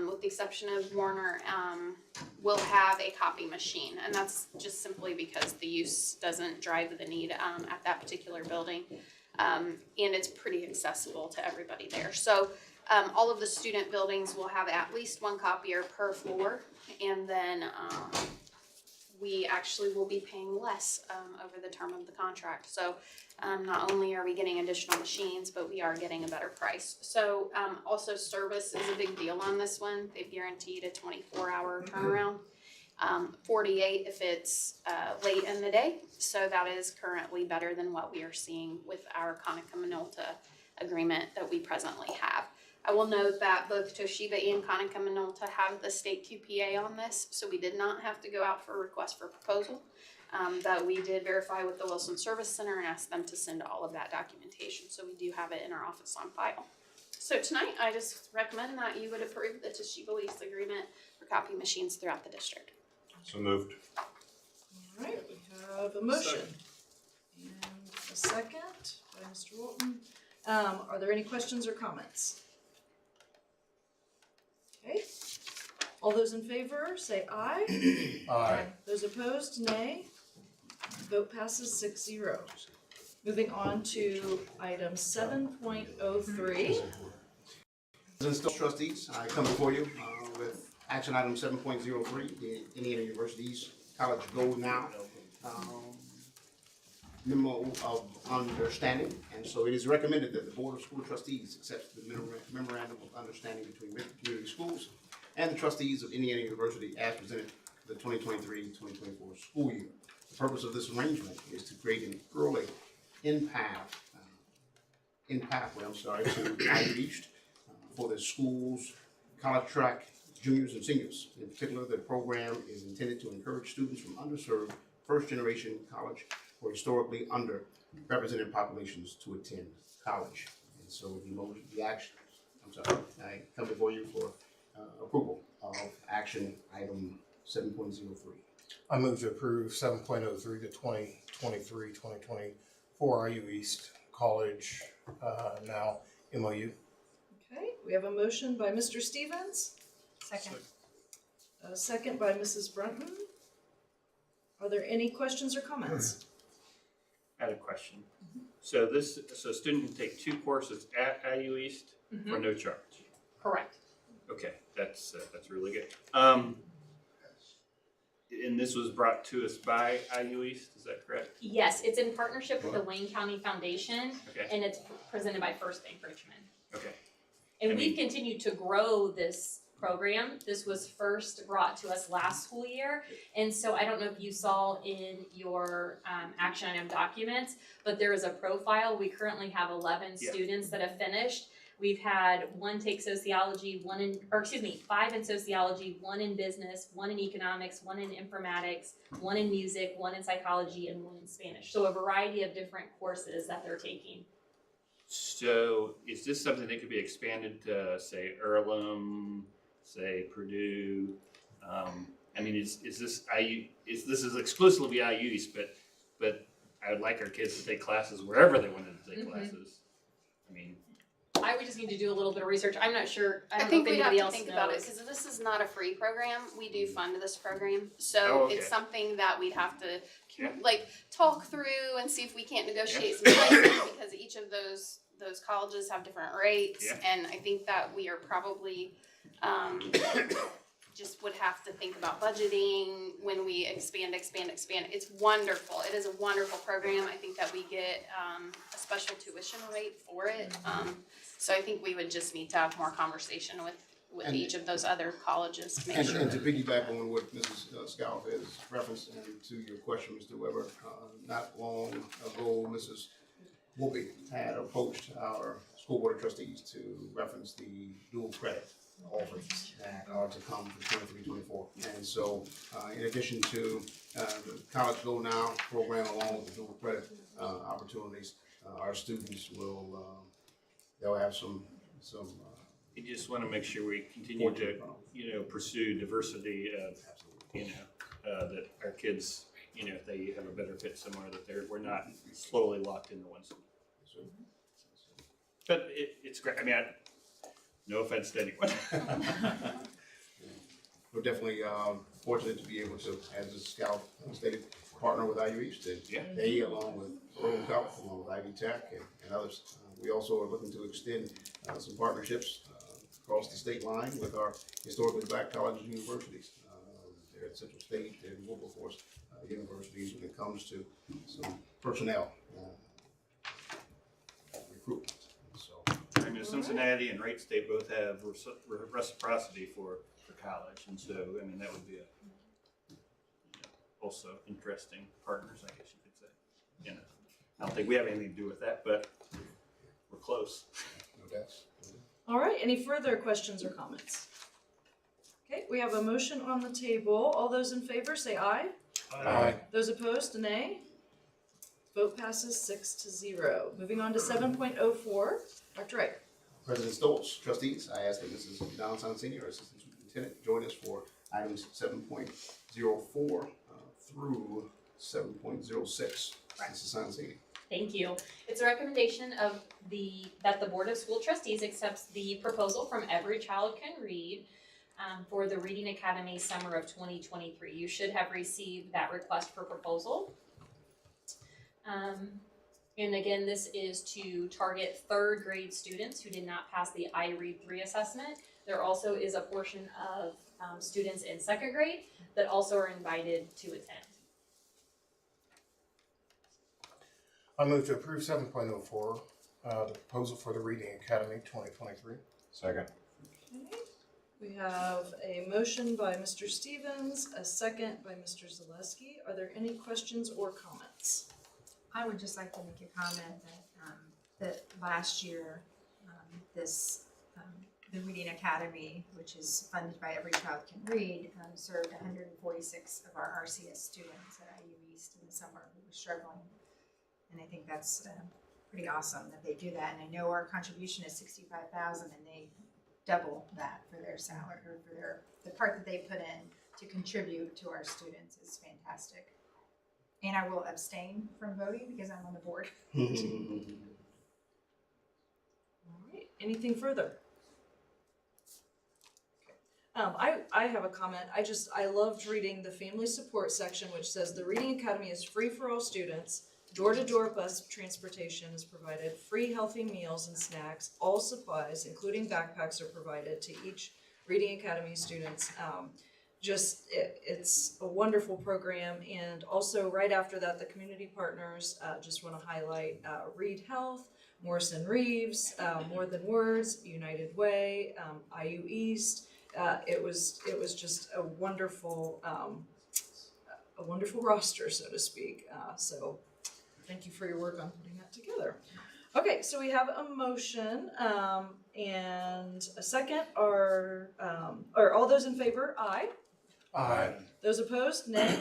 with the exception of Warner, will have a copy machine. And that's just simply because the use doesn't drive the need at that particular building. And it's pretty accessible to everybody there. So all of the student buildings will have at least 1 copier per floor, and then we actually will be paying less over the term of the contract. So not only are we getting additional machines, but we are getting a better price. So also service is a big deal on this one. They've guaranteed a 24-hour turnaround. 48 if it's late in the day. So that is currently better than what we are seeing with our Conica Minolta agreement that we presently have. I will note that both Toshiba and Conica Minolta have the state QPA on this, so we did not have to go out for a request for proposal. But we did verify with the Wilson Service Center and asked them to send all of that documentation. So we do have it in our office on file. So tonight, I just recommend that you would approve the Toshiba lease agreement for copy machines throughout the district. So moved. All right, we have a motion and a second by Mr. Walton. Are there any questions or comments? Okay. All those in favor say aye. Aye. Those opposed, nay. Vote passes 6-0. Moving on to item 7.03. President Trustees, I come before you with action item 7.03, the Indiana University's College Go Now memo of understanding. And so it is recommended that the Board of School Trustees accepts the memorandum of understanding between Richmond Community Schools and the trustees of Indiana University as presented for the 2023-2024 school year. The purpose of this arrangement is to create an early pathway to outreach for the school's college track juniors and seniors. In particular, the program is intended to encourage students from underserved first-generation college or historically underrepresented populations to attend college. And so I come before you for approval of action item 7.03. I move to approve 7.03 to 2023-2024 IU East College Now MOU. Okay, we have a motion by Mr. Stevens. Second. A second by Mrs. Brunton. Are there any questions or comments? I had a question. So a student can take 2 courses at IU East for no charge? Correct. Okay, that's really good. And this was brought to us by IU East, is that correct? Yes, it's in partnership with the Wayne County Foundation, Okay. and it's presented by First Bank Richmond. Okay. And we've continued to grow this program. This was first brought to us last school year. And so I don't know if you saw in your action item documents, but there is a profile. We currently have 11 students that have finished. We've had 1 take sociology, 5 in sociology, 1 in business, 1 in economics, 1 in informatics, 1 in music, 1 in psychology, and 1 in Spanish. So a variety of different courses that they're taking. So is this something that could be expanded to, say, Earlham, say Purdue? I mean, is this IU? This is exclusively IU East, but but I would like our kids to take classes wherever they wanted to take Mhm. classes. I mean, I would just need to do a little bit of research. I'm not sure. I I don't think know if we'd have anybody to else think knows. about it, because this is not a free program, we do fund this program, Oh, so okay. it's something that we'd have to, Yeah. like, talk through and see if we can't negotiate some pricing, because each of those colleges have different rates, Yeah. and I think that we are probably, just would have to think about budgeting when we expand. It's wonderful, it is a wonderful program, I think that we get, a special tuition rate for it, so I think we would just need to have more conversation with And- each of those other colleges to make And, sure. and to piggyback on what Mrs. Scout has referenced, and to your question, Mr. Weber, not long ago, Mrs. Whoopi had approached our school board of trustees to reference the dual credit offers that are to come for 23-24. And so, in addition to the College Go Now program along with the dual credit opportunities, our students will, they'll have some. you just want to make sure we continue to, pursue diversity of, that our kids, if they have a better fit somewhere, that we're not slowly locked into one school. But it's great. I mean, no offense to anyone. We're definitely fortunate to be able to, as the Scout stated, partner with IU East. Yeah. They, along with Rowan College, along with Ivy Tech and others. We also are looking to extend some partnerships across the state line with our historically black colleges and universities. They're at Central State and Wilberforce universities when it comes to some personnel recruitment. I mean, Cincinnati and Wright State both have reciprocity for college, and so, I mean, that would be also interesting partners, I guess you could say. I don't think we have anything to do with that, but we're close. No doubt. All right, any further questions or comments? Okay, we have a motion on the table. All those in favor say aye. Aye. Those opposed, nay. Vote passes 6-0. Moving on to 7.04, Dr. Wright. President Stoltz, trustees, I ask that Mrs. Valentine Senior, our Assistant Superintendent, join us for items 7.04 through 7.06. Mrs. Sansini. Thank you. It's a recommendation of that the Board of School Trustees accepts the proposal from Every Child Can Read for the Reading Academy Summer of 2023. You should have received that request for proposal. And again, this is to target third grade students who did not pass the iRead 3 assessment. There also is a portion of students in second grade that also are invited to attend. I move to approve 7.04, the proposal for the Reading Academy 2023. Second. Okay. We have a motion by Mr. Stevens, a second by Mr. Zaleski. Are there any questions or comments? I would just like to make a comment that last year, the Reading Academy, which is funded by Every Child Can Read, served 146 of our RCS students at IU East in the summer who were struggling. And I think that's pretty awesome that they do that. And I know our contribution is $65,000, and they double that for their salary, or for the part that they put in to contribute to our students is fantastic. And I will abstain from voting because I'm on the board. All right, anything further? I have a comment. I loved reading the family support section, which says the Reading Academy is free for all students. Door-to-door bus transportation is provided. Free healthy meals and snacks. All supplies, including backpacks, are provided to each Reading Academy students. It's a wonderful program. And also right after that, the community partners, just want to highlight Read Health, Morrison Reeves, More Than Words, United Way, IU East. It was just a wonderful roster, so to speak. So thank you for your work on putting that together. Okay, so we have a motion and a second. Are all those in favor? Aye. Aye. Those opposed? Nay.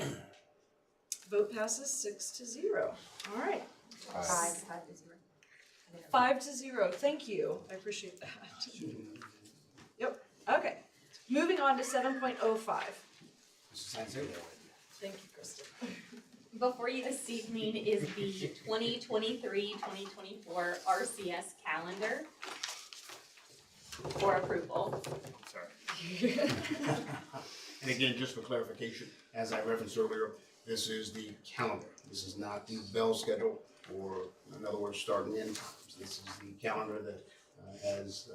Vote passes 6-0. All right. 5-0. Thank you. I appreciate that. Yep. Okay. Moving on to 7.05. Mrs. Sansini. Thank you, Kristen. Before you this evening is the 2023-2024 RCS calendar for approval. Sorry. And again, just for clarification, as I referenced earlier, this is the calendar. This is not the bell schedule, or in other words, start and end times. This is the calendar that has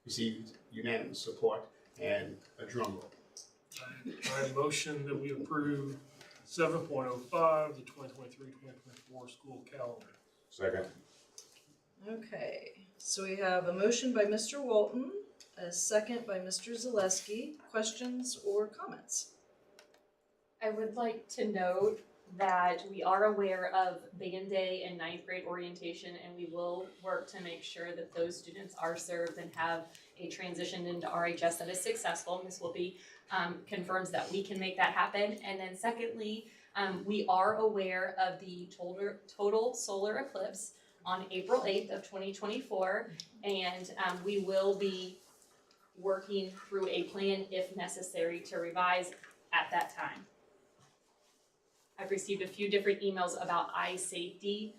received unanimous support and a drum roll. I motion that we approve 7.05, the 2023-2024 school calendar. Second. Okay, so we have a motion by Mr. Walton, a second by Mr. Zaleski. Questions or comments? I would like to note that we are aware of Band Day and ninth grade orientation, and we will work to make sure that those students are served and have a transition into RHS that is successful. Ms. Wilby confirms that we can make that happen. And then secondly, we are aware of the total solar eclipse on April 8th of 2024, and we will be working through a plan if necessary to revise at that time. I've received a few different emails about eye safety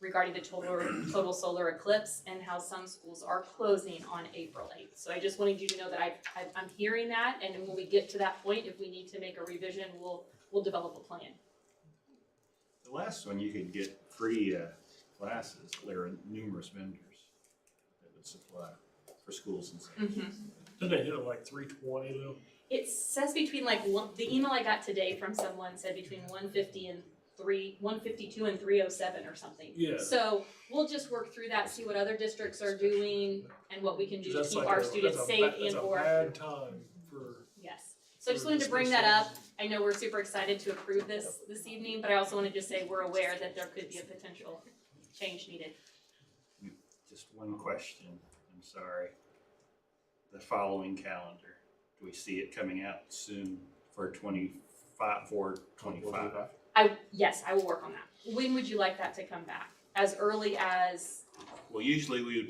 regarding the total solar eclipse and how some schools are closing on April 8th. So I just wanted you to know that I'm hearing that, and when we get to that point, if we need to make a revision, we'll develop a plan. The last one, you could get free glasses. There are numerous vendors that would supply for schools and stuff. Didn't they hit it like 320 though? It says between the email I got today from someone said between 150 and 152 and 307 or something. Yeah. So we'll just work through that, see what other districts are doing and what we can do to keep our students that's safe a and or. bad time for. Yes. So I just wanted to bring that up. I know we're super excited to approve this evening, but I also wanted to say we're aware that there could be a potential change needed. Just one question, I'm sorry. The following calendar, do we see it coming out soon for 25? Yes, I will work on that. When would you like that to come back? As early as? Well, usually we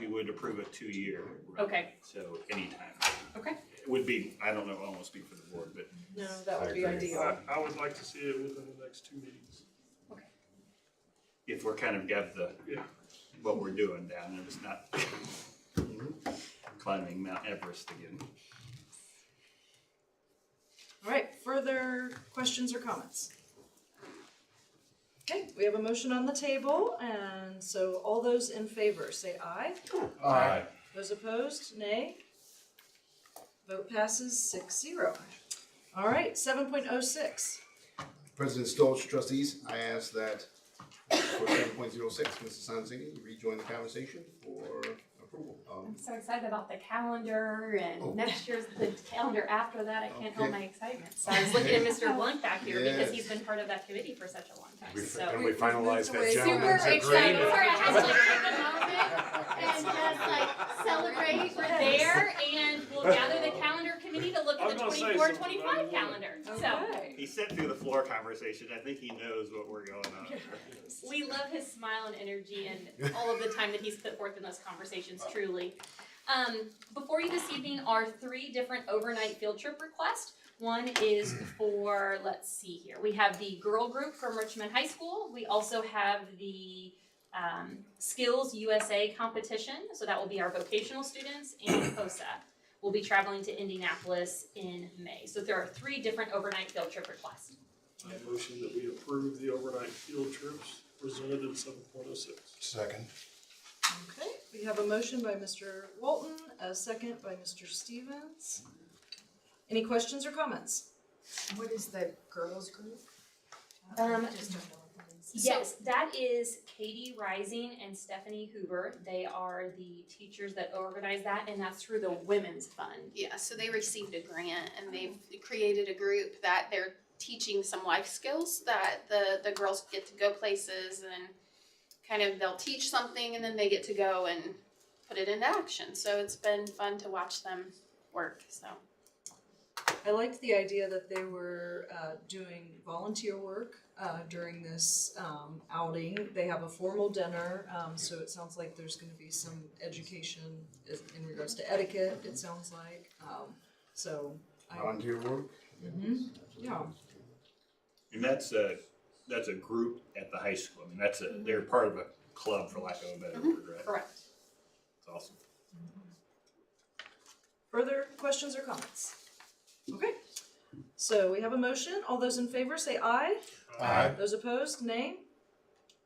would approve a 2-year. Okay. So anytime. Okay. It would be, I don't know, I won't speak for the board, but. No, that would be ideal. I would like to see it within the next 2 meetings. Okay. If we're kind of got what we're doing down and it's not climbing Mount Everest again. All right, further questions or comments? Okay, we have a motion on the table, and so all those in favor say aye. Aye. Those opposed, nay. Vote passes 6-0. All right, 7.06. President Stoltz, trustees, I ask that for 7.06, Mrs. Sanzini, rejoin the conversation for approval. I'm so excited about the calendar and next year's the calendar after that. I can't hold my excitement. So I was looking at Mr. Blunt back here because he's been part of that committee for such a long time. And we finalized that Super gentleman's excited. agreement. Sorry, I had to take a moment and just celebrate. We're there, and we'll gather the calendar committee to look at the 24-25 calendar. So He sat through the floor conversation. I think he knows what we're going on. we love his smile and energy and all of the time that he's put forth in those conversations, truly. Before you this evening are 3 different overnight field trip requests. One is for, let's see here, we have the girl group from Richmond High School. We also have the Skills USA competition, so that will be our vocational students, and COSA. We'll be traveling to Indianapolis in May. So there are 3 different overnight field trip requests. I motion that we approve the overnight field trips presented in 7.06. Second. Okay, we have a motion by Mr. Walton, a second by Mr. Stevens. Any questions or comments? What is the girls group? Just don't know what that is. Yes, that is Katie Rising and Stephanie Hoover. They are the teachers that organize that, and that's through the Women's Fund. Yeah, so they received a grant and they've created a group that they're teaching some life skills that the girls get to go places and kind of they'll teach something and then they get to go and put it into action. So it's been fun to watch them work. So I liked the idea that they were doing volunteer work during this outing. They have a formal dinner, so it sounds like there's going to be some education in regards to etiquette, it sounds like. Volunteer work? Yeah. And that's a group at the high school. I mean, they're part of a club, for lack of a better word, right? Correct. It's awesome. Further questions or comments? Okay, so we have a motion. All those in favor say aye. Aye. Those opposed, nay.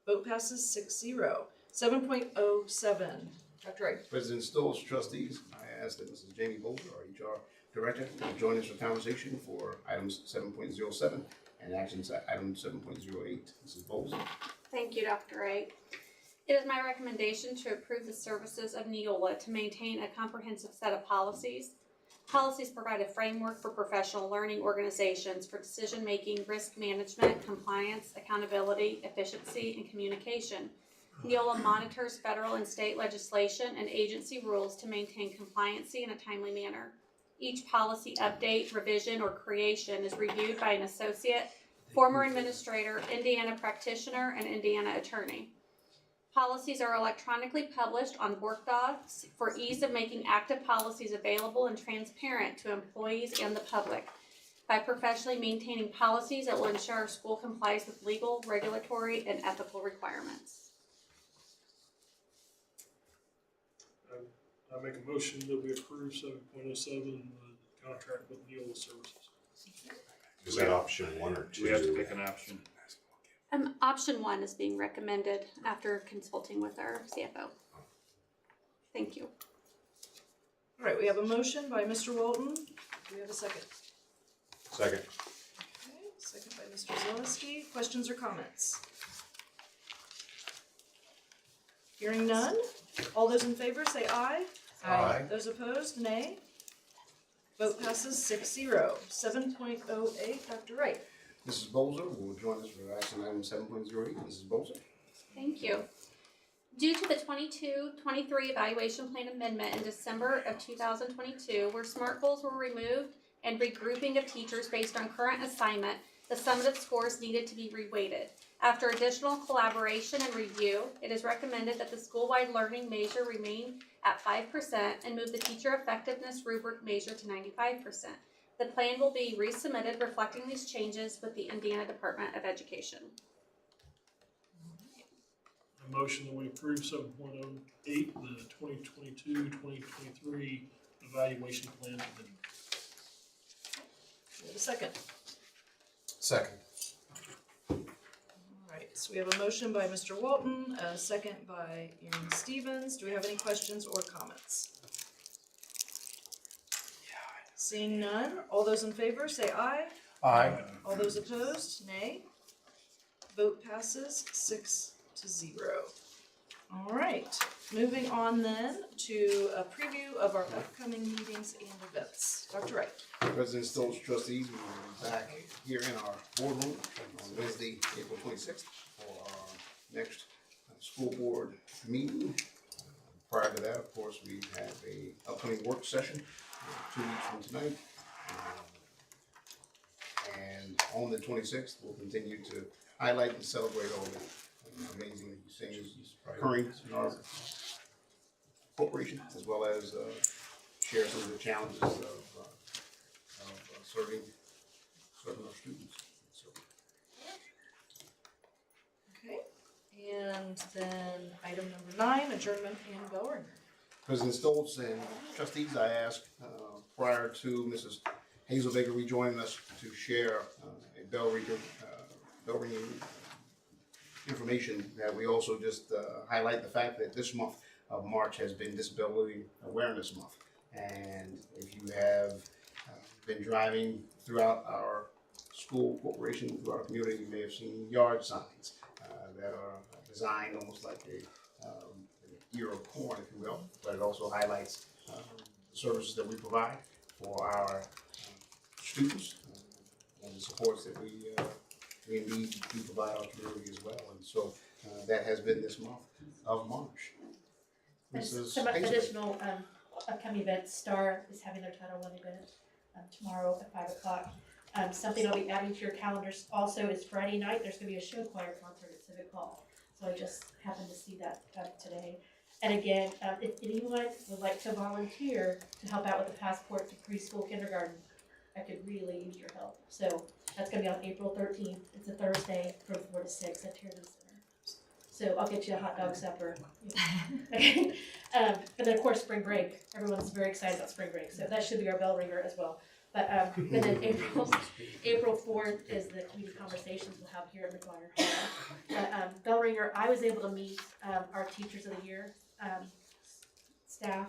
Vote passes 6-0. 7.07, Dr. Wright. President Stoll's trustees, I ask that Mrs. Jamie Bolger, our HR director, join us for conversation for items 7.07 and actions item 7.08. Mrs. Bolger. Thank you, Dr. Wright. It is my recommendation to approve the services of Neola to maintain a comprehensive set of policies. Policies provide a framework for professional learning organizations for decision-making, risk management, compliance, accountability, efficiency, and communication. Neola monitors federal and state legislation and agency rules to maintain compliancy in a timely manner. Each policy update, revision, or creation is reviewed by an associate, former administrator, Indiana practitioner, and Indiana attorney. Policies are electronically published on work docs for ease of making active policies available and transparent to employees and the public. By professionally maintaining policies, it will ensure our school complies with legal, regulatory, and ethical requirements. I make a motion that we approve 7.07, contract with Neola Services. Is that option 1 or 2? We have to pick an option. Option 1 is being recommended after consulting with our CFO. Thank you. All right, we have a motion by Mr. Walton. Do we have a second? Second. Okay, second by Mr. Zaleski. Questions or comments? Hearing none. All those in favor say aye. Aye. Those opposed, nay. Vote passes 6-0. 7.08, Dr. Wright. Mrs. Bolger will join us for action item 7.08. Mrs. Bolger. Thank you. Due to the 22-23 evaluation plan amendment in December of 2022, where SMART goals were removed and regrouping of teachers based on current assignment, the summative scores needed to be reweighted. After additional collaboration and review, it is recommended that the school-wide learning measure remain at 5% and move the teacher effectiveness rubric measure to 95%. The plan will be resubmitted reflecting these changes with the Indiana Department of Education. A motion that we approve 7.08, the 2022-2023 evaluation plan amendment. We have a second. Second. All right, so we have a motion by Mr. Walton, a second by Aaron Stevens. Do we have any questions or comments? Seeing none, all those in favor say aye. Aye. All those opposed, nay. Vote passes 6-0. All right, moving on then to a preview of our upcoming meetings and events. Dr. Wright. President Stoll's trustees, we will be back here in our boardroom on Wednesday, April 26th for our next school board meeting. Prior to that, of course, we have a upcoming work session 2 weeks from tonight. And on the 26th, we'll continue to highlight and celebrate all the amazing things occurring in our corporation, as well as share some of the challenges of serving our students. So. Okay, and then item number 9, adjournment and bell ringer. President Stoltz and trustees, I ask prior to Mrs. Hazel Baker rejoining us to share a bell ringing information, that we also just highlight the fact that this month of March has been Disability Awareness Month. And if you have been driving throughout our school corporation, through our community, you may have seen yard signs that are designed almost like a ear of corn, if you will, but it also highlights the services that we provide for our students and the supports that we indeed do provide our community as well. And so that has been this month of March. Some additional upcoming events. STAR is having their Title I event tomorrow at 5 o'clock. Something I'll be adding to your calendars also is Friday night. There's going to be a show choir concert at Civic Hall. So I just happened to see that today. And again, if anyone would like to volunteer to help out with the passport to preschool kindergarten, I could really use your help. So That's gonna be on April 13th. It's a Thursday from 4 to 6 at Tierney Center. So I'll get you a hot dog supper. Okay. And then of course spring break. Everyone's very excited about spring break, so that should be our bell ringer as well. But and then April 4th is the community conversations we'll have here at McGuire Hall. But bell ringer, I was able to meet our teachers of the year staff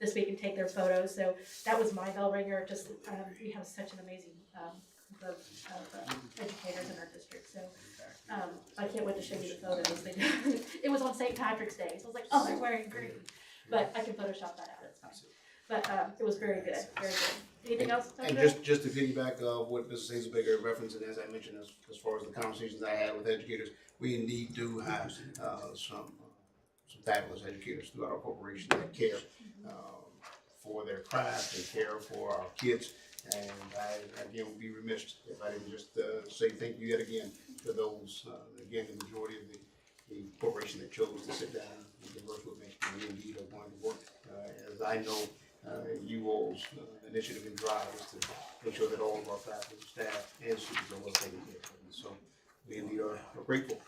this week and take their photos. So that was my bell ringer. Just we have such an amazing group of educators in our district. So I can't wait to show you the photos. It was on St. Patrick's Day, so I was like, oh, they're wearing green. But I can Photoshop that out. It's fine. But it was very good, very good. Anything else? And just to piggyback what Mrs. Hazelbaker referenced, and as I mentioned, as far as the conversations I had with educators, we indeed do have some fabulous educators throughout our corporation that care for their craft and care for our kids. And I again would be remiss if I didn't just say thank you yet again to those, again, the majority of the corporation that chose to sit down and converse with me. We indeed are going to work, as I know you all's initiative and drive is to make sure that all of our faculty, staff, and students are well taken care of. And so we indeed are grateful.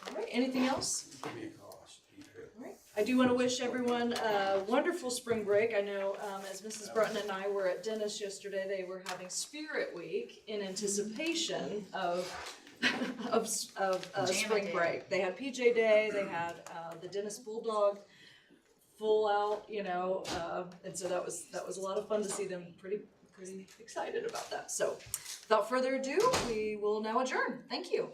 All right, anything else? All right. I do want to wish everyone a wonderful spring break. I know as Mrs. Brunton and I were at Dennis yesterday, they were having Spirit Week in anticipation of spring break. They had PJ Day, they had the Dennis Bulldog full out, and so that was a lot of fun to see them pretty excited about that. So without further ado, we will now adjourn. Thank you.